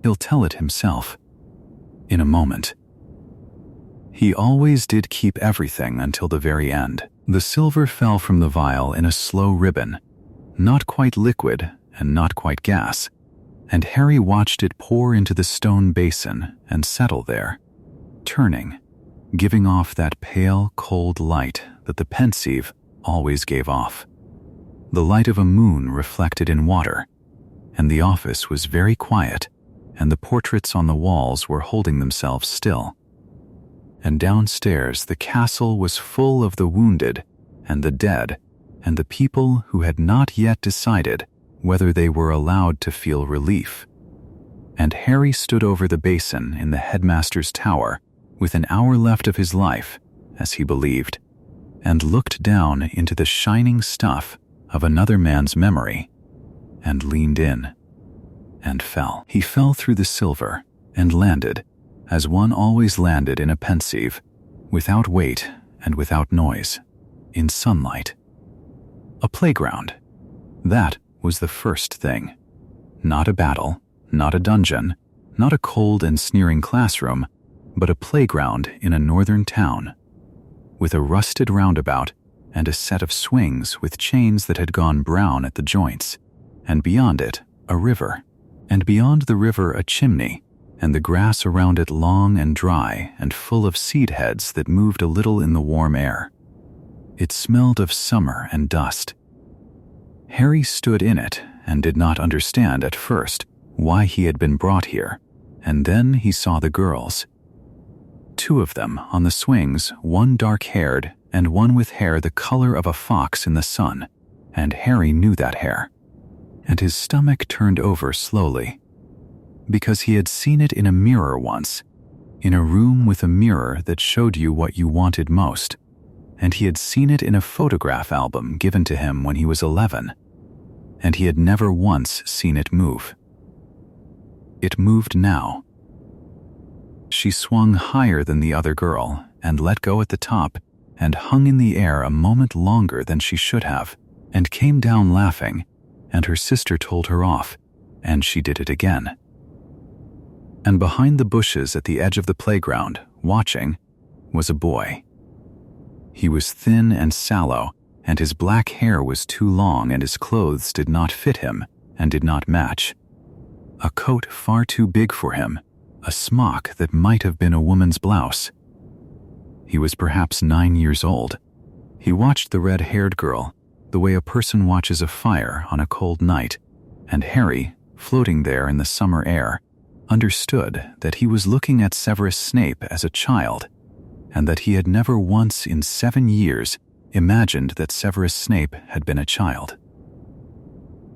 He'll tell it himself. In a moment. He always did keep everything until the very end. The silver fell from the vial in a slow ribbon, not quite liquid and not quite gas, and Harry watched it pour into the stone basin and settle there, turning, giving off that pale, cold light that the pensieve always gave off. The light of a moon reflected in water, and the office was very quiet, and the portraits on the walls were holding themselves still. And downstairs the castle was full of the wounded and the dead and the people who had not yet decided whether they were allowed to feel relief. And Harry stood over the basin in the headmaster's tower with an hour left of his life, as he believed, and looked down into the shining stuff of another man's memory, and leaned in, and fell. He fell through the silver and landed, as one always landed in a pensieve, without weight and without noise, in sunlight. A playground. That was the first thing. Not a battle, not a dungeon, not a cold and sneering classroom, but a playground in a northern town, with a rusted roundabout and a set of swings with chains that had gone brown at the joints, and beyond it, a river, and beyond the river a chimney, and the grass around it long and dry and full of seed heads that moved a little in the warm air. It smelled of summer and dust. Harry stood in it and did not understand at first why he had been brought here, and then he saw the girls. 2 of them on the swings, one dark-haired and one with hair the color of a fox in the sun, and Harry knew that hair. And his stomach turned over slowly, because he had seen it in a mirror once, in a room with a mirror that showed you what you wanted most, and he had seen it in a photograph album given to him when he was 11, and he had never once seen it move. It moved now. She swung higher than the other girl and let go at the top and hung in the air a moment longer than she should have, and came down laughing, and her sister told her off, and she did it again. And behind the bushes at the edge of the playground, watching, was a boy. He was thin and sallow, and his black hair was too long, and his clothes did not fit him and did not match. A coat far too big for him, a smock that might have been a woman's blouse. He was perhaps 9 years old. He watched the red-haired girl, the way a person watches a fire on a cold night, and Harry, floating there in the summer air, understood that he was looking at Severus Snape as a child, and that he had never once in 7 years imagined that Severus Snape had been a child.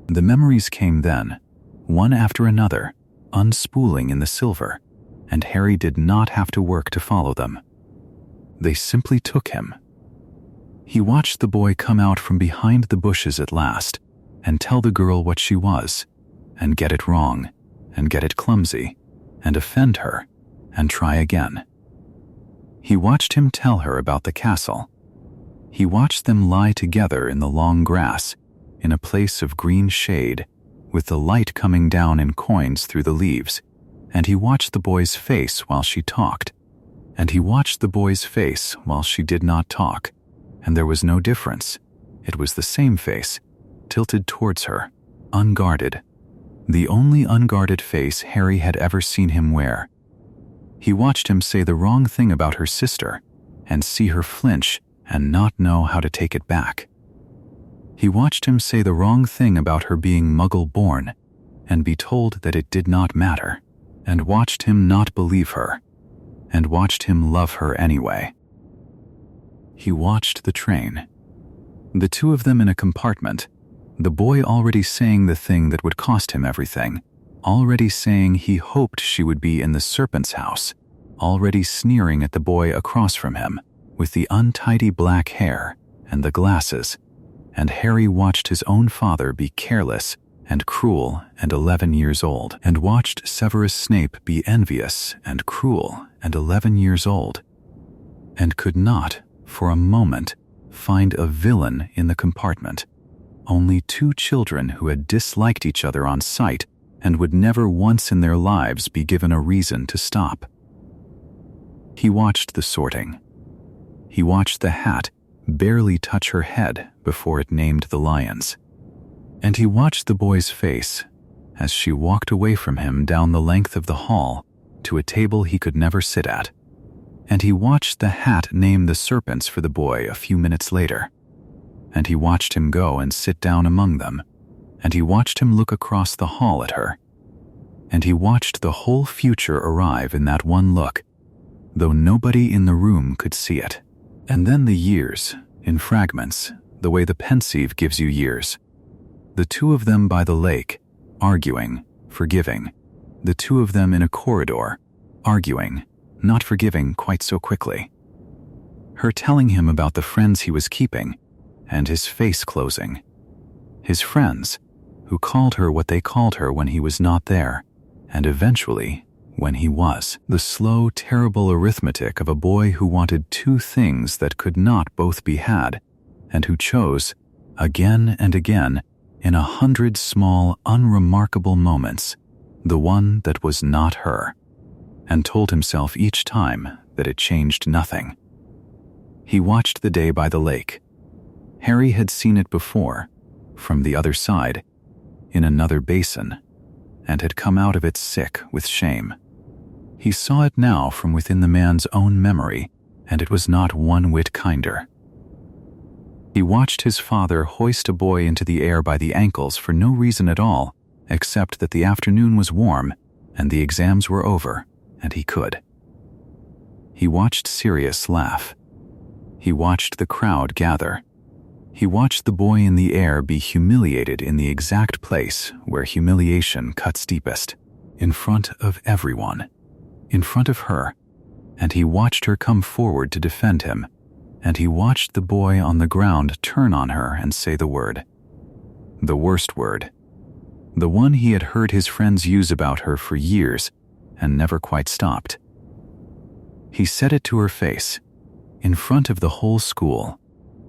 The memories came then, one after another, unspooling in the silver, and Harry did not have to work to follow them. They simply took him. He watched the boy come out from behind the bushes at last, and tell the girl what she was, and get it wrong, and get it clumsy, and offend her, and try again. He watched him tell her about the castle. He watched them lie together in the long grass, in a place of green shade, with the light coming down in coins through the leaves, and he watched the boy's face while she talked, and he watched the boy's face while she did not talk, and there was no difference. It was the same face, tilted towards her, unguarded, the only unguarded face Harry had ever seen him wear. He watched him say the wrong thing about her sister, and see her flinch and not know how to take it back. He watched him say the wrong thing about her being Muggle-born, and be told that it did not matter, and watched him not believe her, and watched him love her anyway. He watched the train. The 2 of them in a compartment, the boy already saying the thing that would cost him everything, already saying he hoped she would be in the serpent's house, already sneering at the boy across from him, with the untidy black hair and the glasses, and Harry watched his own father be careless and cruel and 11 years old, and watched Severus Snape be envious and cruel and 11 years old, and could not, for a moment, find a villain in the compartment, only 2 children who had disliked each other on sight and would never once in their lives be given a reason to stop. He watched the sorting. He watched the hat barely touch her head before it named the lions. And he watched the boy's face as she walked away from him down the length of the hall to a table he could never sit at. And he watched the hat name the serpents for the boy a few minutes later. And he watched him go and sit down among them. And he watched him look across the hall at her. And he watched the whole future arrive in that one look, though nobody in the room could see it. And then the years, in fragments, the way the pensieve gives you years. The 2 of them by the lake, arguing, forgiving. The 2 of them in a corridor, arguing, not forgiving quite so quickly. Her telling him about the friends he was keeping, and his face closing. His friends, who called her what they called her when he was not there, and eventually when he was. The slow, terrible arithmetic of a boy who wanted 2 things that could not both be had, and who chose, again and again, in 100 small, unremarkable moments, the one that was not her, and told himself each time that it changed nothing. He watched the day by the lake. Harry had seen it before, from the other side, in another basin, and had come out of it sick with shame. He saw it now from within the man's own memory, and it was not one whit kinder. He watched his father hoist a boy into the air by the ankles for no reason at all, except that the afternoon was warm and the exams were over, and he could. He watched Sirius laugh. He watched the crowd gather. He watched the boy in the air be humiliated in the exact place where humiliation cuts deepest, in front of everyone, in front of her, and he watched her come forward to defend him, and he watched the boy on the ground turn on her and say the word. The worst word. The one he had heard his friends use about her for years and never quite stopped. He said it to her face, in front of the whole school,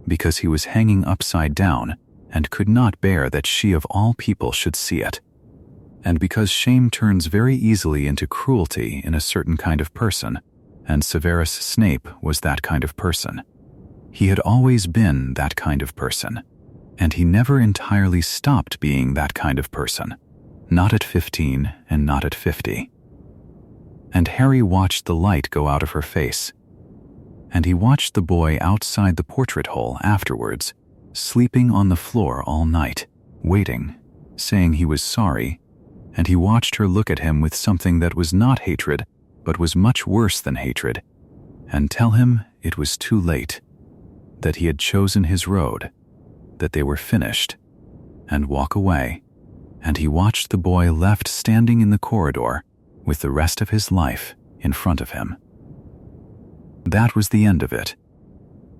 because he was hanging upside down and could not bear that she of all people should see it, and because shame turns very easily into cruelty in a certain kind of person, and Severus Snape was that kind of person. He had always been that kind of person, and he never entirely stopped being that kind of person, not at 15 and not at 50. And Harry watched the light go out of her face, and he watched the boy outside the portrait hole afterwards, sleeping on the floor all night, waiting, saying he was sorry, and he watched her look at him with something that was not hatred, but was much worse than hatred, and tell him it was too late, that he had chosen his road, that they were finished, and walk away, and he watched the boy left standing in the corridor with the rest of his life in front of him. That was the end of it.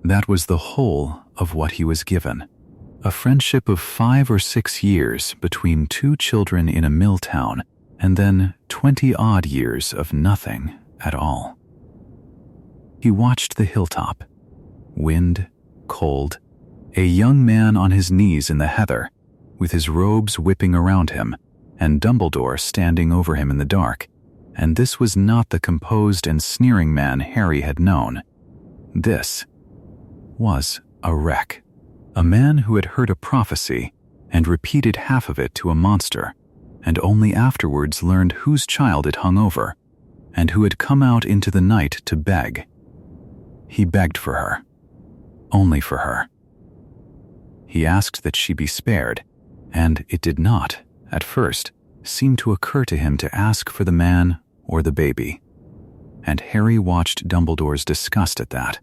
That was the whole of what he was given. A friendship of 5 or 6 years between 2 children in a mill town, and then 20-odd years of nothing at all. He watched the hilltop. Wind, cold, a young man on his knees in the heather, with his robes whipping around him, and Dumbledore standing over him in the dark. And this was not the composed and sneering man Harry had known. This was a wreck. A man who had heard a prophecy and repeated half of it to a monster, and only afterwards learned whose child it hung over, and who had come out into the night to beg. He begged for her. Only for her. He asked that she be spared, and it did not, at first, seem to occur to him to ask for the man or the baby. And Harry watched Dumbledore's disgust at that,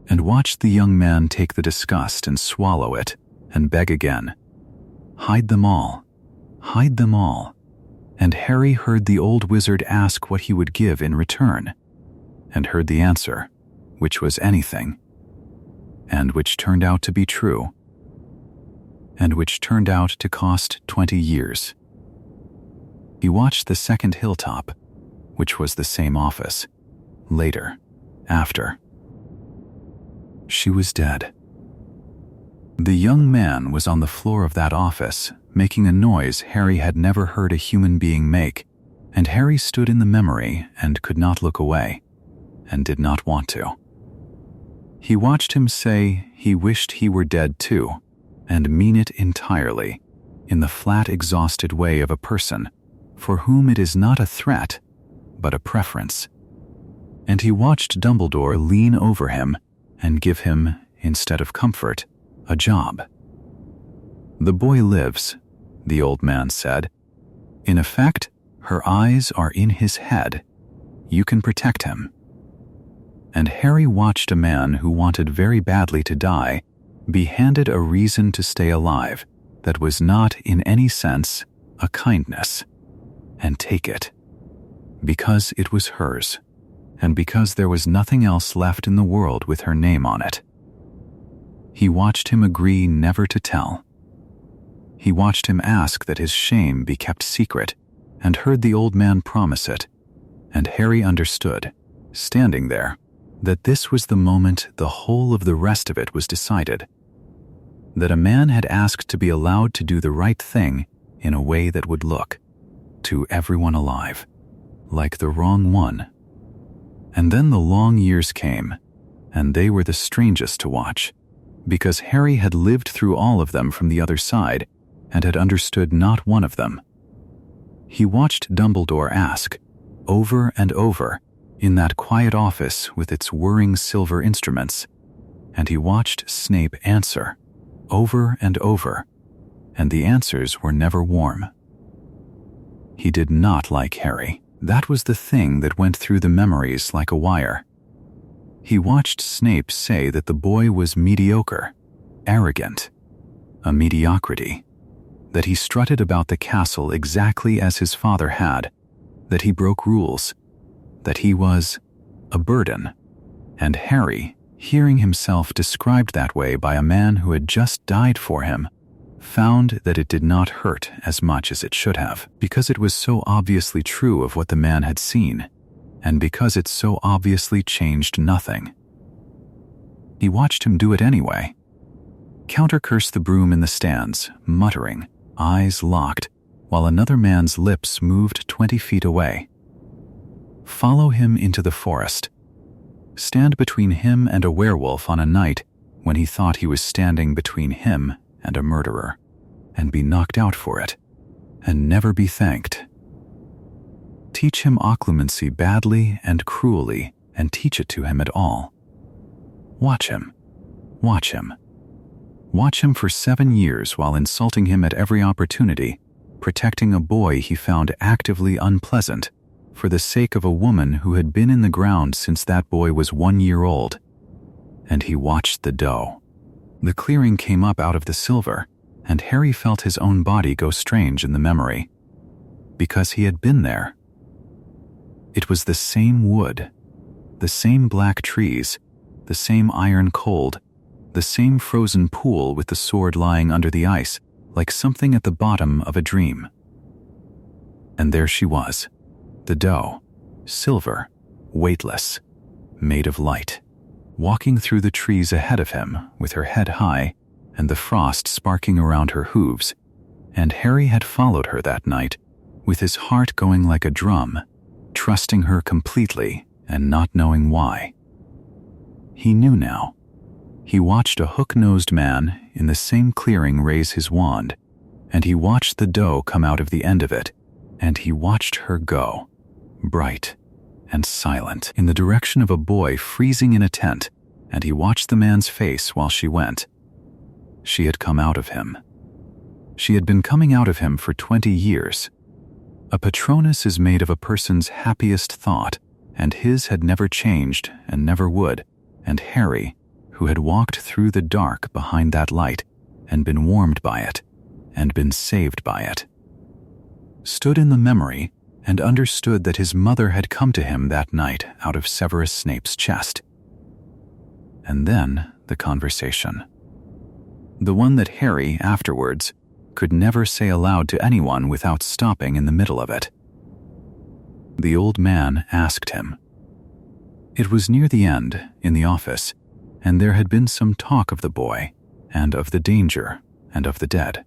and watched the young man take the disgust and swallow it, and beg again. Hide them all. Hide them all. And Harry heard the old wizard ask what he would give in return, and heard the answer, which was anything, and which turned out to be true, and which turned out to cost 20 years. He watched the second hilltop, which was the same office, later, after. She was dead. The young man was on the floor of that office, making a noise Harry had never heard a human being make, and Harry stood in the memory and could not look away, and did not want to. He watched him say he wished he were dead too, and mean it entirely, in the flat, exhausted way of a person for whom it is not a threat, but a preference. And he watched Dumbledore lean over him and give him, instead of comfort, a job. The boy lives, the old man said. In effect, her eyes are in his head. You can protect him. And Harry watched a man who wanted very badly to die be handed a reason to stay alive that was not, in any sense, a kindness, and take it, because it was hers, and because there was nothing else left in the world with her name on it. He watched him agree never to tell. He watched him ask that his shame be kept secret, and heard the old man promise it, and Harry understood, standing there, that this was the moment the whole of the rest of it was decided, that a man had asked to be allowed to do the right thing in a way that would look, to everyone alive, like the wrong one. And then the long years came, and they were the strangest to watch, because Harry had lived through all of them from the other side and had understood not one of them. He watched Dumbledore ask, over and over, in that quiet office with its whirring silver instruments, and he watched Snape answer, over and over, and the answers were never warm. He did not like Harry. That was the thing that went through the memories like a wire. He watched Snape say that the boy was mediocre, arrogant, a mediocrity, that he strutted about the castle exactly as his father had, that he broke rules, that he was a burden, and Harry, hearing himself described that way by a man who had just died for him, found that it did not hurt as much as it should have, because it was so obviously true of what the man had seen, and because it so obviously changed nothing. He watched him do it anyway. Countercurse the broom in the stands, muttering, eyes locked, while another man's lips moved 20 feet away. Follow him into the forest. Stand between him and a werewolf on a night when he thought he was standing between him and a murderer, and be knocked out for it, and never be thanked. Teach him occlumency badly and cruelly, and teach it to him at all. Watch him. Watch him. Watch him for 7 years while insulting him at every opportunity, protecting a boy he found actively unpleasant, for the sake of a woman who had been in the ground since that boy was 1 year old. And he watched the doe. The clearing came up out of the silver, and Harry felt his own body go strange in the memory, because he had been there. It was the same wood, the same black trees, the same iron cold, the same frozen pool with the sword lying under the ice, like something at the bottom of a dream. And there she was, the doe, silver, weightless, made of light, walking through the trees ahead of him with her head high and the frost sparking around her hooves, and Harry had followed her that night, with his heart going like a drum, trusting her completely and not knowing why. He knew now. He watched a hook-nosed man in the same clearing raise his wand, and he watched the doe come out of the end of it, and he watched her go, bright and silent, in the direction of a boy freezing in a tent, and he watched the man's face while she went. She had come out of him. She had been coming out of him for 20 years. A Patronus is made of a person's happiest thought, and his had never changed and never would, and Harry, who had walked through the dark behind that light and been warmed by it and been saved by it, stood in the memory and understood that his mother had come to him that night out of Severus Snape's chest. And then the conversation. The one that Harry, afterwards, could never say aloud to anyone without stopping in the middle of it. The old man asked him. It was near the end, in the office, and there had been some talk of the boy, and of the danger, and of the dead.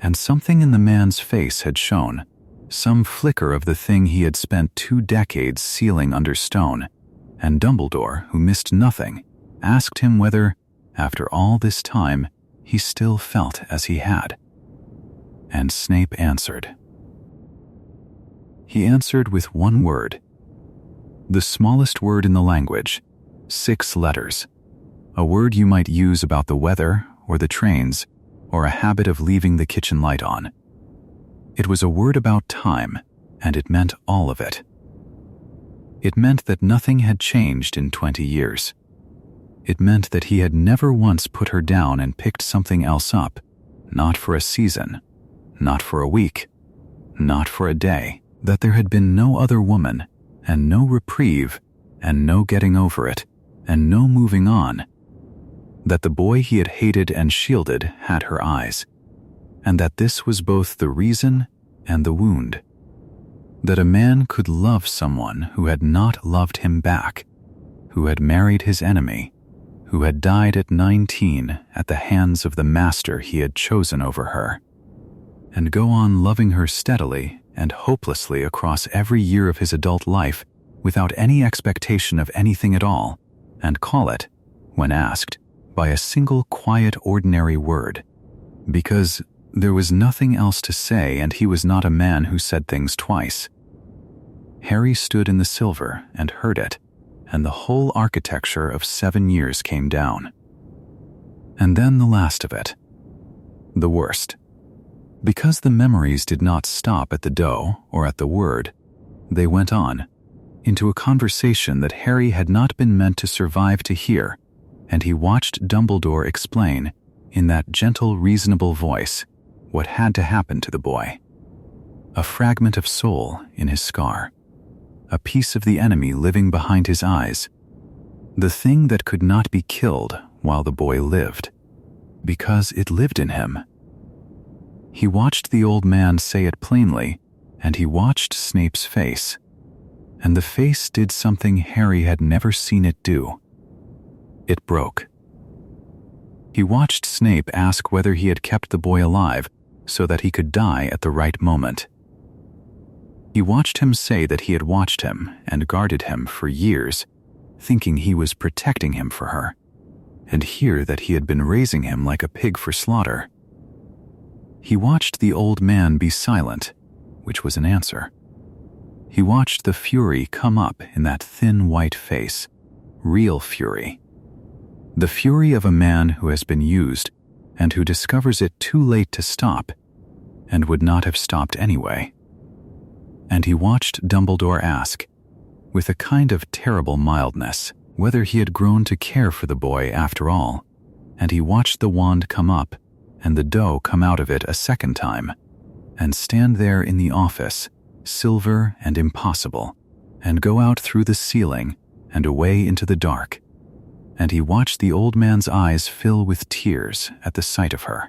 And something in the man's face had shown, some flicker of the thing he had spent 2 decades sealing under stone, and Dumbledore, who missed nothing, asked him whether, after all this time, he still felt as he had. And Snape answered. He answered with one word, the smallest word in the language, 6 letters, a word you might use about the weather or the trains or a habit of leaving the kitchen light on. It was a word about time, and it meant all of it. It meant that nothing had changed in 20 years. It meant that he had never once put her down and picked something else up, not for a season, not for a week, not for a day, that there had been no other woman, and no reprieve, and no getting over it, and no moving on, that the boy he had hated and shielded had her eyes, and that this was both the reason and the wound, that a man could love someone who had not loved him back, who had married his enemy, who had died at 19 at the hands of the master he had chosen over her, and go on loving her steadily and hopelessly across every year of his adult life without any expectation of anything at all, and call it, when asked, by a single quiet ordinary word, because there was nothing else to say and he was not a man who said things twice. Harry stood in the silver and heard it, and the whole architecture of 7 years came down. And then the last of it. The worst. Because the memories did not stop at the doe or at the word, they went on, into a conversation that Harry had not been meant to survive to hear, and he watched Dumbledore explain, in that gentle, reasonable voice, what had to happen to the boy. A fragment of soul in his scar. A piece of the enemy living behind his eyes. The thing that could not be killed while the boy lived, because it lived in him. He watched the old man say it plainly, and he watched Snape's face. And the face did something Harry had never seen it do. It broke. He watched Snape ask whether he had kept the boy alive so that he could die at the right moment. He watched him say that he had watched him and guarded him for years, thinking he was protecting him for her, and hear that he had been raising him like a pig for slaughter. He watched the old man be silent, which was an answer. He watched the fury come up in that thin white face, real fury. The fury of a man who has been used and who discovers it too late to stop and would not have stopped anyway. And he watched Dumbledore ask, with a kind of terrible mildness, whether he had grown to care for the boy after all, and he watched the wand come up and the doe come out of it a second time, and stand there in the office, silver and impossible, and go out through the ceiling and away into the dark, and he watched the old man's eyes fill with tears at the sight of her,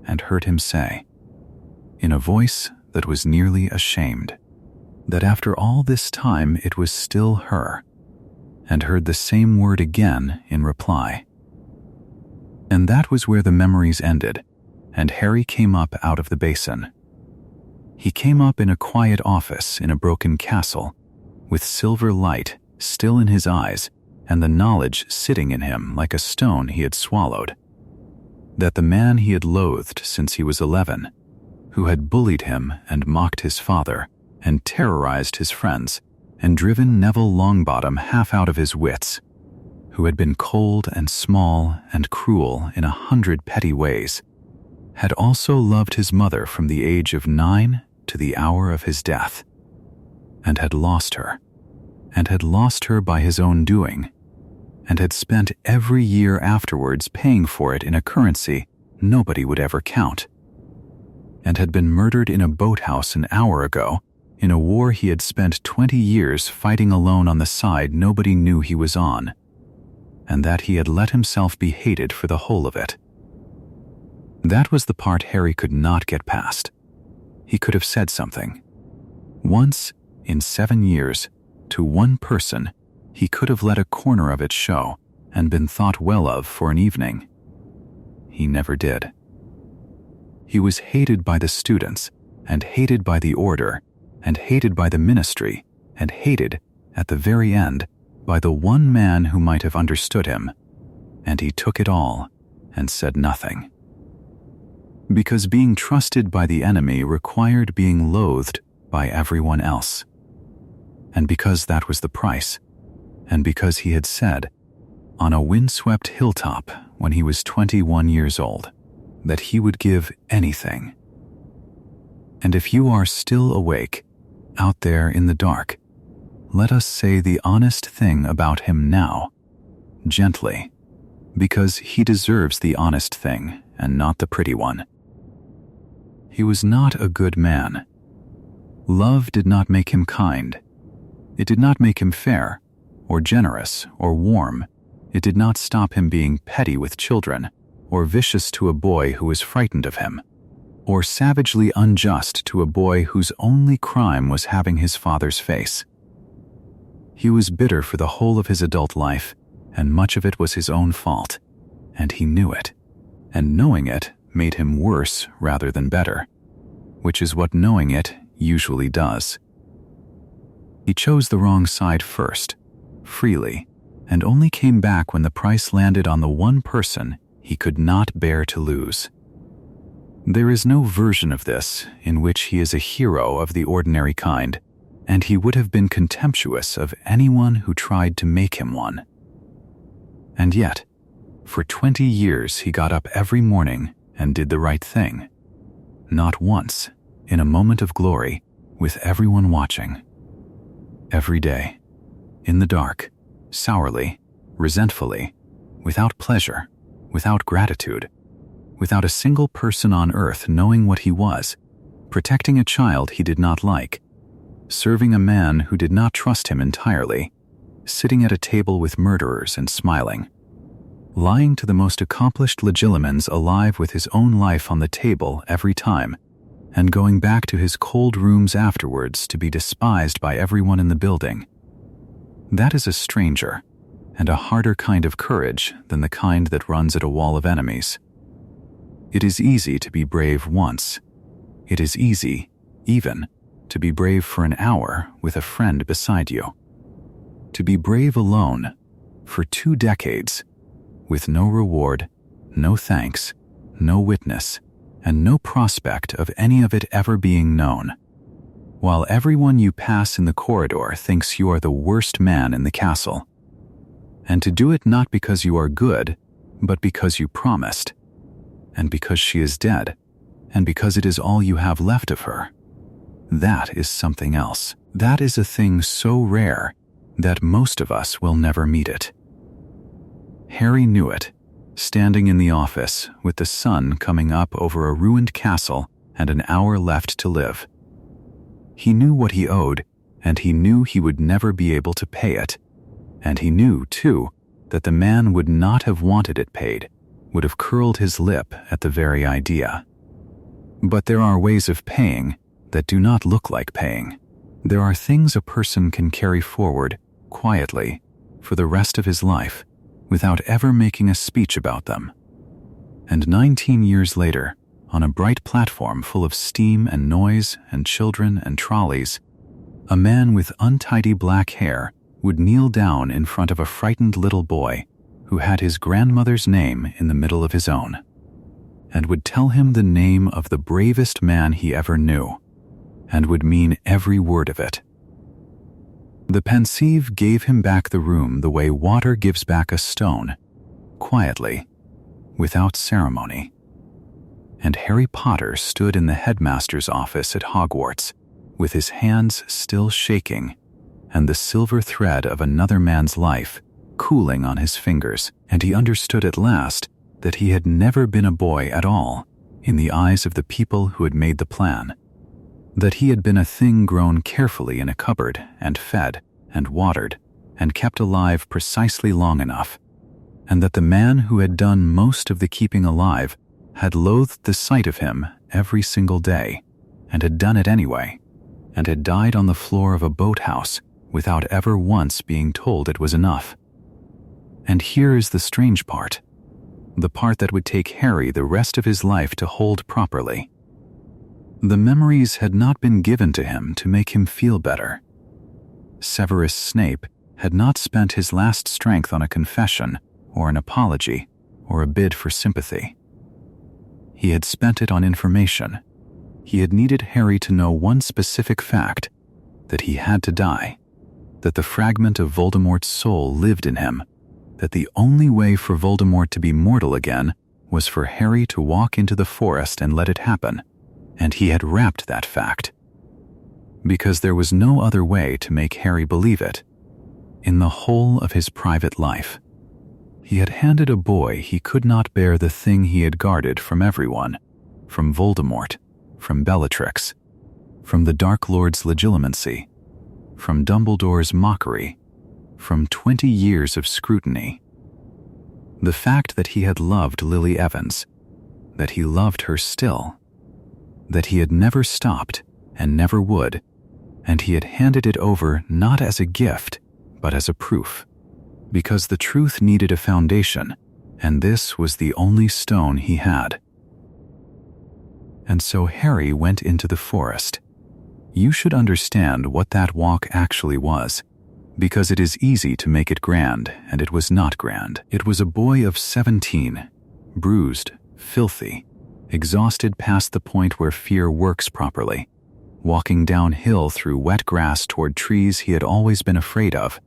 and heard him say, in a voice that was nearly ashamed, that after all this time it was still her, and heard the same word again in reply. And that was where the memories ended, and Harry came up out of the basin. He came up in a quiet office in a broken castle, with silver light still in his eyes, and the knowledge sitting in him like a stone he had swallowed, that the man he had loathed since he was 11, who had bullied him and mocked his father, and terrorized his friends, and driven Neville Longbottom half out of his wits, who had been cold and small and cruel in 100 petty ways, had also loved his mother from the age of 9 to the hour of his death, and had lost her by his own doing, and had spent every year afterwards paying for it in a currency nobody would ever count, and had been murdered in a boathouse an hour ago in a war he had spent 20 years fighting alone on the side nobody knew he was on, and that he had let himself be hated for the whole of it. That was the part Harry could not get past. He could have said something. Once, in 7 years, to one person, he could have let a corner of it show and been thought well of for an evening. He never did. He was hated by the students, and hated by the order, and hated by the ministry, and hated, at the very end, by the one man who might have understood him, and he took it all and said nothing. Because being trusted by the enemy required being loathed by everyone else, and because that was the price, and because he had said, on a windswept hilltop when he was 21 years old, that he would give anything. And if you are still awake, out there in the dark, let us say the honest thing about him now, gently, because he deserves the honest thing and not the pretty one. He was not a good man. Love did not make him kind. It did not make him fair, or generous, or warm. It did not stop him being petty with children, or vicious to a boy who was frightened of him, or savagely unjust to a boy whose only crime was having his father's face. He was bitter for the whole of his adult life, and much of it was his own fault, and he knew it, and knowing it made him worse rather than better, which is what knowing it usually does. He chose the wrong side first, freely, and only came back when the price landed on the one person he could not bear to lose. There is no version of this in which he is a hero of the ordinary kind, and he would have been contemptuous of anyone who tried to make him one. And yet, for 20 years he got up every morning and did the right thing. Not once, in a moment of glory, with everyone watching. Every day, in the dark, sourly, resentfully, without pleasure, without gratitude, without a single person on earth knowing what he was, protecting a child he did not like, serving a man who did not trust him entirely, sitting at a table with murderers and smiling, lying to the most accomplished legilimens alive with his own life on the table every time, and going back to his cold rooms afterwards to be despised by everyone in the building. That is a stranger, and a harder kind of courage than the kind that runs at a wall of enemies. It is easy to be brave once. It is easy, even, to be brave for an hour with a friend beside you. To be brave alone, for 2 decades, with no reward, no thanks, no witness, and no prospect of any of it ever being known, while everyone you pass in the corridor thinks you are the worst man in the castle. And to do it not because you are good, but because you promised, and because she is dead, and because it is all you have left of her. That is something else. That is a thing so rare that most of us will never meet it. Harry knew it, standing in the office with the sun coming up over a ruined castle and an hour left to live. He knew what he owed, and he knew he would never be able to pay it. And he knew, too, that the man would not have wanted it paid, would have curled his lip at the very idea. But there are ways of paying that do not look like paying. There are things a person can carry forward, quietly, for the rest of his life, without ever making a speech about them. And 19 years later, on a bright platform full of steam and noise and children and trolleys, a man with untidy black hair would kneel down in front of a frightened little boy who had his grandmother's name in the middle of his own, and would tell him the name of the bravest man he ever knew, and would mean every word of it. The pensieve gave him back the room the way water gives back a stone, quietly, without ceremony. And Harry Potter stood in the headmaster's office at Hogwarts, with his hands still shaking, and the silver thread of another man's life cooling on his fingers, and he understood at last that he had never been a boy at all in the eyes of the people who had made the plan, that he had been a thing grown carefully in a cupboard and fed and watered and kept alive precisely long enough, and that the man who had done most of the keeping alive had loathed the sight of him every single day, and had done it anyway, and had died on the floor of a boathouse without ever once being told it was enough. And here is the strange part, the part that would take Harry the rest of his life to hold properly. The memories had not been given to him to make him feel better. Severus Snape had not spent his last strength on a confession or an apology or a bid for sympathy. He had spent it on information. He had needed Harry to know one specific fact, that he had to die, that the fragment of Voldemort's soul lived in him, that the only way for Voldemort to be mortal again was for Harry to walk into the forest and let it happen, and he had wrapped that fact. Because there was no other way to make Harry believe it. In the whole of his private life, he had handed a boy he could not bear the thing he had guarded from everyone, from Voldemort, from Bellatrix, from the Dark Lord's legilimency, from Dumbledore's mockery, from 20 years of scrutiny. The fact that he had loved Lily Evans, that he loved her still, that he had never stopped and never would, and he had handed it over not as a gift, but as a proof, because the truth needed a foundation, and this was the only stone he had. And so Harry went into the forest, You should understand what that walk actually was, because it is easy to make it grand, and it was not grand. It was a boy of 17, bruised, filthy, exhausted past the point where fear works properly, walking downhill through wet grass toward trees he had always been afraid of,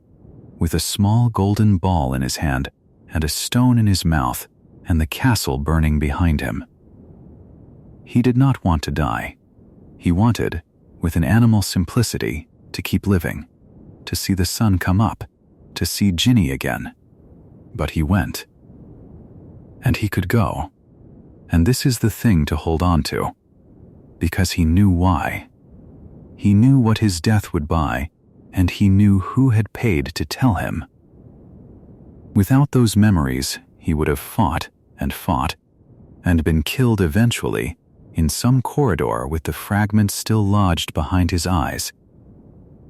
with a small golden ball in his hand and a stone in his mouth and the castle burning behind him. He did not want to die. He wanted, with an animal simplicity, to keep living, to see the sun come up, to see Ginny again. But he went. And he could go. And this is the thing to hold on to, because he knew why. He knew what his death would buy, and he knew who had paid to tell him. Without those memories, he would have fought, and been killed eventually in some corridor with the fragments still lodged behind his eyes.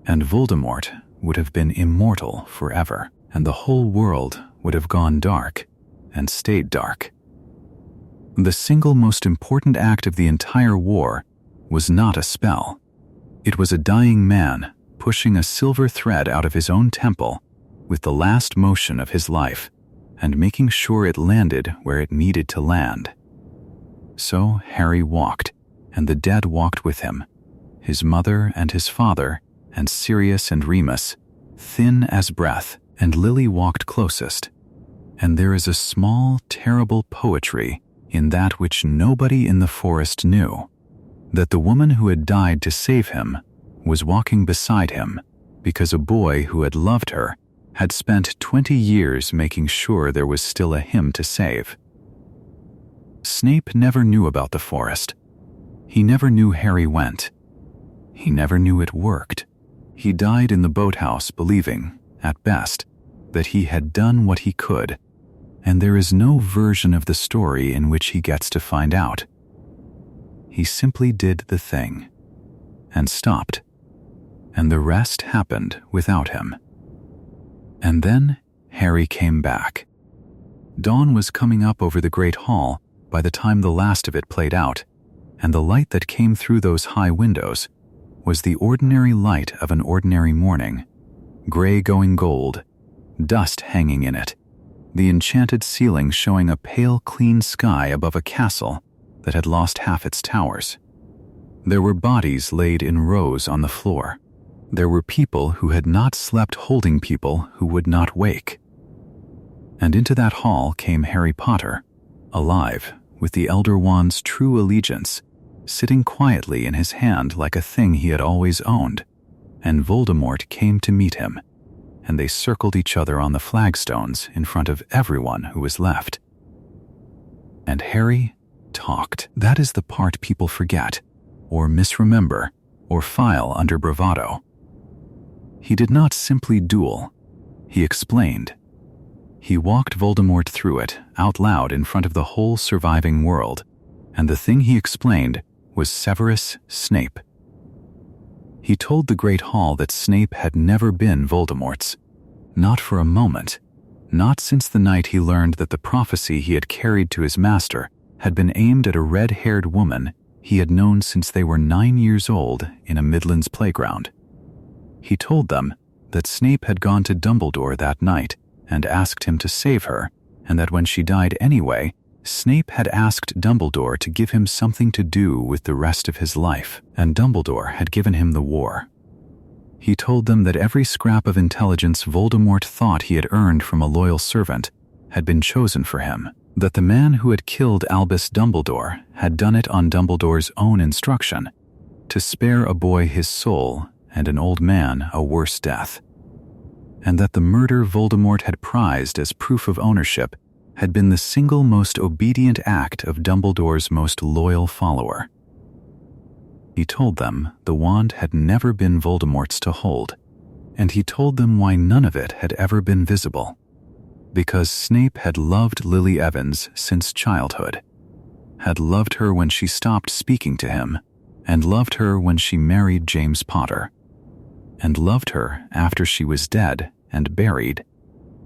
And Voldemort would have been immortal forever, and the whole world would have gone dark and stayed dark. The single most important act of the entire war was not a spell. It was a dying man pushing a silver thread out of his own temple with the last motion of his life and making sure it landed where it needed to land. So Harry walked, and the dead walked with him, his mother and his father, and Sirius and Remus, thin as breath, and Lily walked closest. And there is a small, terrible poetry in that which nobody in the forest knew, that the woman who had died to save him was walking beside him because a boy who had loved her had spent 20 years making sure there was still a him to save. Snape never knew about the forest. He never knew Harry went. He never knew it worked. He died in the boathouse believing, at best, that he had done what he could, and there is no version of the story in which he gets to find out. He simply did the thing, and stopped, and the rest happened without him. And then Harry came back. Dawn was coming up over the Great Hall by the time the last of it played out, and the light that came through those high windows was the ordinary light of an ordinary morning, gray going gold, dust hanging in it, the enchanted ceiling showing a pale, clean sky above a castle that had lost half its towers. There were bodies laid in rows on the floor. There were people who had not slept holding people who would not wake. And into that hall came Harry Potter, alive, with the Elder Wand's true allegiance, sitting quietly in his hand like a thing he had always owned, and Voldemort came to meet him, and they circled each other on the flagstones in front of everyone who was left. And Harry talked. That is the part people forget, or misremember, or file under bravado. He did not simply duel. He explained. He walked Voldemort through it, out loud in front of the whole surviving world, and the thing he explained was Severus Snape. He told the Great Hall that Snape had never been Voldemort's, not for a moment, not since the night he learned that the prophecy he had carried to his master had been aimed at a red-haired woman he had known since they were 9 years old in a Midlands playground. He told them that Snape had gone to Dumbledore that night and asked him to save her, and that when she died anyway, Snape had asked Dumbledore to give him something to do with the rest of his life, and Dumbledore had given him the war. He told them that every scrap of intelligence Voldemort thought he had earned from a loyal servant had been chosen for him, that the man who had killed Albus Dumbledore had done it on Dumbledore's own instruction, to spare a boy his soul and an old man a worse death, and that the murder Voldemort had prized as proof of ownership had been the single most obedient act of Dumbledore's most loyal follower. He told them the wand had never been Voldemort's to hold, and he told them why none of it had ever been visible. Because Snape had loved Lily Evans since childhood, had loved her when she stopped speaking to him, and loved her when she married James Potter, and loved her after she was dead and buried,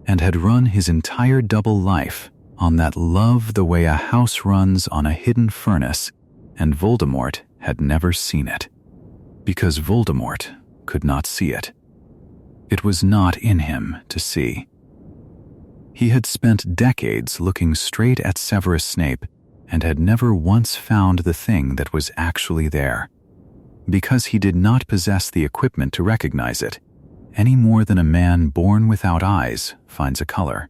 and had run his entire double life on that love the way a house runs on a hidden furnace, and Voldemort had never seen it. because Voldemort could not see it. It was not in him to see. He had spent decades looking straight at Severus Snape and had never once found the thing that was actually there, because he did not possess the equipment to recognize it, any more than a man born without eyes finds a color.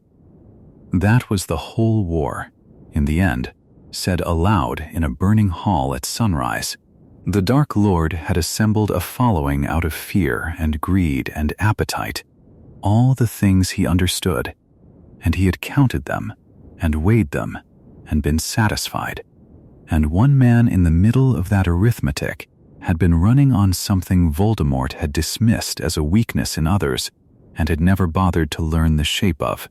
That was the whole war, in the end, said aloud in a burning hall at sunrise. The Dark Lord had assembled a following out of fear and greed and appetite, all the things he understood, and he had counted them and weighed them and been satisfied. And one man in the middle of that arithmetic had been running on something Voldemort had dismissed as a weakness in others and had never bothered to learn the shape of.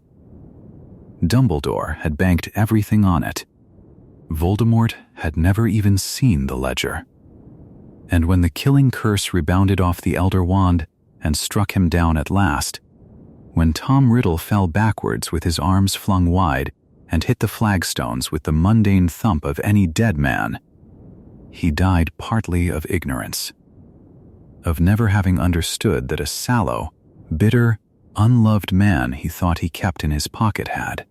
Dumbledore had banked everything on it. Voldemort had never even seen the ledger. And when the killing curse rebounded off the Elder Wand and struck him down at last, when Tom Riddle fell backwards with his arms flung wide and hit the flagstones with the mundane thump of any dead man, he died partly of ignorance, of never having understood that a sallow, bitter, unloved man he thought he kept in his pocket had,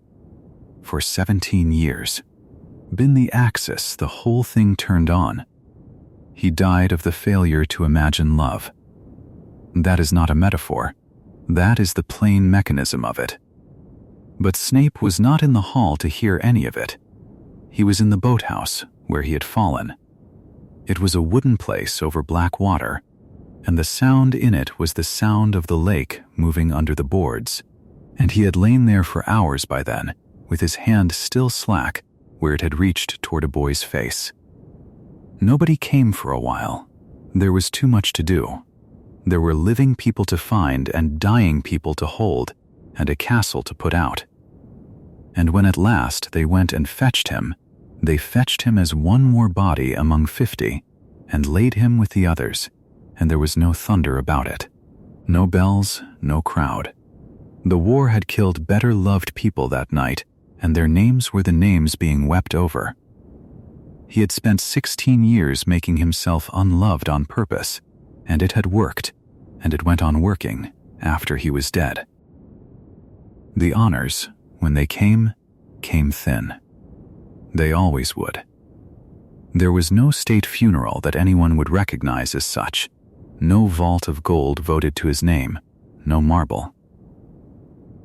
for 17 years, been the axis the whole thing turned on. He died of the failure to imagine love. That is not a metaphor. That is the plain mechanism of it. But Snape was not in the hall to hear any of it. He was in the boathouse where he had fallen. It was a wooden place over black water, and the sound in it was the sound of the lake moving under the boards, and he had lain there for hours by then, with his hand still slack where it had reached toward a boy's face. Nobody came for a while. There was too much to do. There were living people to find and dying people to hold, and a castle to put out. And when at last they went and fetched him, they fetched him as one more body among 50, and laid him with the others, and there was no thunder about it. No bells, no crowd. The war had killed better loved people that night, and their names were the names being wept over. He had spent 16 years making himself unloved on purpose, and it had worked, and it went on working after he was dead. The honors, when they came thin. They always would. There was no state funeral that anyone would recognize as such, no vault of gold voted to his name, no marble.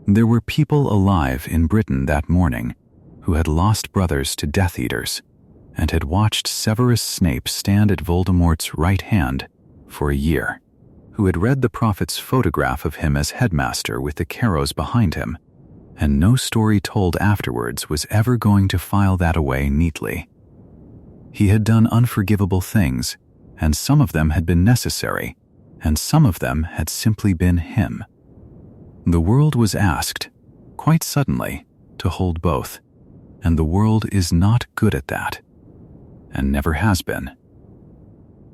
There were people alive in Britain that morning who had lost brothers to Death Eaters and had watched Severus Snape stand at Voldemort's right hand for a year, who had read the prophet's photograph of him as headmaster with the Carrows behind him, and no story told afterwards was ever going to file that away neatly. He had done unforgivable things, and some of them had been necessary, and some of them had simply been him. The world was asked, quite suddenly, to hold both, and the world is not good at that, and never has been.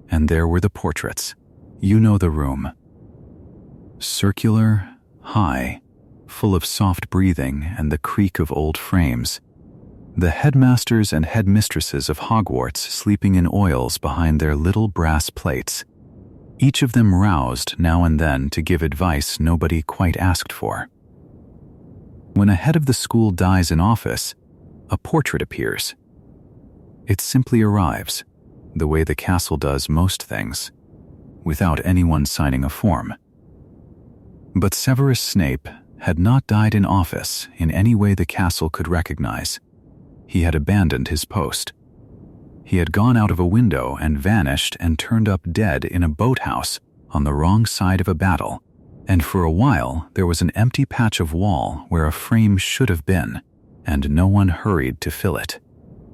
And there were the portraits. You know the room. Circular, high, full of soft breathing and the creak of old frames. The headmasters and headmistresses of Hogwarts sleeping in oils behind their little brass plates, each of them roused now and then to give advice nobody quite asked for. When a head of the school dies in office, a portrait appears. It simply arrives, the way the castle does most things, without anyone signing a form. But Severus Snape had not died in office in any way the castle could recognize. He had abandoned his post. He had gone out of a window and vanished and turned up dead in a boathouse on the wrong side of a battle, and for a while there was an empty patch of wall where a frame should have been, and no one hurried to fill it.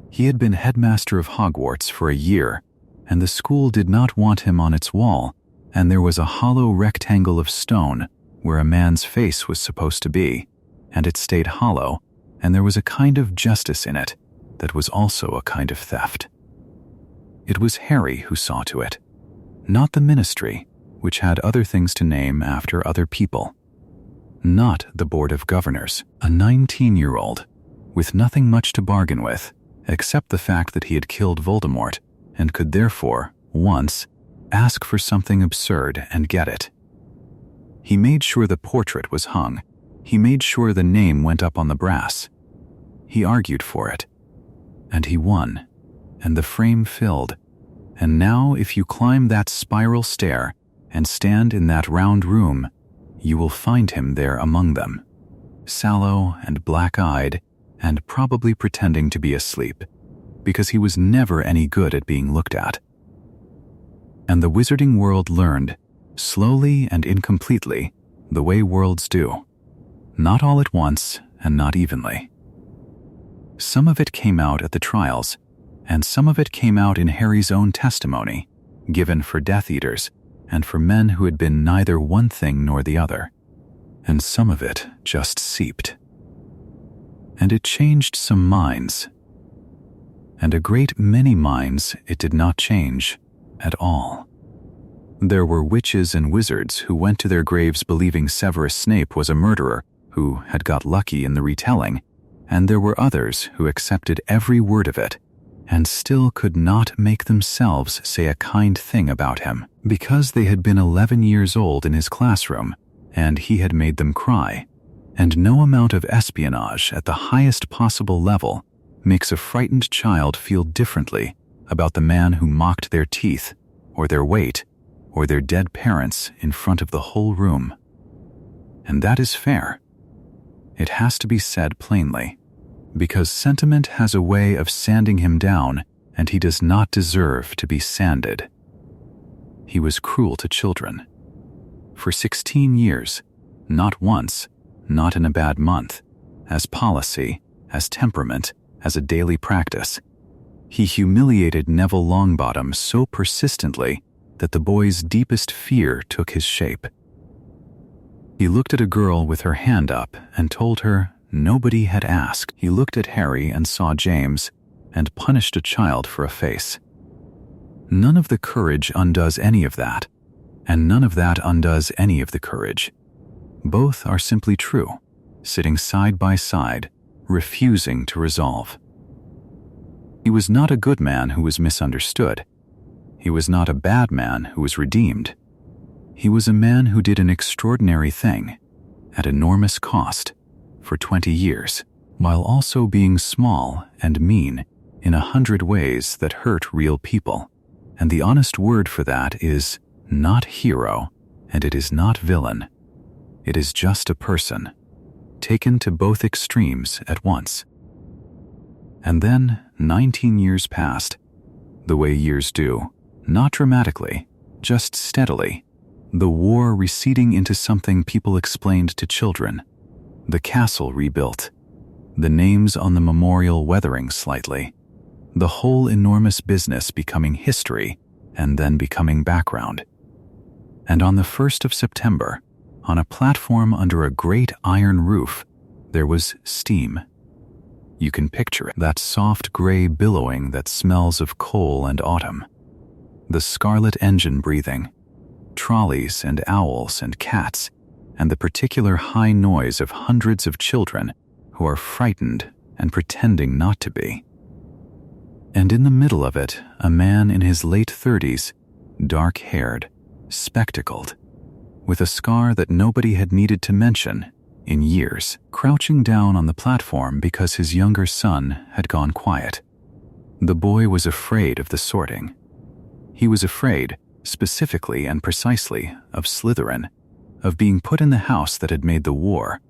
He had been headmaster of Hogwarts for a year, and the school did not want him on its wall, and there was a hollow rectangle of stone where a man's face was supposed to be, and it stayed hollow, and there was a kind of justice in it that was also a kind of theft. It was Harry who saw to it, not the ministry, which had other things to name after other people. Not the Board of Governors, a 19-year-old, with nothing much to bargain with, except the fact that he had killed Voldemort, and could therefore, once, Ask for something absurd and get it. He made sure the portrait was hung. He made sure the name went up on the brass. He argued for it. And he won. And the frame filled. And now if you climb that spiral stair and stand in that round room, you will find him there among them, sallow and black-eyed and probably pretending to be asleep, because he was never any good at being looked at. And the wizarding world learned, slowly and incompletely, the way worlds do, not all at once and not evenly. Some of it came out at the trials, and some of it came out in Harry's own testimony, given for Death Eaters and for men who had been neither one thing nor the other, and some of it just seeped. And it changed some minds, and a great many minds it did not change at all. There were witches and wizards who went to their graves believing Severus Snape was a murderer who had got lucky in the retelling, and there were others who accepted every word of it and still could not make themselves say a kind thing about him because they had been 11 years old in his classroom and he had made them cry. And no amount of espionage at the highest possible level makes a frightened child feel differently about the man who mocked their teeth or their weight or their dead parents in front of the whole room. And that is fair. It has to be said plainly, because sentiment has a way of sanding him down, and he does not deserve to be sanded. He was cruel to children. For 16 years, not once, not in a bad month, as policy, as temperament, as a daily practice, he humiliated Neville Longbottom so persistently that the boy's deepest fear took his shape. He looked at a girl with her hand up and told her nobody had asked. He looked at Harry and saw James and punished a child for a face. None of the courage undoes any of that, and none of that undoes any of the courage. Both are simply true, sitting side by side, refusing to resolve. He was not a good man who was misunderstood. He was not a bad man who was redeemed. He was a man who did an extraordinary thing, at enormous cost, for 20 years, while also being small and mean in 100 ways that hurt real people. And the honest word for that is not hero, and it is not villain. It is just a person, taken to both extremes at once. And then 19 years passed, the way years do, not dramatically, just steadily, the war receding into something people explained to children, the castle rebuilt, the names on the memorial weathering slightly, the whole enormous business becoming history and then becoming background. And on the 1st of September, on a platform under a great iron roof, there was steam. You can picture it, that soft gray billowing that smells of coal and autumn, the scarlet engine breathing, trolleys and owls and cats, and the particular high noise of hundreds of children who are frightened and pretending not to be. And in the middle of it, a man in his late 30s, dark-haired, spectacled, with a scar that nobody had needed to mention in years, crouching down on the platform because his younger son had gone quiet. The boy was afraid of the sorting. He was afraid, specifically and precisely, of Slytherin, of being put in the house that had made the war,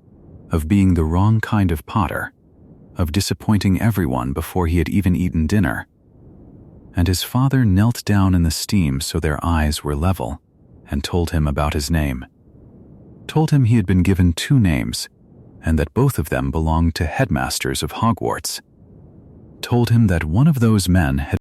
of being the wrong kind of Potter, of disappointing everyone before he had even eaten dinner. And his father knelt down in the steam so their eyes were level, and told him about his name. Told him he had been given 2 names, and that both of them belonged to headmasters of Hogwarts. Told him that one of those men had